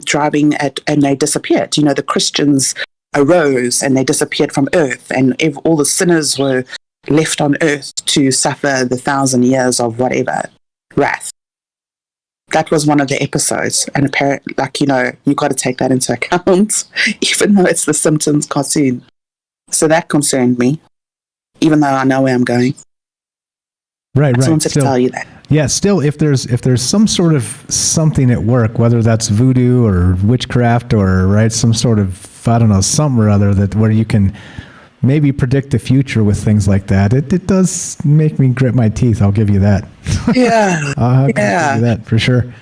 driving and they disappeared. The Christians arose and they disappeared from Earth, and all the sinners were left on Earth to suffer the 1,000 years of whatever wrath. That was one of the episodes, and apparently, you got to take that into account, even though it's the Simpsons cartoon. So that concerned me, even though I know where I'm going. Right. I just wanted to tell you that. Yeah, still, if there's some sort of something at work, whether that's voodoo or witchcraft or some sort of, I don't know, something or other where you can maybe predict the future with things like that, it does make me grit my teeth. I'll give you that. Yeah. I'll give you that for sure.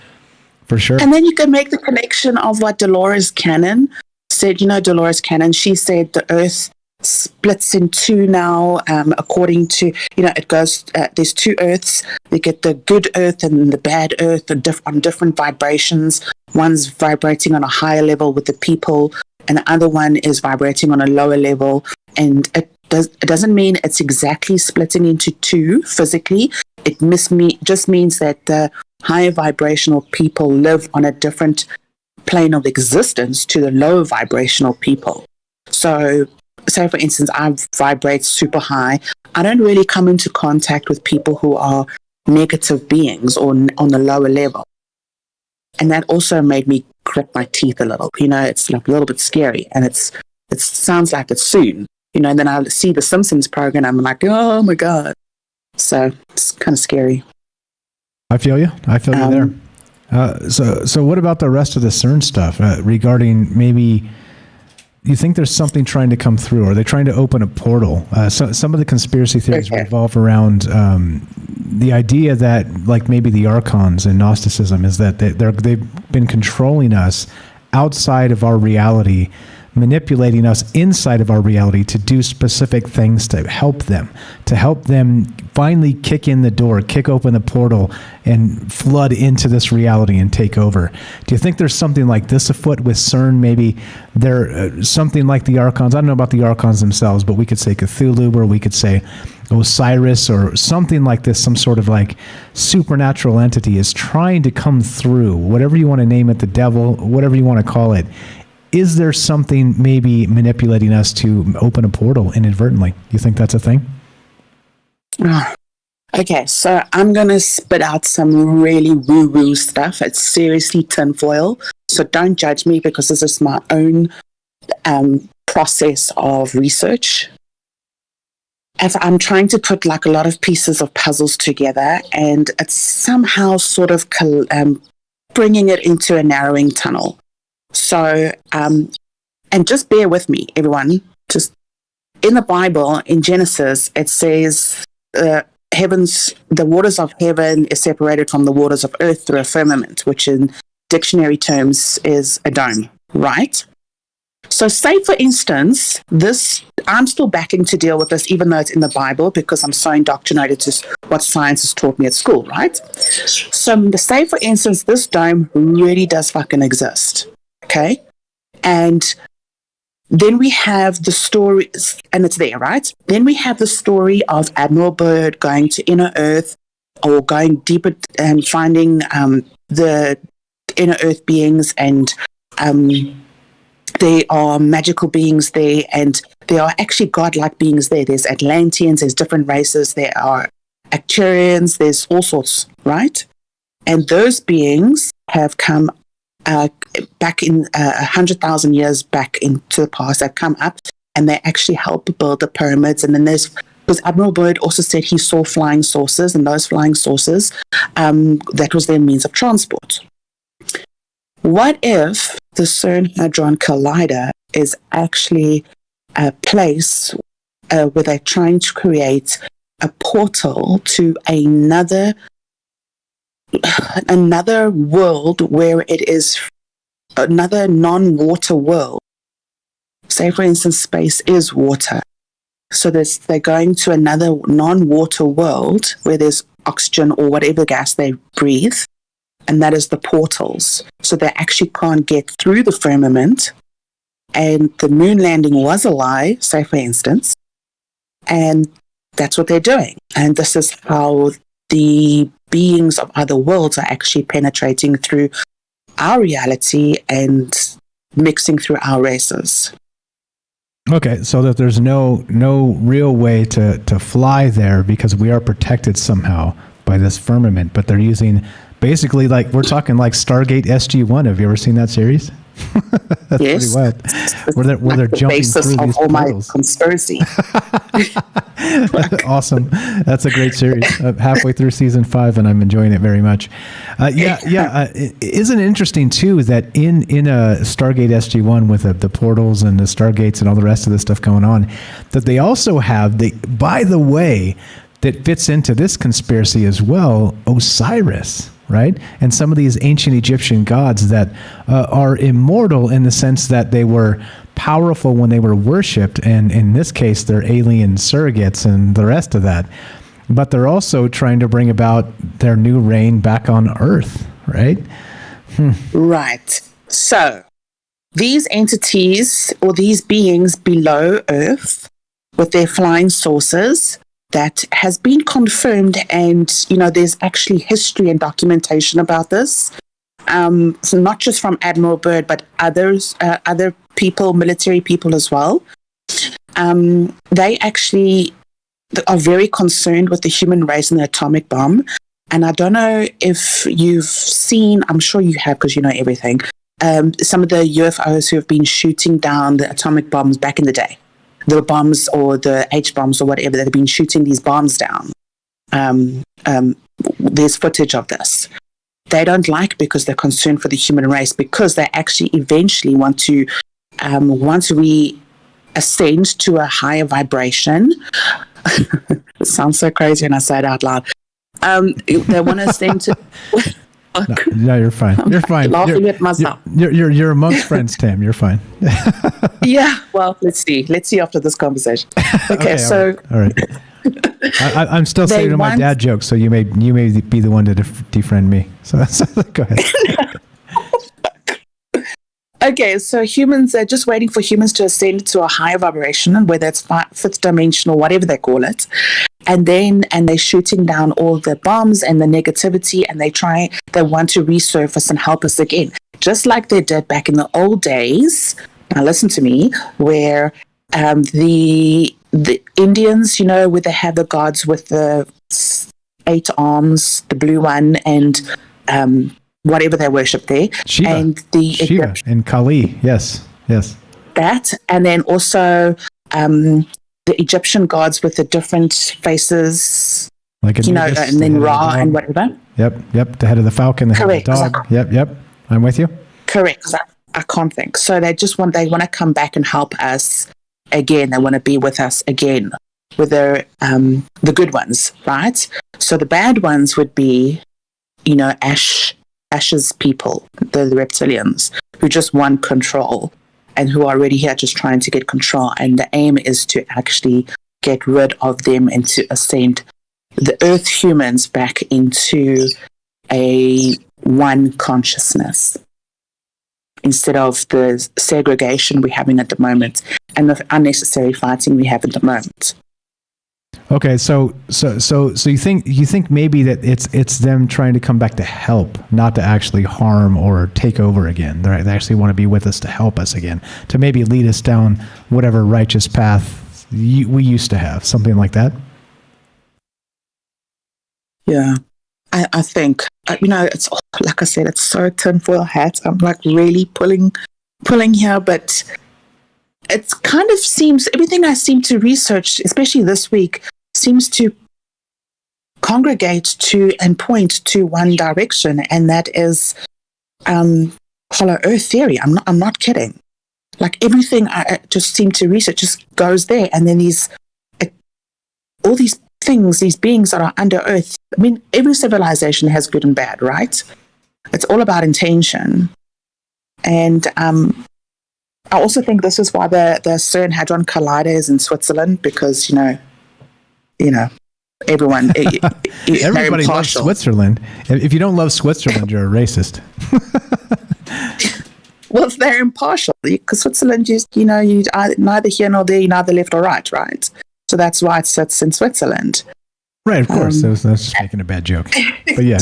For sure. And then you can make the connection of what Dolores Cannon said. Dolores Cannon, she said the Earth splits in two now, according to, it goes, there's two Earths. You get the good Earth and the bad Earth on different vibrations. One's vibrating on a higher level with the people, and the other one is vibrating on a lower level. And it doesn't mean it's exactly splitting into two physically. It just means that the higher vibrational people live on a different plane of existence to the lower vibrational people. So, say for instance, I vibrate super high. I don't really come into contact with people who are negative beings or on the lower level. And that also made me grit my teeth a little. It's like a little bit scary, and it sounds like it's soon. And then I see the Simpsons program, and I'm like, oh my God. So it's kind of scary. I feel you there. So what about the rest of the CERN stuff regarding maybe you think there's something trying to come through? Are they trying to open a portal? So some of the conspiracy theories revolve around the idea that maybe the archons in Gnosticism is that they've been controlling us outside of our reality, manipulating us inside of our reality to do specific things to help them finally kick in the door, kick open the portal, and flood into this reality and take over. Do you think there's something like this afoot with CERN? Maybe they're something like the archons. I don't know about the archons themselves, but we could say Cthulhu, or we could say Osiris, or something like this. Some sort of supernatural entity is trying to come through, whatever you want to name it, the devil, whatever you want to call it. Is there something maybe manipulating us to open a portal inadvertently? You think that's a thing? Okay, so I'm going to spit out some really woo-woo stuff. It's seriously tinfoil. So don't judge me, because this is my own process of research. As I'm trying to put a lot of pieces of puzzles together, and it's somehow sort of bringing it into a narrowing tunnel. So, and just bear with me, everyone. Just in the Bible, in Genesis, it says the waters of heaven is separated from the waters of earth through a firmament, which in dictionary terms is a dome, right? So say, for instance, I'm still backing to deal with this, even though it's in the Bible, because I'm so indoctrinated to what science has taught me at school, right? So say, for instance, this dome really does fucking exist. Okay, and then we have the story, and it's there, right? Then we have the story of Admiral Byrd going to inner Earth, or going deeper and finding the inner Earth beings, and there are magical beings there, and there are actually godlike beings there. There's Atlanteans, there's different races, there are Acturians, there's all sorts, right? And those beings have come back in 100,000 years back into the past. They've come up, and they actually helped build the pyramids. And then because Admiral Byrd also said he saw flying saucers, and those flying saucers, that was their means of transport. What if the CERN Hadron Collider is actually a place where they're trying to create a portal to another world, where it is another non-water world? Say, for instance, space is water. So they're going to another non-water world where there's oxygen or whatever gas they breathe, and that is the portals. So they actually can't get through the firmament, and the moon landing was a lie, say, for instance, and that's what they're doing. And this is how the beings of other worlds are actually penetrating through our reality and mixing through our races. Okay, so that there's no real way to fly there because we are protected somehow by this firmament, but they're using basically like we're talking like Stargate SG-1. Have you ever seen that series? That's yes. pretty wild. Where they're jumping through these portals. My conspiracy. Awesome. That's a great series. Halfway through season 5, and I'm enjoying it very much. Isn't it interesting too that in a Stargate SG-1 with the portals and the Stargates and all the rest of the stuff going on, that they also have by the way, that fits into this conspiracy as well, Osiris. Right? And some of these ancient Egyptian gods that are immortal in the sense that they were powerful when they were worshipped, and in this case, they're alien surrogates and the rest of that. But they're also trying to bring about their new reign back on Earth, right? Right. So, these entities or these beings below Earth with their flying saucers, that has been confirmed, and there's actually history and documentation about this. So not just from Admiral Byrd, but other people, military people as well. They actually are very concerned with the human race and the atomic bomb. And I don't know if you've seen, I'm sure you have because you know everything, some of the UFOs who have been shooting down the atomic bombs back in the day. The bombs or the H-bombs or whatever, that have been shooting these bombs down. There's footage of this. They don't like because they're concerned for the human race, because they actually eventually want to, once we ascend to a higher vibration, it sounds so crazy when I say it out loud, they want to ascend to... No, you're fine. You're fine. Laughing at myself. You're amongst friends, Tam. You're fine. Yeah. Well, let's see after this conversation. Okay, so all right. I'm still saying my dad jokes, so you may be the one to defriend me. So go ahead. Okay, so humans are just waiting for humans to ascend to a higher vibration, whether it's fifth dimensional, whatever they call it. And they're shooting down all the bombs and the negativity, and they want to resurface and help us again. Just like they did back in the old days, now listen to me, where the Indians, where they have the gods with the 8 arms, the blue one, and whatever they worship there. Shiva. And the Shiva and Kali, yes. That, and then also the Egyptian gods with the different faces, like Anubis, and then Ra and whatever. Yep. The head of the falcon, the head of the dog. Yep. I'm with you. Correct. I can't think. So they want to come back and help us again. They want to be with us again, with the good ones, right? So the bad ones would be, Ash's people, the reptilians, who just want control and who are already here just trying to get control. And the aim is to actually get rid of them and to ascend the Earth humans back into a one consciousness, instead of the segregation we're having at the moment and the unnecessary fighting we have at the moment. Okay, so you think maybe that it's them trying to come back to help, not to actually harm or take over again. They actually want to be with us to help us again, to maybe lead us down whatever righteous path we used to have, something like that. Yeah, I think it's like I said, it's so tinfoil hat. I'm like really pulling here, but it kind of seems, everything I seem to research, especially this week, seems to congregate to and point to one direction, and that is hollow earth theory. I'm not kidding. Like everything I just seem to research just goes there, and then all these things, these beings that are under earth. I mean, every civilization has good and bad, right? It's all about intention. And I also think this is why the CERN Hadron Collider is in Switzerland, because everyone everybody loves Switzerland. If you don't love Switzerland, you're a racist. Well, they're impartial, because Switzerland, you neither here nor there, you're neither left or right. So that's why it sits in Switzerland. Right, of course. That's just making a bad joke. But yeah.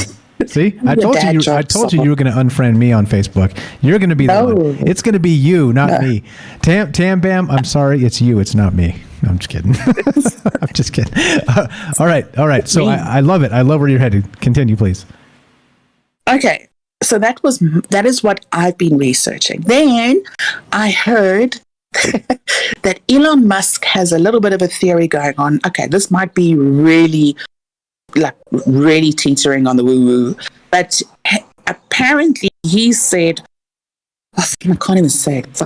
See, I told you you were going to unfriend me on Facebook. You're going to be the one. It's going to be you, not me. Tam Bam, I'm sorry, it's you. It's not me. No, I'm just kidding. I'm just kidding. All right. So I love it. I love where you're headed. Continue, please. Okay, so that is what I've been researching. Then I heard that Elon Musk has a little bit of a theory going on. Okay, this might be really teetering on the woo-woo, but apparently he said, I can't even say it.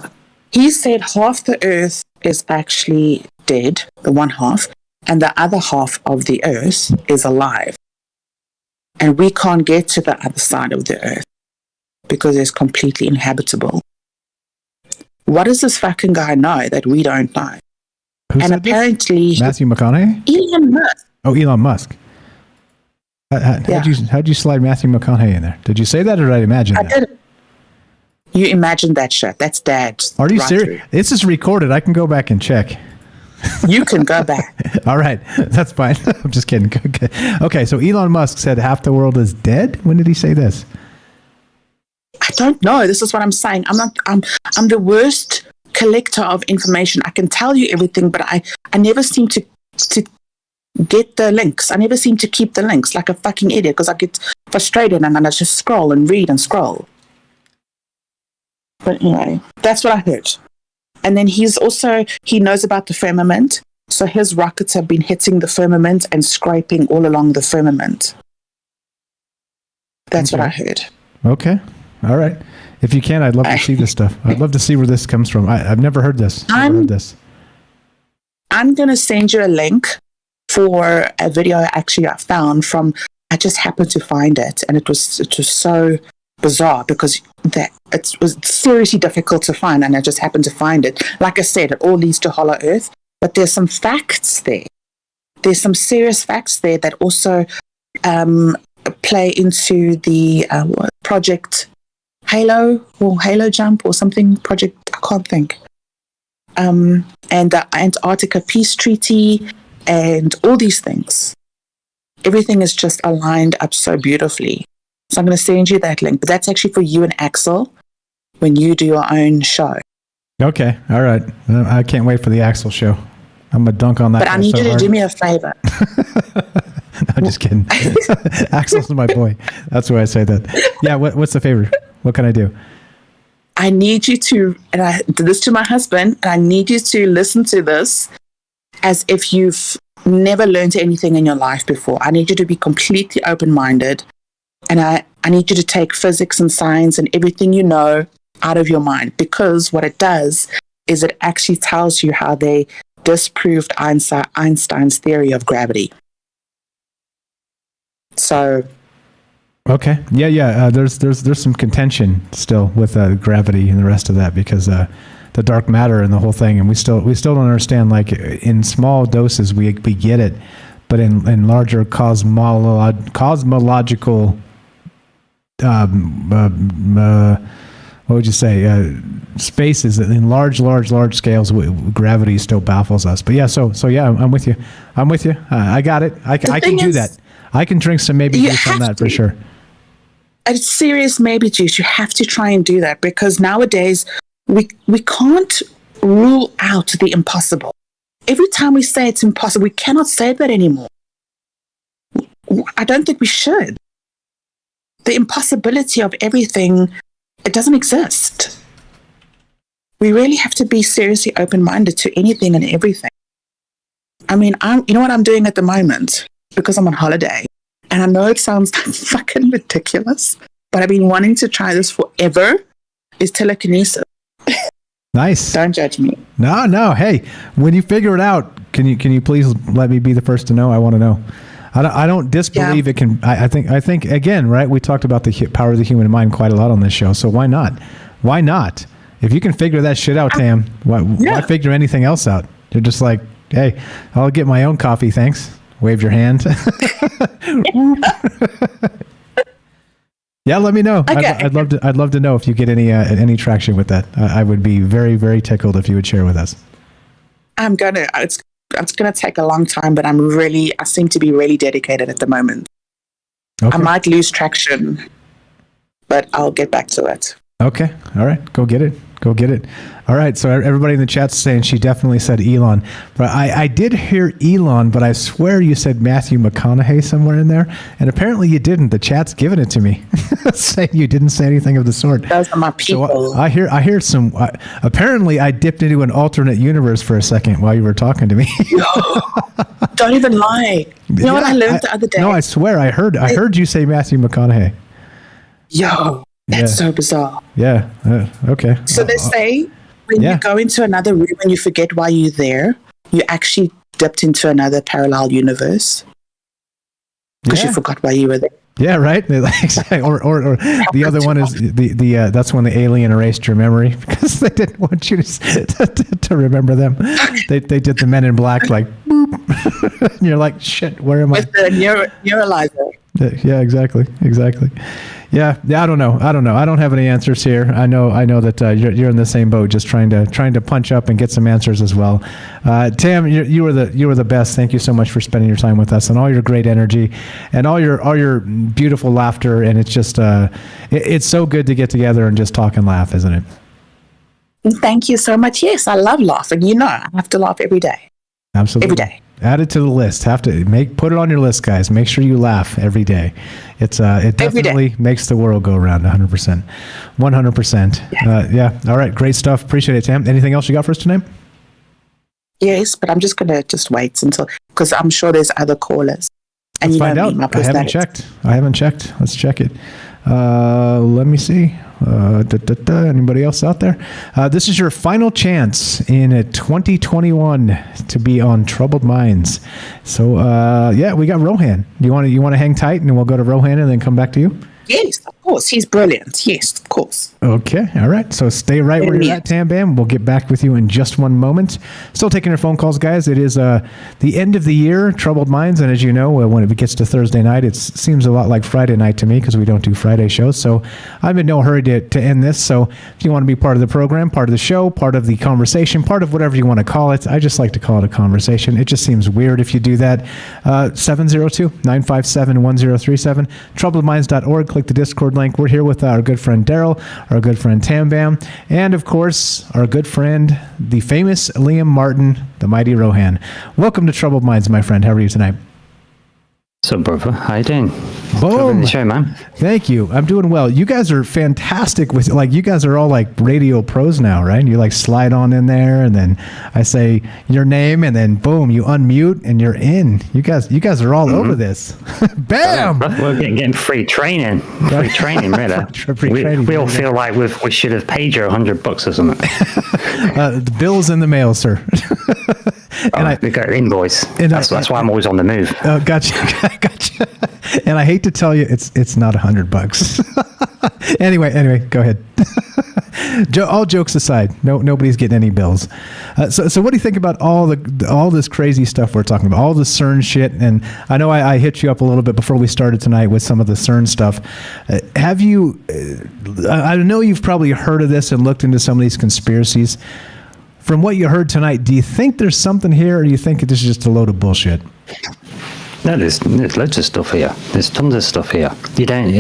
He said half the Earth is actually dead, the one half, and the other half of the Earth is alive. And we can't get to the other side of the Earth because it's completely inhabitable. What does this fucking guy know that we don't know? And apparently... Matthew McConaughey? Elon Musk. Oh, Elon Musk. How'd you slide Matthew McConaughey in there? Did you say that or did I imagine that? I did. You imagined that shit. That's Dad. Are you serious? This is recorded. I can go back and check. You can go back. All right. That's fine. I'm just kidding. Okay, so Elon Musk said half the world is dead? When did he say this? I don't know. This is what I'm saying. I'm the worst collector of information. I can tell you everything, but I never seem to get the links. I never seem to keep the links like a fucking idiot because I get frustrated and then I just scroll and read and scroll. But anyway, that's what I heard. And then he knows about the firmament. So his rockets have been hitting the firmament and scraping all along the firmament. That's what I heard. Okay. All right. If you can, I'd love to see this stuff. I'd love to see where this comes from. I've never heard this. I'm going to send you a link for a video I found from, I just happened to find it, and it was so bizarre because it was seriously difficult to find, and I just happened to find it. Like I said, it all leads to Hollow Earth, but there's some facts there. There's some serious facts there that also play into the Project Halo or Halo Jump or something, project, I can't think. And the Antarctica Peace Treaty and all these things. Everything is just aligned up so beautifully. So I'm going to send you that link, but that's actually for you and Axel when you do your own show. Okay. All right. I can't wait for the Axel show. I'm going to dunk on that. But I need you to do me a favor. I'm just kidding. Axel's my boy. That's why I say that. Yeah. What's the favor? What can I do? I need you to, and I did this to my husband, and I need you to listen to this as if you've never learned anything in your life before. I need you to be completely open-minded, and I need you to take physics and science and everything you know out of your mind, because what it does is it actually tells you how they disproved Einstein's theory of gravity. So... Okay. Yeah. There's some contention still with gravity and the rest of that because the dark matter and the whole thing, and we still don't understand. Like in small doses, we get it, but in larger cosmological, what would you say? Spaces in large scales, gravity still baffles us. But yeah, so yeah, I'm with you. I got it. I can do that. I can drink some maybe juice on that for sure. A serious maybe juice. You have to try and do that because nowadays we can't rule out the impossible. Every time we say it's impossible, we cannot say that anymore. I don't think we should. The impossibility of everything, it doesn't exist. We really have to be seriously open-minded to anything and everything. I mean, you know what I'm doing at the moment? Because I'm on holiday. And I know it sounds fucking ridiculous, but I've been wanting to try this forever, is telekinesis. Nice. Don't judge me. No. Hey, when you figure it out, can you please let me be the first to know? I want to know. I don't disbelieve it can. I think again, right? We talked about the power of the human mind quite a lot on this show. So why not? Why not? If you can figure that shit out, Tam, why figure anything else out? You're just like, hey, I'll get my own coffee, thanks. Wave your hand. Yeah, let me know. Okay. I'd love to know if you get any traction with that. I would be very, very tickled if you would share with us. It's gonna take a long time, but I seem to be really dedicated at the moment. I might lose traction, but I'll get back to it. Okay. All right. Go get it. Go get it. All right. So everybody in the chat's saying she definitely said Elon. But I did hear Elon, but I swear you said Matthew McConaughey somewhere in there. And apparently you didn't. The chat's giving it to me, saying you didn't say anything of the sort. Those are my people. So I hear some. Apparently I dipped into an alternate universe for a second while you were talking to me. Don't even lie. You know what I learned the other day? No, I swear I heard you say Matthew McConaughey. Yo. That's so bizarre. Yeah. Okay. So they say when you go into another room and you forget why you're there, you actually dipped into another parallel universe because you forgot why you were there. Yeah, right. or the other one is the that's when the alien erased your memory because they didn't want you to remember them. They did the Men in Black like boop. And you're like, shit, where am I? With the neuralizer. Yeah, exactly. Yeah, I don't know. I don't have any answers here. I know that you're in the same boat, just trying to punch up and get some answers as well. Tam, you were the best. Thank you so much for spending your time with us and all your great energy and all your beautiful laughter. And it's just it's so good to get together and just talk and laugh, isn't it? Thank you so much. Yes, I love laughing. You know, I have to laugh every day. Absolutely. Every day. Add it to the list. Put it on your list, guys. Make sure you laugh every day. It definitely makes the world go around 100%. 100%. Yeah. All right. Great stuff. Appreciate it, Tam. Anything else you got for us tonight? Yes, but I'm just going to wait until, because I'm sure there's other callers. And Let's find out. I haven't checked. Let's check it. Let me see. Anybody else out there? This is your final chance in 2021 to be on Troubled Minds. So, we got Rohan. You want to hang tight, and we'll go to Rohan and then come back to you? Yes, of course. He's brilliant. Yes, of course. Okay. All right. So stay right where you're at, Tam Bam. We'll get back with you in just one moment. Still taking your phone calls, guys. It is the end of the year, Troubled Minds. And as you know, when it gets to Thursday night, it seems a lot like Friday night to me because we don't do Friday shows. So I'm in no hurry to end this. So if you want to be part of the program, part of the show, part of the conversation, part of whatever you want to call it, I just like to call it a conversation. It just seems weird if you do that. 702-957-1037, troubledminds.org. Click the Discord link. We're here with our good friend Daryl, our good friend Tam Bam, and of course, our good friend, the famous Liam Martin, the mighty Rohan. Welcome to Troubled Minds, my friend. How are you tonight? What's up, brother? How you doing? Boom. The show, man. Thank you. I'm doing well. You guys are fantastic with, you guys are all like radio pros now, right? You slide on in there, and then I say your name, and then boom, you unmute, and you're in. You guys are all over this. Bam! We're getting free training. Free training, really. We all feel like we should have paid you $100 or something. The bill's in the mail, sir. We got an invoice. That's why I'm always on the move. Gotcha. And I hate to tell you, it's not $100. Anyway, go ahead. All jokes aside, nobody's getting any bills. So what do you think about all this crazy stuff we're talking about, all the CERN shit? And I know I hit you up a little bit before we started tonight with some of the CERN stuff. Have you? I know you've probably heard of this and looked into some of these conspiracies. From what you heard tonight, do you think there's something here, or do you think this is just a load of bullshit? No, there's loads of stuff here. There's tons of stuff here. You got to,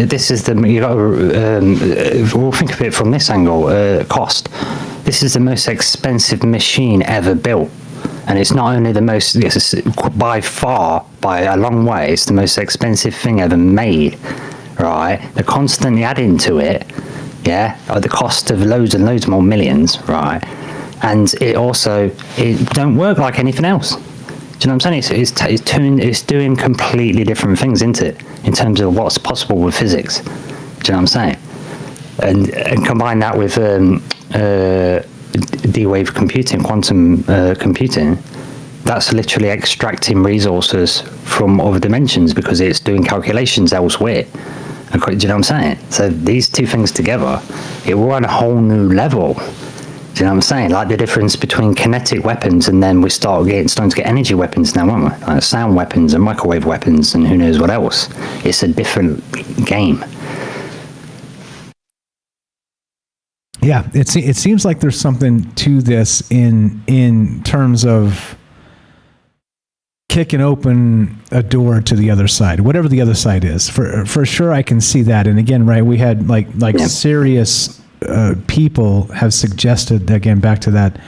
we'll think of it from this angle, cost. This is the most expensive machine ever built. And it's not only the most, by far, by a long way, it's the most expensive thing ever made, right? They're constantly adding to it, at the cost of loads and loads more millions, right? And it don't work like anything else. Do you know what I'm saying? It's doing completely different things, isn't it? In terms of what's possible with physics. Do you know what I'm saying? And combine that with D-wave computing, quantum computing. That's literally extracting resources from other dimensions because it's doing calculations elsewhere. Do you know what I'm saying? So these two things together, it will run a whole new level. Do you know what I'm saying? Like the difference between kinetic weapons, and then we're starting to get energy weapons now, aren't we? Like sound weapons and microwave weapons and who knows what else. It's a different game. Yeah, it seems like there's something to this in terms of kicking open a door to the other side, whatever the other side is. For sure, I can see that. And again, right, we had like serious people have suggested, again, back to that,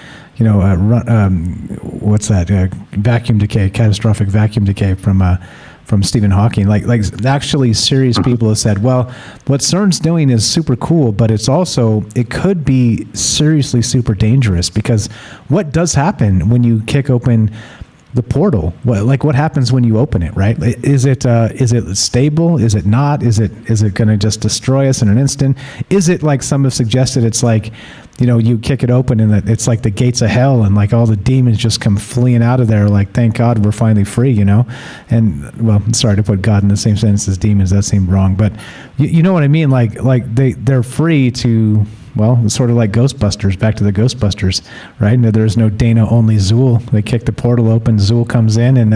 what's that? Vacuum decay, catastrophic vacuum decay from Stephen Hawking. Like actually serious people have said, well, what CERN's doing is super cool, but it could be seriously super dangerous, because what does happen when you kick open the portal? What happens when you open it, right? Is it stable? Is it not? Is it going to just destroy us in an instant? Is it like some have suggested? It's like, you kick it open and it's like the gates of hell, and like all the demons just come fleeing out of there. Like, thank God we're finally free, And well, sorry to put God in the same sentence as demons. That seemed wrong, but you know what I mean. Like they're free to. Well, it's sort of like Ghostbusters, back to the Ghostbusters, right? There's no Dana, only Zool. They kick the portal open, Zool comes in, and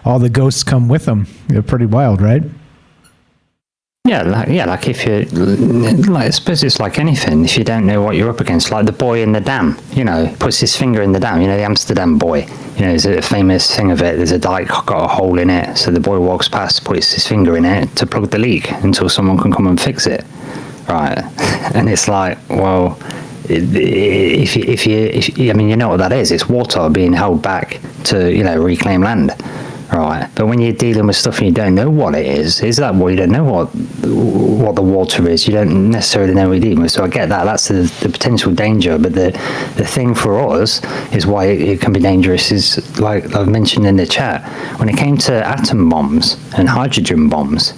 all the ghosts come with them. They're pretty wild, right? Yeah, like if you, I suppose it's like anything. If you don't know what you're up against, like the boy in the dam, puts his finger in the dam. The Amsterdam boy. There's a famous thing of it. There's a dike got a hole in it, so the boy walks past, puts his finger in it to plug the leak until someone can come and fix it. Right, and it's like, well, if you know what that is? It's water being held back to reclaim land, right? But when you're dealing with stuff and you don't know what it is that what you don't know what the water is? You don't necessarily know what you're dealing with. So I get that. That's the potential danger. But the thing for us is why it can be dangerous is, like I've mentioned in the chat, when it came to atom bombs and hydrogen bombs.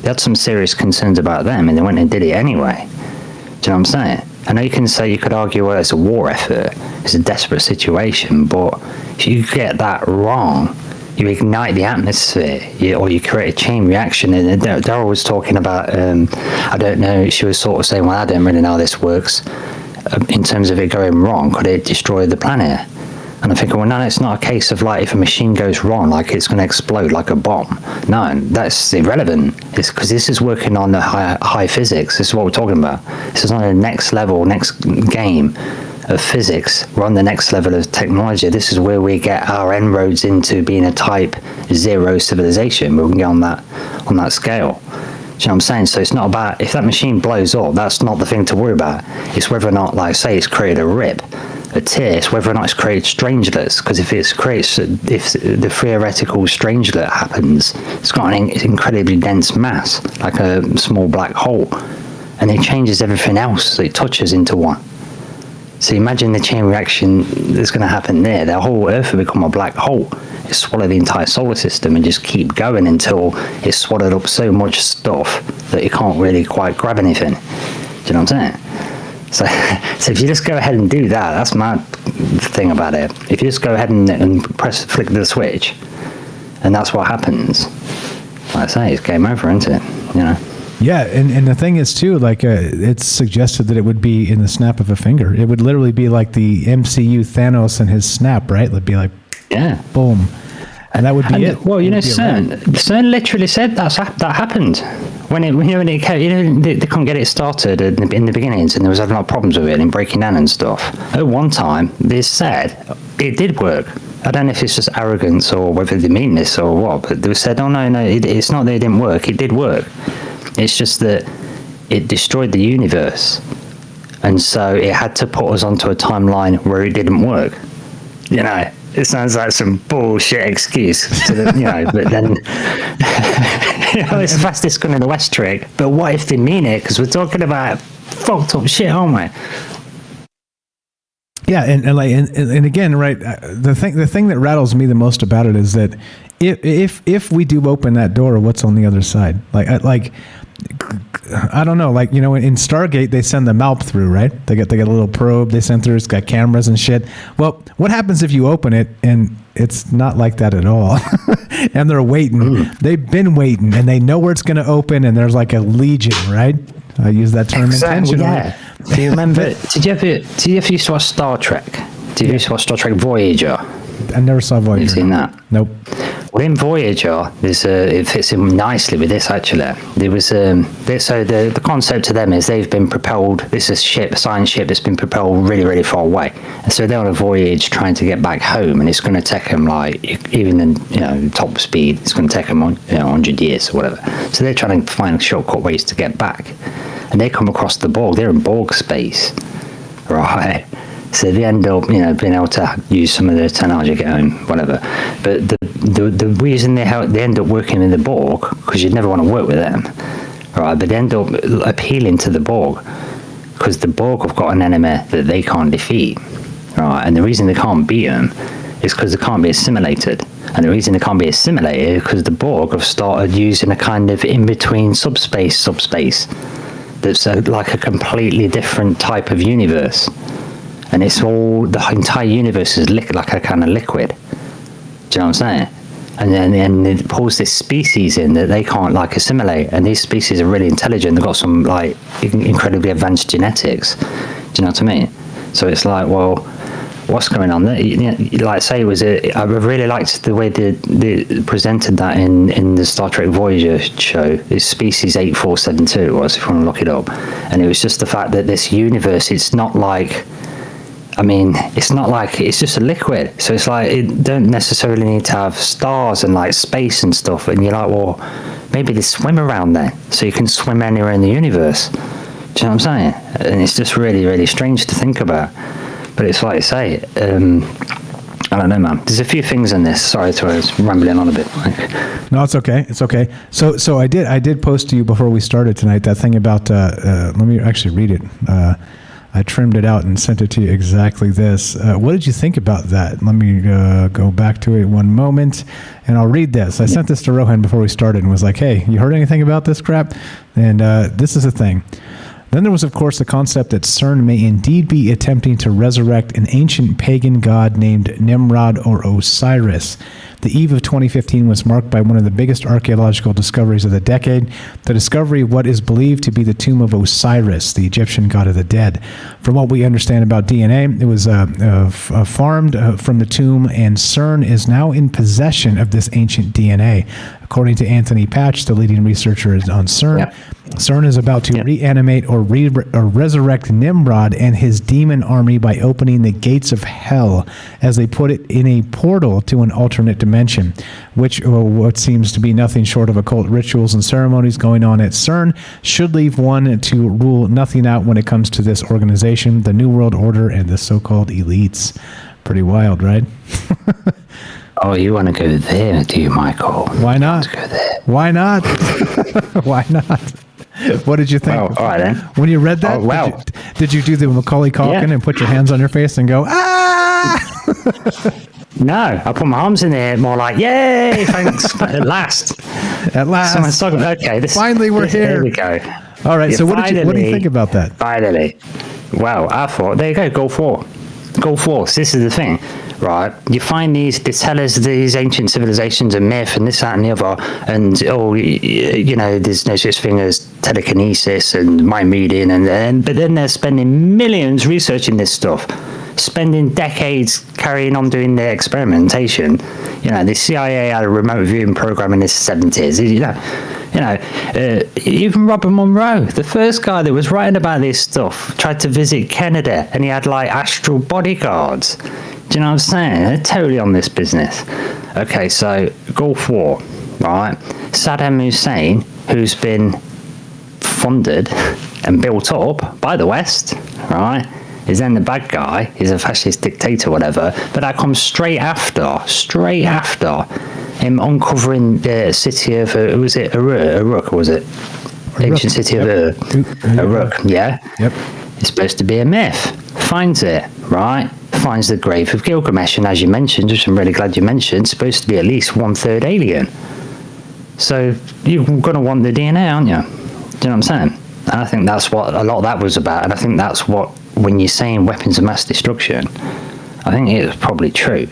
They had some serious concerns about them, and they went and did it anyway. Do you know what I'm saying? I know you could argue, well, it's a war effort, it's a desperate situation, but if you get that wrong, you ignite the atmosphere, or you create a chain reaction. And they're always talking about, I don't know, she was sort of saying, well, I don't really know how this works. In terms of it going wrong, could it destroy the planet? And I'm thinking, well, no, it's not a case of like if a machine goes wrong, like it's going to explode like a bomb. No, that's irrelevant. It's because this is working on the high physics. This is what we're talking about. This is on the next level, next game of physics. We're on the next level of technology. This is where we get our inroads into being a type 0 civilization, where we can get on that scale. Do you know what I'm saying? So it's not about, if that machine blows up, that's not the thing to worry about. It's whether or not, like say, it's created a rip, a tear, it's whether or not it's created strangelets. Because if the theoretical strangelet happens, it's got an incredibly dense mass, like a small black hole, and it changes everything else that it touches into one. So imagine the chain reaction that's going to happen there. The whole Earth will become a black hole. It swallow the entire solar system and just keep going until it's swallowed up so much stuff that it can't really quite grab anything. Do you know what I'm saying? So if you just go ahead and do that, that's my thing about it. If you just go ahead and flick the switch, and that's what happens, like I say, it's game over, isn't it? Yeah, and the thing is too, like it's suggested that it would be in the snap of a finger. It would literally be like the MCU Thanos and his snap, right? It'd be like, yeah, boom, and that would be it. Well, CERN literally said that happened. When they couldn't get it started in the beginnings, and there was a lot of problems with it and breaking down and stuff. At one time, they said it did work. I don't know if it's just arrogance or whether they mean this or what, but they said, oh no, it's not that it didn't work. It did work. It's just that it destroyed the universe, and so it had to put us onto a timeline where it didn't work. It sounds like some bullshit excuse, but then it's the fastest gun in the West trick. But what if they mean it? Because we're talking about fucked up shit, aren't we? Yeah, and again, right? The thing that rattles me the most about it is that if we do open that door, what's on the other side? Like I don't know, like, in Stargate, they send the MALP through, right? They get a little probe they send through. It's got cameras and shit. Well, what happens if you open it and it's not like that at all? And they're waiting. They've been waiting, and they know where it's going to open, and there's like a legion, right? I use that term intentionally. Yeah. Do you remember? Did you ever used to watch Star Trek? Did you used to watch Star Trek Voyager? I never saw Voyager. You've seen that? Nope. Well, in Voyager, it fits in nicely with this, actually. There was so the concept to them is they've been propelled. This is a science ship that's been propelled really, really far away, and so they're on a voyage trying to get back home, and it's going to take them like even in top speed, it's going to take them 100 years or whatever. So they're trying to find shortcut ways to get back, and they come across the Borg. They're in Borg space, right? So they end up, being able to use some of their technology, get home, whatever. But the reason they end up working with the Borg, because you'd never want to work with them, right? But they end up appealing to the Borg, because the Borg have got an enemy that they can't defeat, right? And the reason they can't beat them is because they can't be assimilated. And the reason they can't be assimilated is because the Borg have started using a kind of in-between subspace that's like a completely different type of universe. And it's all, the entire universe is like a kind of liquid. Do you know what I'm saying? And then it pulls this species in that they can't like assimilate. And these species are really intelligent. They've got some like incredibly advanced genetics. Do you know what I mean? So it's like, well, what's going on there? Like say I really liked the way they presented that in the Star Trek Voyager show. It's species 8472 it was, if you want to look it up. And it was just the fact that this universe, it's not like, it's just a liquid. So it's like, it don't necessarily need to have stars and like space and stuff. And you're like, well, maybe they swim around there. So you can swim anywhere in the universe. Do you know what I'm saying? And it's just really, really strange to think about. But it's like I say, I don't know, man. There's a few things in this. Sorry to rambling on a bit. No, it's okay. It's okay. So I did post to you before we started tonight that thing about, let me actually read it. I trimmed it out and sent it to you exactly this. What did you think about that? Let me go back to it one moment, and I'll read this. I sent this to Rohan before we started and was like, hey, you heard anything about this crap? And this is the thing. Then there was, of course, the concept that CERN may indeed be attempting to resurrect an ancient pagan god named Nimrod or Osiris. The eve of 2015 was marked by one of the biggest archaeological discoveries of the decade, the discovery of what is believed to be the tomb of Osiris, the Egyptian god of the dead. From what we understand about DNA, it was farmed from the tomb, and CERN is now in possession of this ancient DNA. According to Anthony Patch, the leading researcher on CERN, CERN is about to reanimate or resurrect Nimrod and his demon army by opening the gates of hell, as they put it, in a portal to an alternate dimension, which what seems to be nothing short of occult rituals and ceremonies going on at CERN should leave one to rule nothing out when it comes to this organization, the New World Order, and the so-called elites. Pretty wild, right? Oh, you want to go there, do you, Michael? Why not? Let's go there. Why not? Why not? What did you think? Well, all right then. When you read that, did you do the Macaulay Culkin and put your hands on your face and go, ah? No, I put my arms in the air more like, yay, thanks, at last. At last. Someone's talking, okay. Finally, we're here. There we go. All right, so what do you think about that? Finally. Well, I thought, there you go, Gulf War. Gulf Wars, this is the thing, right? You find they tell us these ancient civilizations are myth and this, that, and the other, and there's no such thing as telekinesis and mind reading, but then they're spending millions researching this stuff, spending decades carrying on doing their experimentation. The CIA had a remote viewing program in the 70s. Even Robert Monroe, the first guy that was writing about this stuff, tried to visit Kennedy, and he had like astral bodyguards. Do you know what I'm saying? They're totally on this business. Okay, so Gulf War, right? Saddam Hussein, who's been funded and built up by the West, right? Is then the bad guy. He's a fascist dictator, whatever. But that comes straight after him uncovering the city of, was it Uruk, or was it? Ancient city of Uruk, yeah? Yep. It's supposed to be a myth. Finds it, right? Finds the grave of Gilgamesh, and as you mentioned, which I'm really glad you mentioned, it's supposed to be at least 1/3 alien. So you're going to want the DNA, aren't you? Do you know what I'm saying? And I think that's what a lot of that was about, and I think that's what, when you're saying weapons of mass destruction, I think it was probably true.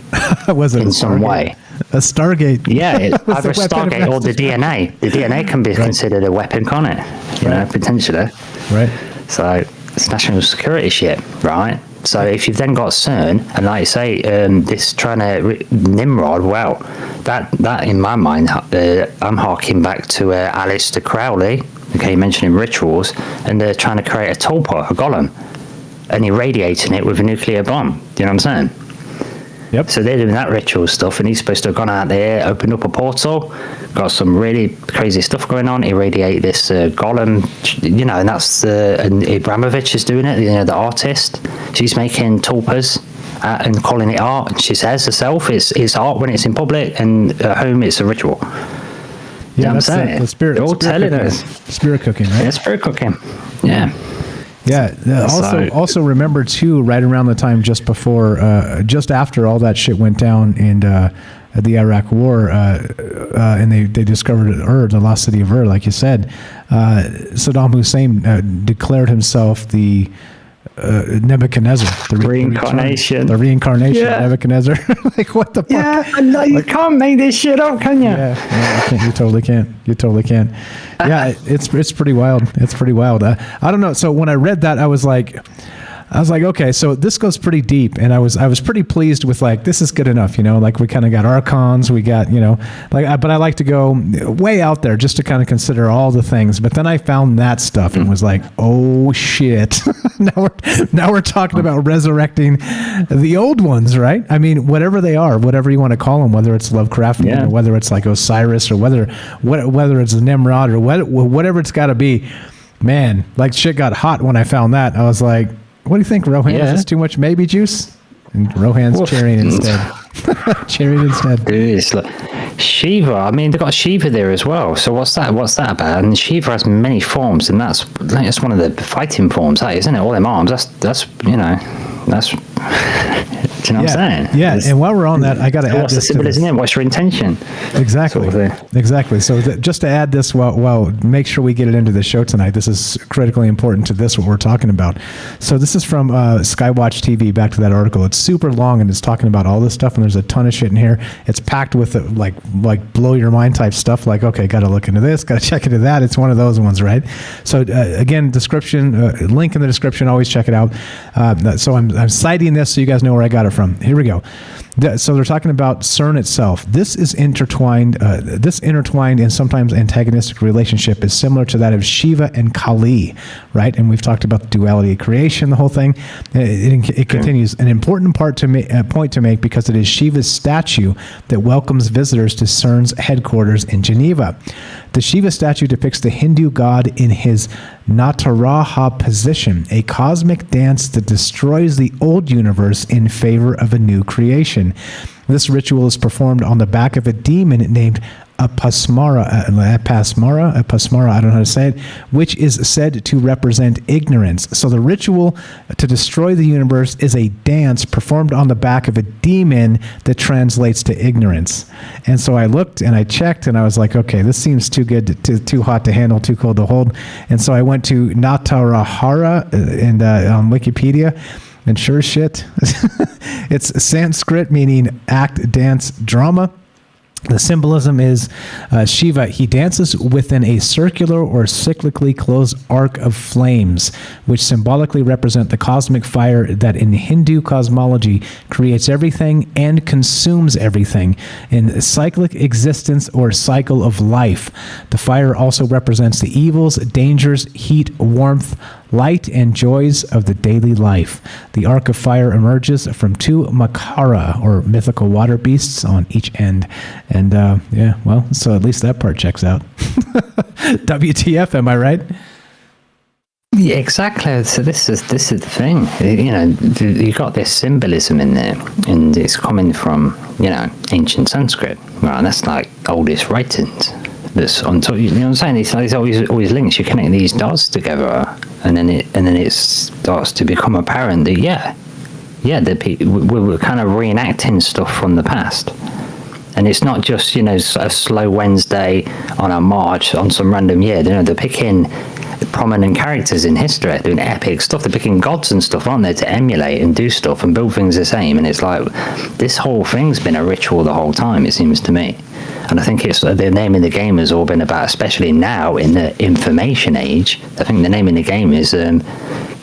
Was it in some way? A Stargate. Yeah, either a Stargate or the DNA. The DNA can be considered a weapon, can't it? You know, potentially. Right. So it's national security shit, right? So if you've then got CERN, and like I say, this trying to Nimrod, well, that in my mind, I'm harking back to Aleister Crowley, okay, mentioning rituals, and they're trying to create a tulpa, a golem, and irradiating it with a nuclear bomb. Do you know what I'm saying? Yep. So they're doing that ritual stuff, and he's supposed to have gone out there, opened up a portal, got some really crazy stuff going on, irradiate this golem, you know, and that's and Abramovich is doing it, you know, the artist. She's making tulpas and calling it art. And she says herself, it's art when it's in public, and at home it's a ritual. You know what I'm saying? The spirit. They're all telling cooking. us. Spirit cooking, right? Yeah, spirit cooking. Yeah. Yeah. Also remember too, right around the time just before, just after all that shit went down in the Iraq War, and they discovered the lost city of like you said, Saddam Hussein declared himself the Nebuchadnezzar, the reincarnation. The reincarnation of Nebuchadnezzar. Like, what the fuck? Yeah, I know you can't make this shit up, can you? Yeah, no, you totally can't. You totally can't. Yeah, it's pretty wild. It's pretty wild. I don't know. So when I read that, I was like, okay, so this goes pretty deep, and I was pretty pleased with, like, this is good enough, you know, like we kind of got archons, we got, you know, like, but I like to go way out there just to kind of consider all the things. But then I found that stuff and was like, oh shit, now we're talking about resurrecting the old ones, right? I mean, whatever they are, whatever you want to call them, whether it's Lovecraftian or whether it's like Osiris or whether it's Nimrod or whatever it's got to be, man, like shit got hot when I found that. I was like, what do you think, Rohan? Is this too much maybe juice? And Rohan's cheering instead. Cheering instead. Dude, it's like Shiva. I mean, they've got Shiva there as well. So what's that about? And Shiva has many forms, and that's one of the fighting forms, that isn't it? All them arms. That's you know, that's. Do you know what I'm saying? Yeah, and while we're on that, I got to add what's the symbolism in? What's your intention? Exactly. Sort of exactly. So just to add this, well, make sure we get it into the show tonight. This is critically important to this, what we're talking about. So this is from Skywatch TV, back to that article. It's super long, and it's talking about all this stuff, and there's a ton of shit in here. It's packed with like blow your mind type stuff, like, okay, got to look into this, got to check into that. It's one of those ones, right? So again, description, link in the description, always check it out. So I'm citing this so you guys know where I got it from. Here we go. So they're talking about CERN itself. This is intertwined. This intertwined and sometimes antagonistic relationship is similar to that of Shiva and Kali, right? And we've talked about the duality of creation, the whole thing. It continues. An important point to make because it is Shiva's statue that welcomes visitors to CERN's headquarters in Geneva. The Shiva statue depicts the Hindu god in his Nataraja position, a cosmic dance that destroys the old universe in favor of a new creation. This ritual is performed on the back of a demon named Apasmara, I don't know how to say it, which is said to represent ignorance. So the ritual to destroy the universe is a dance performed on the back of a demon that translates to ignorance. And so I looked and I checked and I was like, okay, this seems too good, too hot to handle, too cold to hold. And so I went to Natarahara and on Wikipedia. And sure as shit, it's Sanskrit meaning act, dance, drama. The symbolism is Shiva. He dances within a circular or cyclically closed arc of flames, which symbolically represent the cosmic fire that in Hindu cosmology creates everything and consumes everything in cyclic existence or cycle of life. The fire also represents the evils, dangers, heat, warmth, light, and joys of the daily life. The arc of fire emerges from two Makara, or mythical water beasts, on each end. And so at least that part checks out. WTF, am I right? Yeah, exactly. So this is the thing. You know, you got this symbolism in there, and it's coming from, you know, ancient Sanskrit. Right, that's like oldest writings. That's on top. You know what I'm saying? It's always links. You connect these dots together, and then it starts to become apparent that we're kind of reenacting stuff from the past. And it's not just, you know, a slow Wednesday on a march on some random year. You know, they're picking prominent characters in history, doing epic stuff. They're picking gods and stuff, aren't they, to emulate and do stuff and build things the same. And it's like, this whole thing's been a ritual the whole time, it seems to me. And I think it's the name in the game has all been about, especially now in the information age. I think the name in the game is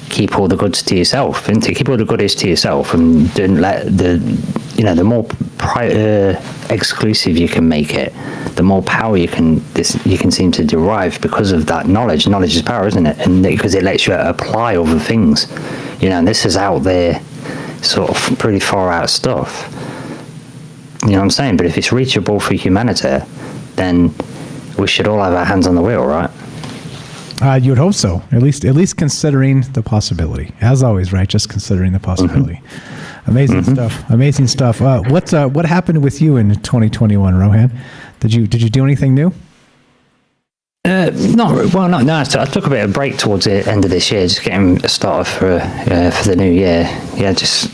keep all the goods to yourself, and to keep all the goodies to yourself, and don't let the more exclusive you can make it, the more power you can seem to derive because of that knowledge. Knowledge is power, isn't it? And because it lets you apply other things, and this is out there, sort of pretty far out stuff. You know what I'm saying? But if it's reachable for humanity, then we should all have our hands on the wheel, right? You would hope so. At least considering the possibility. As always, right? Just considering the possibility. Amazing stuff. Amazing stuff. What happened with you in 2021, Rohan? Did you do anything new? I took a bit of a break towards the end of this year, just getting started for the new year. Yeah, just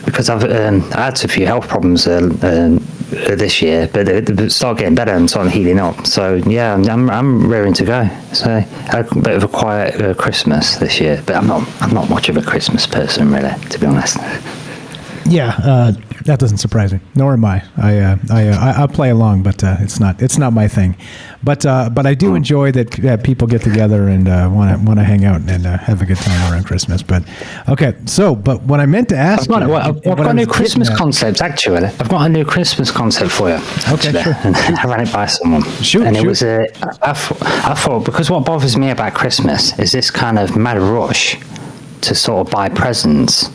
because I've had a few health problems this year, but they start getting better and starting healing up. So yeah, I'm raring to go. So I had a bit of a quiet Christmas this year, but I'm not much of a Christmas person, really, to be honest. Yeah, that doesn't surprise me. Nor am I. I play along, but it's not my thing. But I do enjoy that people get together and want to hang out and have a good time around Christmas. But okay, but what I meant to ask, I've got a new Christmas concept. Actually, I've got a new Christmas concept for you. Okay, sure. I ran it by someone. It was I thought, because what bothers me about Christmas is this kind of mad rush to sort of buy presents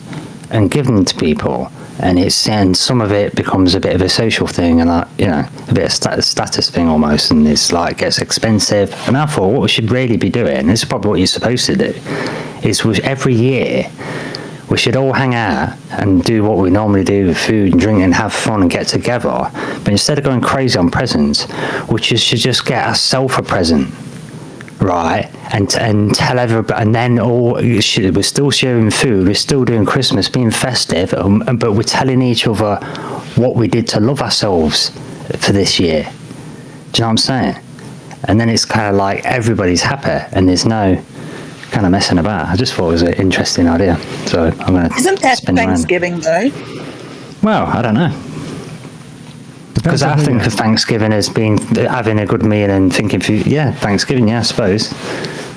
and give them to people, and some of it becomes a bit of a social thing, and a bit of status thing almost, and it's like gets expensive. And I thought what we should really be doing, and this is probably what you're supposed to do, is every year we should all hang out and do what we normally do with food and drink and have fun and get together. But instead of going crazy on presents, we should just get ourselves a present. Right, and tell everybody, and then we're still sharing food, we're still doing Christmas, being festive, but we're telling each other what we did to love ourselves for this year. Do you know what I'm saying? And then it's kind of like everybody's happy, and there's no kind of messing about. I just thought it was an interesting idea, so I'm going to. Isn't that Thanksgiving though? Well, I don't know. Because I think of Thanksgiving as being having a good meal and thinking, Thanksgiving, I suppose.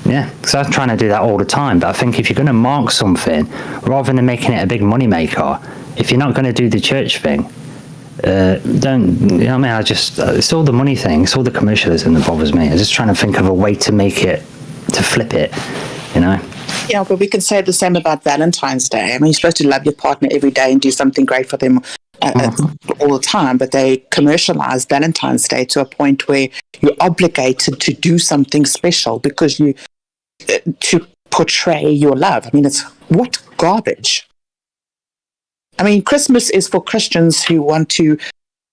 Yeah, because I'm trying to do that all the time. But I think if you're going to mark something, rather than making it a big money maker, if you're not going to do the church thing, don't. You know what I mean? It's all the money thing. It's all the commercialism that bothers me. I'm just trying to think of a way to make it, to flip it. Yeah, but we can say the same about Valentine's Day. I mean, you're supposed to love your partner every day and do something great for them all the time, but they commercialize Valentine's Day to a point where you're obligated to do something special because you to portray your love. I mean, it's what garbage. I mean, Christmas is for Christians who want to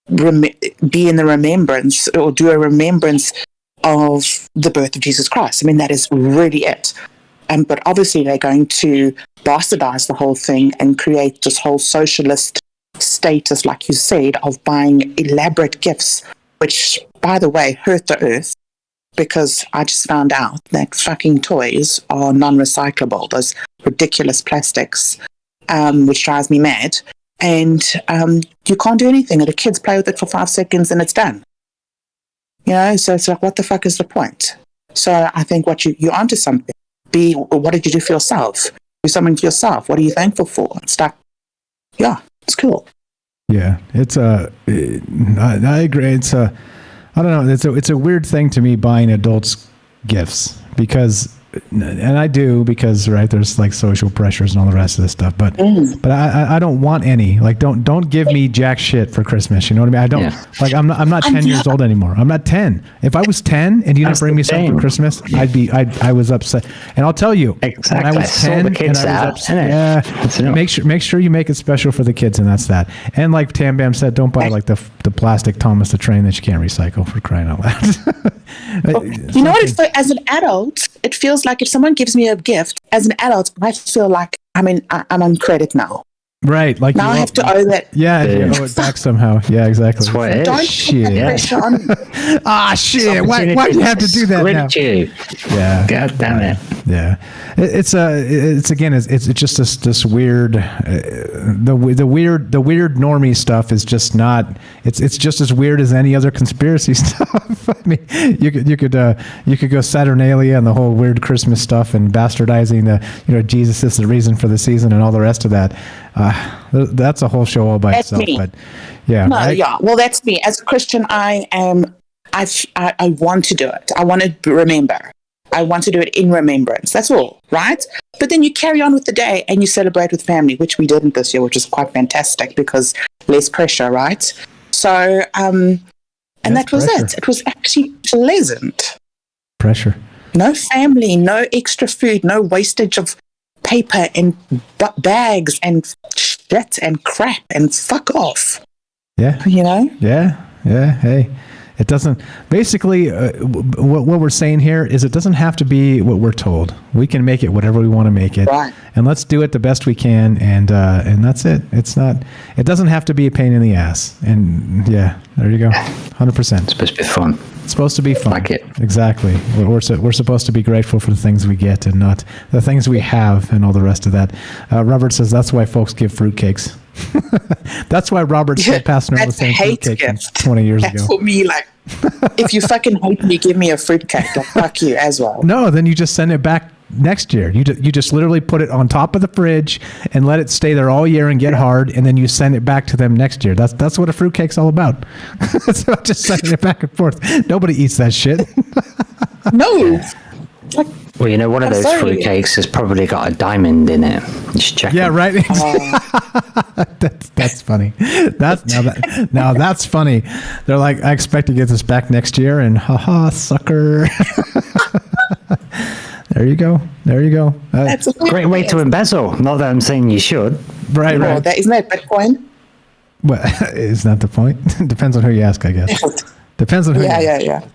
be in the remembrance or do a remembrance of the birth of Jesus Christ. I mean, that is really it. But obviously they're going to bastardize the whole thing and create this whole socialist status, like you said, of buying elaborate gifts, which, by the way, hurt the earth, because I just found out that fucking toys are non-recyclable, those ridiculous plastics, which drives me mad. And you can't do anything. The kids play with it for 5 seconds and it's done. So it's like, what the fuck is the point? So I think you're onto something. What did you do for yourself? Do something for yourself. What are you thankful for? It's like, it's cool. Yeah, I agree. I don't know. It's a weird thing to me buying adults gifts because and I do because there's like social pressures and all the rest of this stuff. But I don't want any. Like don't give me jack shit for Christmas. You know what I mean? I don't like. I'm not 10 years old anymore. I'm not 10. If I was 10 and you didn't bring me something for Christmas, I was upset. And I'll tell you, exactly. When I was 10 and I was upset. Make sure you make it special for the kids, and that's that. And like Tam Bam said, don't buy like the plastic Thomas the Train that you can't recycle, for crying out loud. You know what? As an adult, it feels like if someone gives me a gift, as an adult, I feel like I'm on credit now. Right, like now I have to owe that. Yeah, you owe it back somehow. Yeah, exactly. That's what it is. Don't Shit. put that pressure on me. Shit! Why do you have to do that now? You. Yeah. God damn it. Yeah. It's just this weird, the weird normie stuff is just not. It's just as weird as any other conspiracy stuff. I mean, you could go Saturnalia and the whole weird Christmas stuff and bastardizing Jesus is the reason for the season and all the rest of that. That's a whole show all by That's itself. me. But yeah, No, right? yeah. Well, that's me. As a Christian, I want to do it. I want to remember. I want to do it in remembrance. That's all, right? But then you carry on with the day and you celebrate with family, which we didn't this year, which is quite fantastic because less pressure, right? So, and that was it. It was actually pleasant. Pressure. No family, no extra food, no wastage of paper and bags and shit and crap and fuck off. Yeah. You know? Yeah. Hey, it doesn't. Basically, what we're saying here is it doesn't have to be what we're told. We can make it whatever we want to make it, right. And let's do it the best we can. And that's it. It's not. It doesn't have to be a pain in the ass. And yeah, there you go. 100%. It's supposed to be fun. It's supposed to be fun. Like it. Exactly. We're supposed to be grateful for the things we get and not the things we have and all the rest of that. Robert says that's why folks give fruitcakes. That's why Robert's still passing around the same fruitcake from 20 years ago. That's for me, like, if you fucking hate me, give me a fruitcake. Like, fuck you as well. No, then you just send it back next year. You just literally put it on top of the fridge and let it stay there all year and get hard, and then you send it back to them next year. That's what a fruitcake's all about. It's not just sending it back and forth. Nobody eats that shit. No. Well, you know, one of those fruitcakes has probably got a diamond in it. Just check. Yeah, right. That's funny. Now that's funny. They're like, I expect to get this back next year, and haha, sucker. There you go. That's a great way to embezzle. Not that I'm saying you should. Right. Isn't that Bitcoin? Well, isn't that the point? Depends on who you ask, I guess. Depends on who you ask.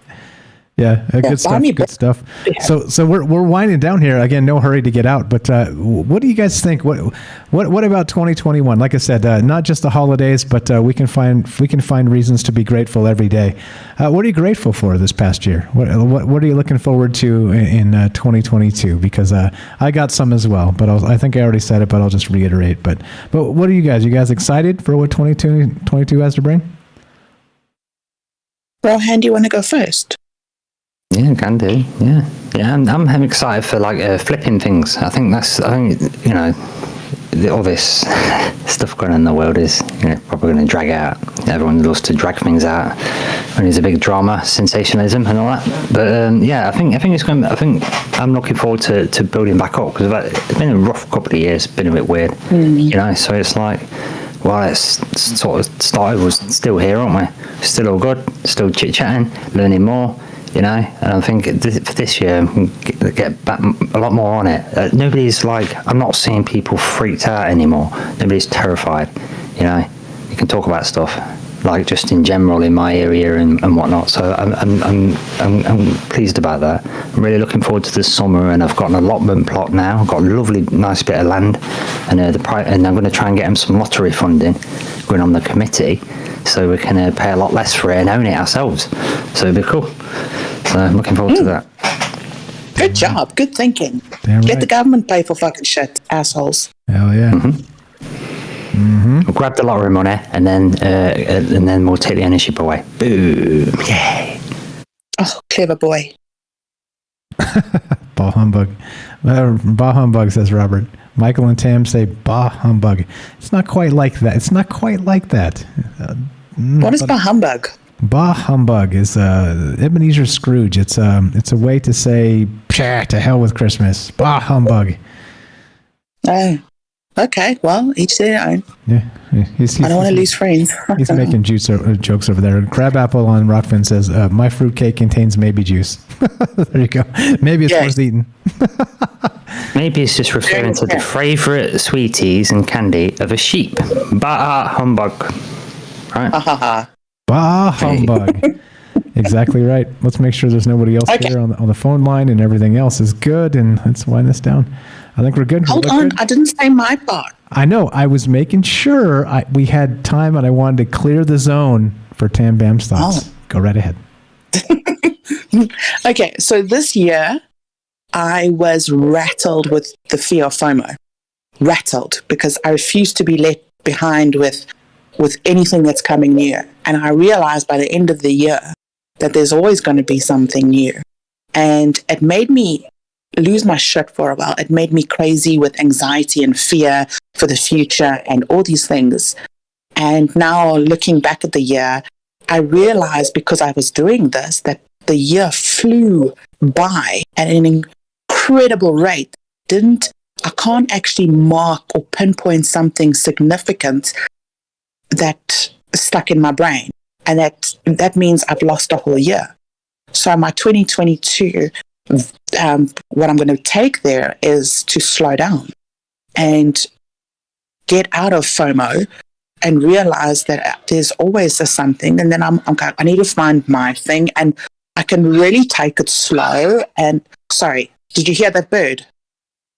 Yeah, good stuff. Good stuff. Yeah. So we're winding down here again. No hurry to get out. But what do you guys think? What about 2021? Like I said, not just the holidays, but we can find reasons to be grateful every day. What are you grateful for this past year? What are you looking forward to in 2022? Because I got some as well, but I think I already said it, but I'll just reiterate. But what are you guys? You guys excited for what 2022 has to bring? Rohan, do you want to go first? Yeah, can do. Yeah. I'm excited for like flipping things. I think you know, all this stuff going on in the world is probably going to drag out. Everyone loves to drag things out when there's a big drama, sensationalism, and all that. But I think it's going. I think I'm looking forward to building back up because it's been a rough couple of years. It's been a bit weird, So it's like, well, it's sort of started. We're still here, aren't we? Still all good. Still chit chatting, learning more. And I think for this year, get back a lot more on it. Nobody's like, I'm not seeing people freaked out anymore. Nobody's terrified. You can talk about stuff like just in general in my area and whatnot. So I'm pleased about that. I'm really looking forward to the summer, and I've got an allotment plot now. I've got a lovely, nice bit of land, and I'm going to try and get them some lottery funding going on the committee, so we can pay a lot less for it and own it ourselves. So it'd be cool. So I'm looking forward to that. Good job. Good thinking. Let the government pay for fucking shit, assholes. Hell yeah. We'll grab the lottery money and then we'll take the ownership away. Boom. Yay. Oh, clever boy. Bah humbug. Bah humbug, says Robert. Michael and Tam say bah humbug. It's not quite like that. What is bah humbug? Bah humbug is Ebenezer Scrooge. It's a way to say to hell with Christmas. Bah humbug. Oh, okay. Well, each their own. Yeah, I don't want to lose friends. He's making jokes over there. Crabapple on Rockfin says, "My fruitcake contains maybe juice." There you go. Maybe it's worth eating. Maybe it's just referring to the favourite sweeties and candy of a sheep. Bah humbug. Right. Bah humbug. Exactly right. Let's make sure there's nobody else here on the phone line, and everything else is good. And let's wind this down. I think we're good. Hold on. I didn't say my part. I know. I was making sure we had time, and I wanted to clear the zone for Tam Bam's thoughts. Go right ahead. Okay, so this year I was rattled with the fear of FOMO. Rattled, because I refuse to be left behind with anything that's coming new. And I realized by the end of the year that there's always going to be something new. And it made me lose my shit for a while. It made me crazy with anxiety and fear for the future and all these things. And now looking back at the year, I realized because I was doing this that the year flew by at an incredible rate. I can't actually mark or pinpoint something significant that stuck in my brain. And that means I've lost a whole year. So my 2022, what I'm going to take there is to slow down and get out of FOMO and realize that there's always a something. And then I need to find my thing, and I can really take it slow. And sorry, did you hear that bird?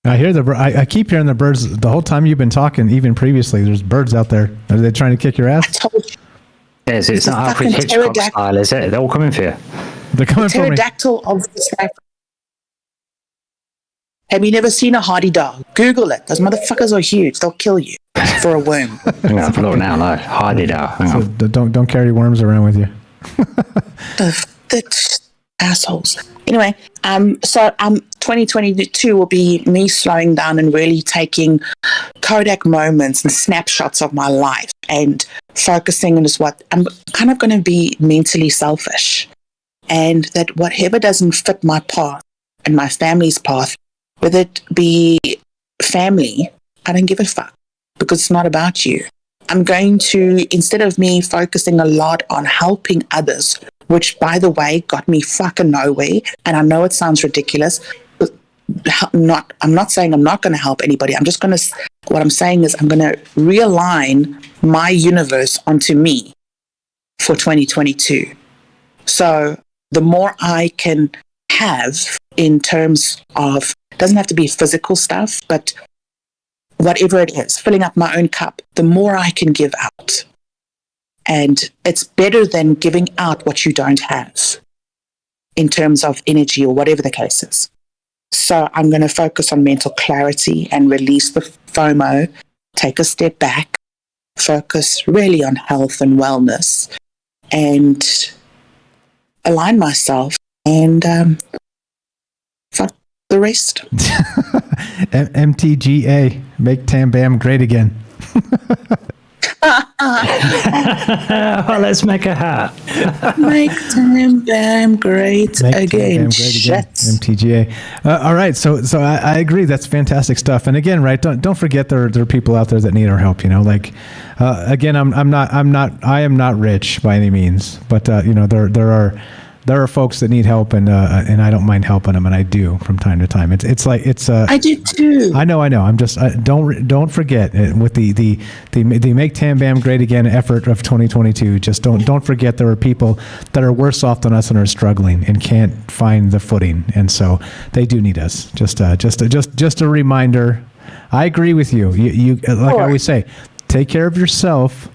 I hear I keep hearing the birds the whole time you've been talking, even previously. There's birds out there. Are they trying to kick your ass? I told you. Yes, it's not Alfred Hitchcock style, is it? They're all coming for you. They're coming for me. Pterodactyl of South Africa. Have you never seen a hardy dog? Google it. Those motherfuckers are huge. They'll kill you for a worm. No, look now, no. Hardy dog. So don't carry worms around with you. the assholes. Anyway, so 2022 will be me slowing down and really taking Kodak moments and snapshots of my life and focusing on what I'm kind of going to be mentally selfish, and that whatever doesn't fit my path and my family's path, whether it be family, I don't give a fuck, because it's not about you. I'm going to, instead of me focusing a lot on helping others, which, by the way, got me fucking nowhere. And I know it sounds ridiculous. But I'm not saying I'm not going to help anybody. What I'm saying is I'm going to realign my universe onto me for 2022. So the more I can have in terms of, it doesn't have to be physical stuff, but whatever it is, filling up my own cup, the more I can give out. And it's better than giving out what you don't have in terms of energy or whatever the case is. So I'm going to focus on mental clarity and release the FOMO, take a step back, focus really on health and wellness, and align myself, and fuck the rest. MTGA, make Tam Bam great again. Well, let's make a hat. Make Tam Bam great again. Shit. MTGA. All right, so I agree. That's fantastic stuff. And again, right? Don't forget there are people out there that need our help. You know, like again, I am not rich by any means, but you know, there are folks that need help, and I don't mind helping them, and I do from time to time. It's I do too. I know. I'm just don't forget with the Make Tam Bam Great Again effort of 2022. Just don't forget there are people that are worse off than us and are struggling and can't find the footing, and so they do need us. Just a reminder. I agree with you. You like I always say, take care of yourself,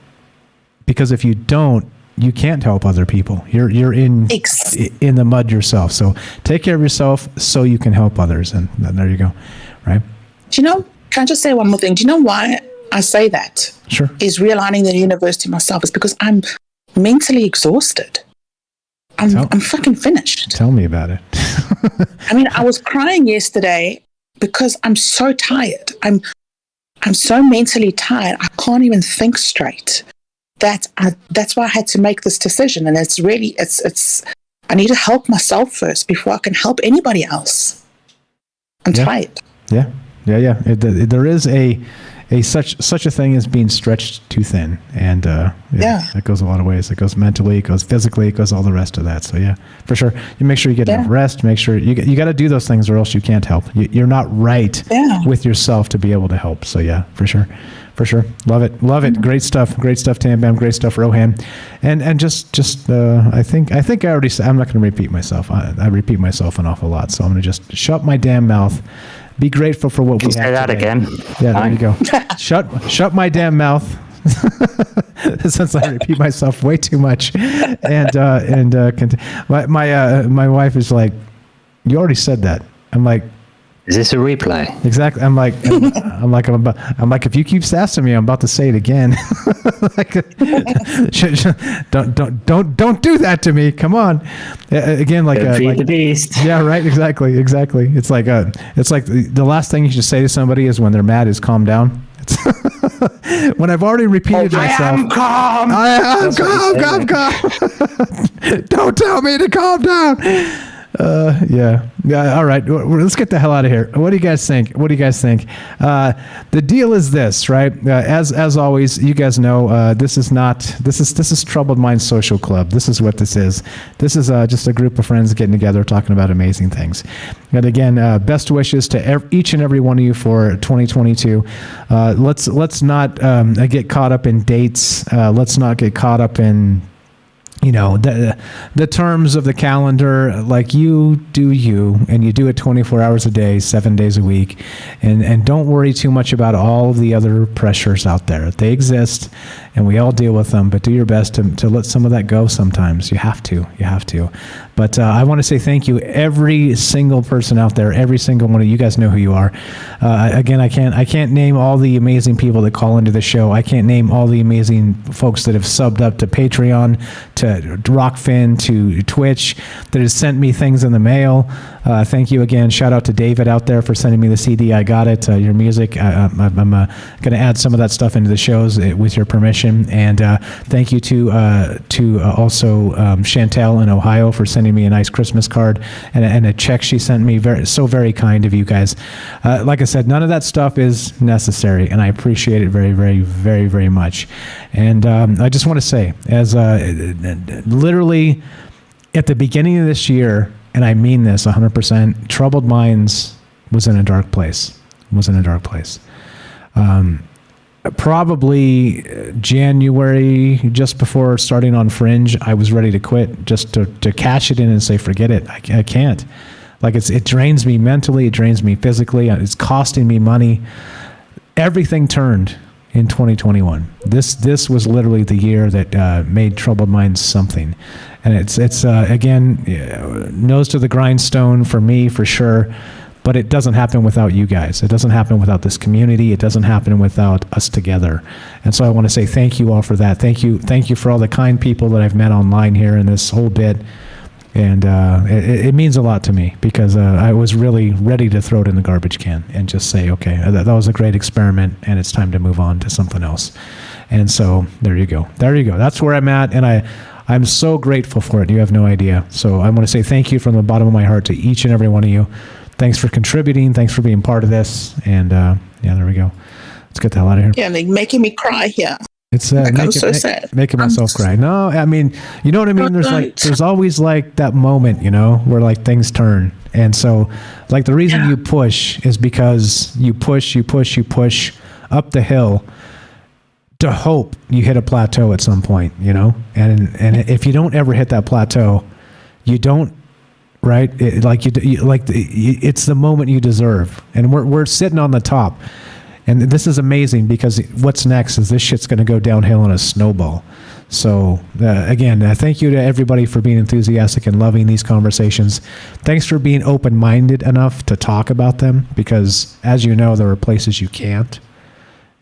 because if you don't, you can't help other people. You're in the mud yourself. So take care of yourself so you can help others. And there you go. Right. Do you know, can I just say one more thing? Do you know why I say that? Sure. Is realigning the universe to myself is because I'm mentally exhausted. I'm fucking finished. Tell me about it. I mean, I was crying yesterday because I'm so tired. I'm so mentally tired. I can't even think straight. That's why I had to make this decision, and it's really I need to help myself first before I can help anybody else. I'm tired. Yeah. There is a such a thing as being stretched too thin, and it goes a lot of ways. It goes mentally, it goes physically, it goes all the rest of that. So yeah, for sure, you make sure you get enough rest. Make sure you got to do those things, or else you can't help. You're not right with yourself to be able to help. So yeah, for sure. For sure. Love it. Great stuff, Tam Bam. Great stuff, Rohan. And just I think I already said, I'm not going to repeat myself. I repeat myself an awful lot. So I'm going to just shut my damn mouth be grateful for what we have. Say that today. again. Yeah, there you go. Shut my damn mouth. Since I repeat myself way too much, my wife is like, "You already said that." I'm like, "Is this a replay?" Exactly. I'm like, if you keep asking me, I'm about to say it again. Don't do that to me. Come on. Again, feed the beast. Yeah, right. Exactly. It's like the last thing you should say to somebody is when they're mad is calm down. When I've already repeated myself. I am calm. I am calm. Don't tell me to calm down. Yeah. All right. Let's get the hell out of here. What do you guys think? The deal is this, right? As always, you guys know, this is Troubled Minds Social Club. This is what this is. This is just a group of friends getting together, talking about amazing things. And again, best wishes to each and every one of you for 2022. Let's not get caught up in dates. Let's not get caught up in the terms of the calendar. Like, you do you, and you do it 24 hours a day, 7 days a week, and don't worry too much about all of the other pressures out there. They exist, and we all deal with them, but do your best to let some of that go sometimes. You have to. But I want to say thank you, every single person out there, every single one of you guys know who you are. Again, I can't name all the amazing people that call into the show. I can't name all the amazing folks that have subbed up to Patreon, to Rockfin, to Twitch, that has sent me things in the mail. Thank you again. Shout out to David out there for sending me the CD. I got it. Your music. I'm going to add some of that stuff into the shows with your permission. And thank you to also Chantel in Ohio for sending me a nice Christmas card and a check she sent me. Very kind of you guys. Like I said, none of that stuff is necessary, and I appreciate it very, very, very, very much. And I just want to say, as literally at the beginning of this year, and I mean this 100%, Troubled Minds was in a dark place. Probably January, just before starting on Fringe, I was ready to quit, just to cash it in and say, forget it. I can't. Like, it drains me mentally, it drains me physically, it's costing me money. Everything turned in 2021. This was literally the year that made Troubled Minds something. And it's again, nose to the grindstone for me, for sure. But it doesn't happen without you guys. It doesn't happen without this community. It doesn't happen without us together. And so I want to say thank you all for that. Thank you for all the kind people that I've met online here in this whole bit. And it means a lot to me, because I was really ready to throw it in the garbage can and just say, okay, that was a great experiment, and it's time to move on to something else. And so there you go. That's where I'm at, and I'm so grateful for it. You have no idea. So I want to say thank you from the bottom of my heart to each and every one of you. Thanks for contributing. Thanks for being part of this. And yeah, there we go. Let's get the hell out of here. Yeah, like making me cry here. It's I'm so sad. Making myself cry. No, I mean, you know what I mean? There's always like that moment, where like things turn. And so like the reason you push is because you push up the hill to hope you hit a plateau at some point, and if you don't ever hit that plateau, you don't, right? It's the moment you deserve. And we're sitting on the top. And this is amazing, because what's next is this shit's going to go downhill in a snowball. So again, thank you to everybody for being enthusiastic and loving these conversations. Thanks for being open-minded enough to talk about them, because as you know, there are places you can't.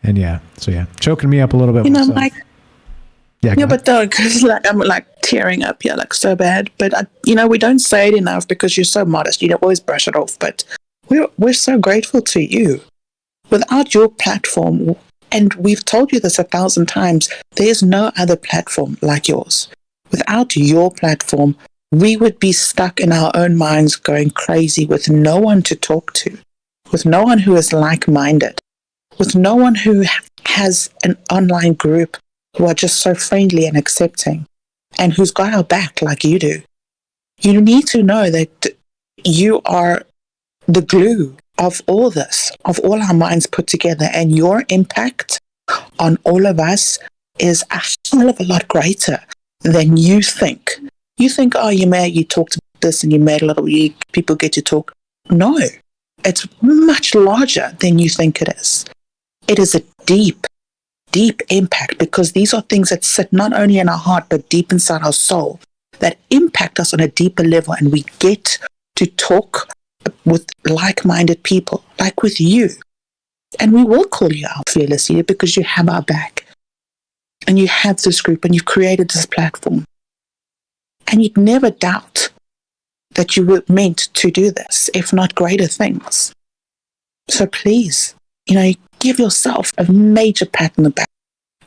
And choking me up a little bit. Mike. Yeah, but Doug, I'm like tearing up here, like so bad. But we don't say it enough, because you're so modest. You don't always brush it off. But we're so grateful to you. Without your platform, and we've told you this 1,000 times, there's no other platform like yours. Without your platform, we would be stuck in our own minds going crazy, with no one to talk to, with no one who is like-minded, with no one who has an online group who are just so friendly and accepting, and who's got our back like you do. You need to know that you are the glue of all this, of all our minds put together, and your impact on all of us is a hell of a lot greater than you think. You think, you talked about this and you made a little, people get to talk. No, It's much larger than you think it is. It is a deep, deep impact, because these are things that sit not only in our heart, but deep inside our soul, that impact us on a deeper level. And we get to talk with like-minded people, like with you. And we will call you our fearless leader because you have our back. And you have this group and you've created this platform. And you'd never doubt that you were meant to do this, if not greater things. So please, give yourself a major pat on the back.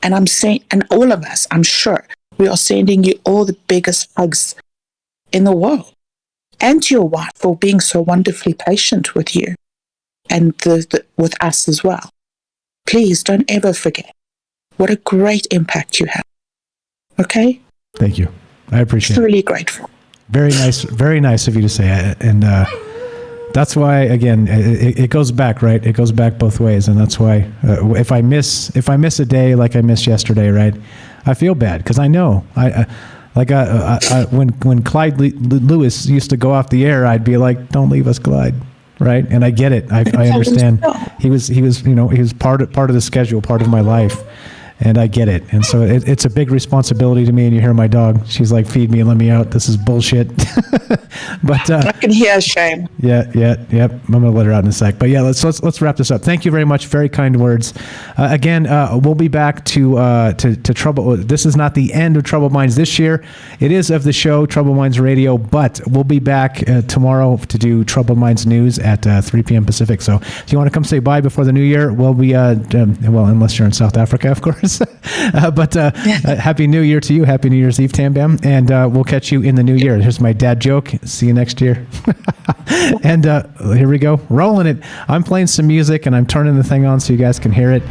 And I'm saying, and all of us, I'm sure, we are sending you all the biggest hugs in the world. And to your wife for being so wonderfully patient with you and with us as well. Please don't ever forget what a great impact you have. Okay? Thank you. I appreciate it. Really grateful. Very nice of you to say it. And that's why, again, it goes back, right? It goes back both ways. And that's why if I miss a day like I missed yesterday, right, I feel bad because I know. When Clyde Lewis used to go off the air, I'd be like, "Don't leave us, Clyde," right? And I get it. I understand. He was part of the schedule, part of my life, and I get it. And so it's a big responsibility to me. And you hear my dog; she's like, "Feed me and let me out. This is bullshit." But I can hear shame. Yep. I'm gonna let her out in a sec. But yeah, let's wrap this up. Thank you very much. Very kind words. Again, we'll be back to Trouble. This is not the end of Troubled Minds this year. It is of the show Troubled Minds Radio, but we'll be back tomorrow to do Troubled Minds news at 3 p.m. Pacific. So if you want to come say bye before the new year, we'll be unless you're in South Africa, of course. But Happy New Year to you. Happy New Year's Eve, Tam Bam, and we'll catch you in the new year. Here's my dad joke. See you next year. And here we go, rolling it. I'm playing some music and I'm turning the thing on so you guys can hear it.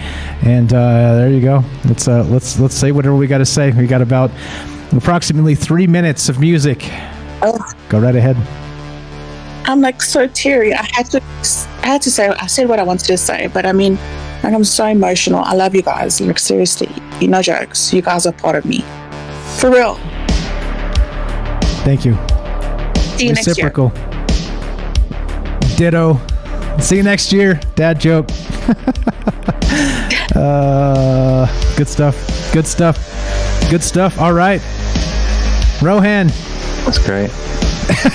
And there you go. Let's say whatever we got to say. We got about approximately 3 minutes of music. Go right ahead. I'm like so teary. I had to say. I said what I wanted to say, but I mean, like, I'm so emotional. I love you guys. Like, seriously, no jokes. You guys are part of me, for real. Thank you. See you Reciprocal. Next year. Ditto. See you next year. Dad joke. Good stuff. All right. Rohan. That's great.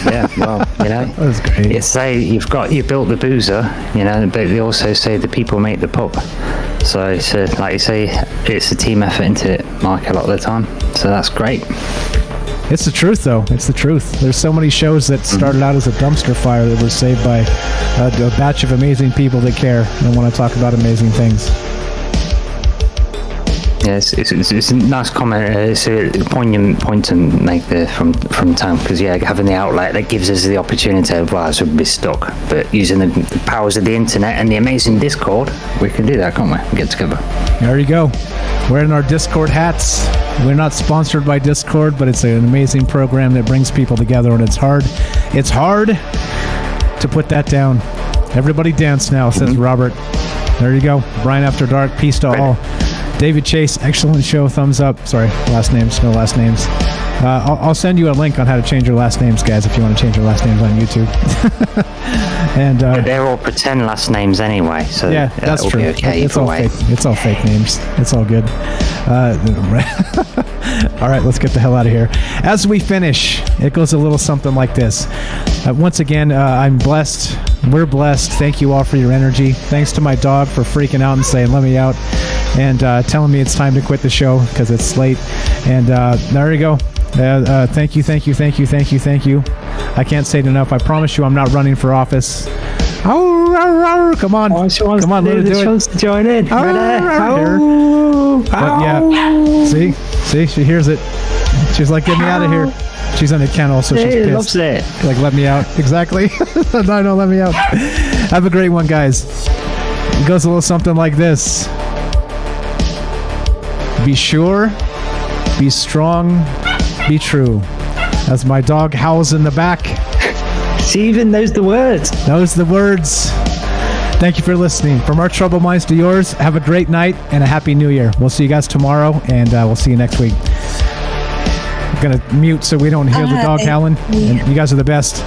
Yeah, well, that was great. You say you built the boozer, but they also say the people make the pub. So like you say, it's a team effort into it, Mark, a lot of the time. So that's great. It's the truth, though. It's the truth. There's so many shows that started out as a dumpster fire that was saved by a batch of amazing people that care and want to talk about amazing things. Yeah, it's a nice comment. It's a poignant point to make there from Tom, because having the outlet that gives us the opportunity. Otherwise, we'd be stuck. But using the powers of the internet and the amazing Discord, we can do that, can't we? Get together. There you go. Wearing our Discord hats. We're not sponsored by Discord, but it's an amazing program that brings people together, and it's hard. It's hard to put that down. Everybody dance now, says Robert. There you go. Brian After Dark. Peace to all. David Chase, excellent show, thumbs up. Sorry, last names, no last names. I'll send you a link on how to change your last names, guys, if you want to change your last names on YouTube. And they're all pretend last names anyway, so yeah, that's true. Okay, it's all fake. It's all fake names. It's all good. All right, let's get the hell out of here. As we finish, it goes a little something like this. Once again, I'm blessed. We're blessed. Thank you all for your energy. Thanks to my dog for freaking out and saying, "Let me out," and telling me it's time to quit the show because it's late. And there you go. Thank you. I can't say it enough. I promise you I'm not running for office. Come on. Come on, let her do it. She wants to join in. But yeah, see, she hears it. She's like, "Get me out of here." She's in a kennel, so she's pissed. Loves it. Like, let me out. Exactly. No, let me out. Have a great one, guys. It goes a little something like this. Be sure, be strong, be true. As my dog howls in the back. She even knows the words. Knows the words. Thank you for listening. From our Troubled Minds to yours, have a great night and a happy new year. We'll see you guys tomorrow, and we'll see you next week. I'm going to mute so we don't hear the dog howling. And you guys are the best.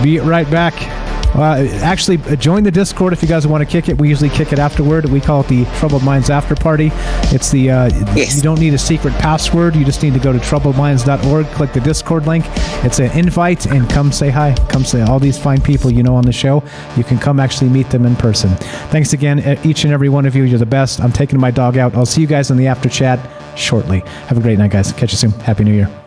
Be right back. Actually, join the Discord if you guys want to kick it. We usually kick it afterward. We call it the Troubled Minds After Party. It's the you don't need a secret password. You just need to go to troubledminds.org, click the Discord link. It's an invite, and come say hi. Come say all these fine people you know on the show. You can come actually meet them in person. Thanks again, each and every one of you. You're the best. I'm taking my dog out. I'll see you guys in the after chat shortly. Have a great night, guys. Catch you soon. Happy New Year.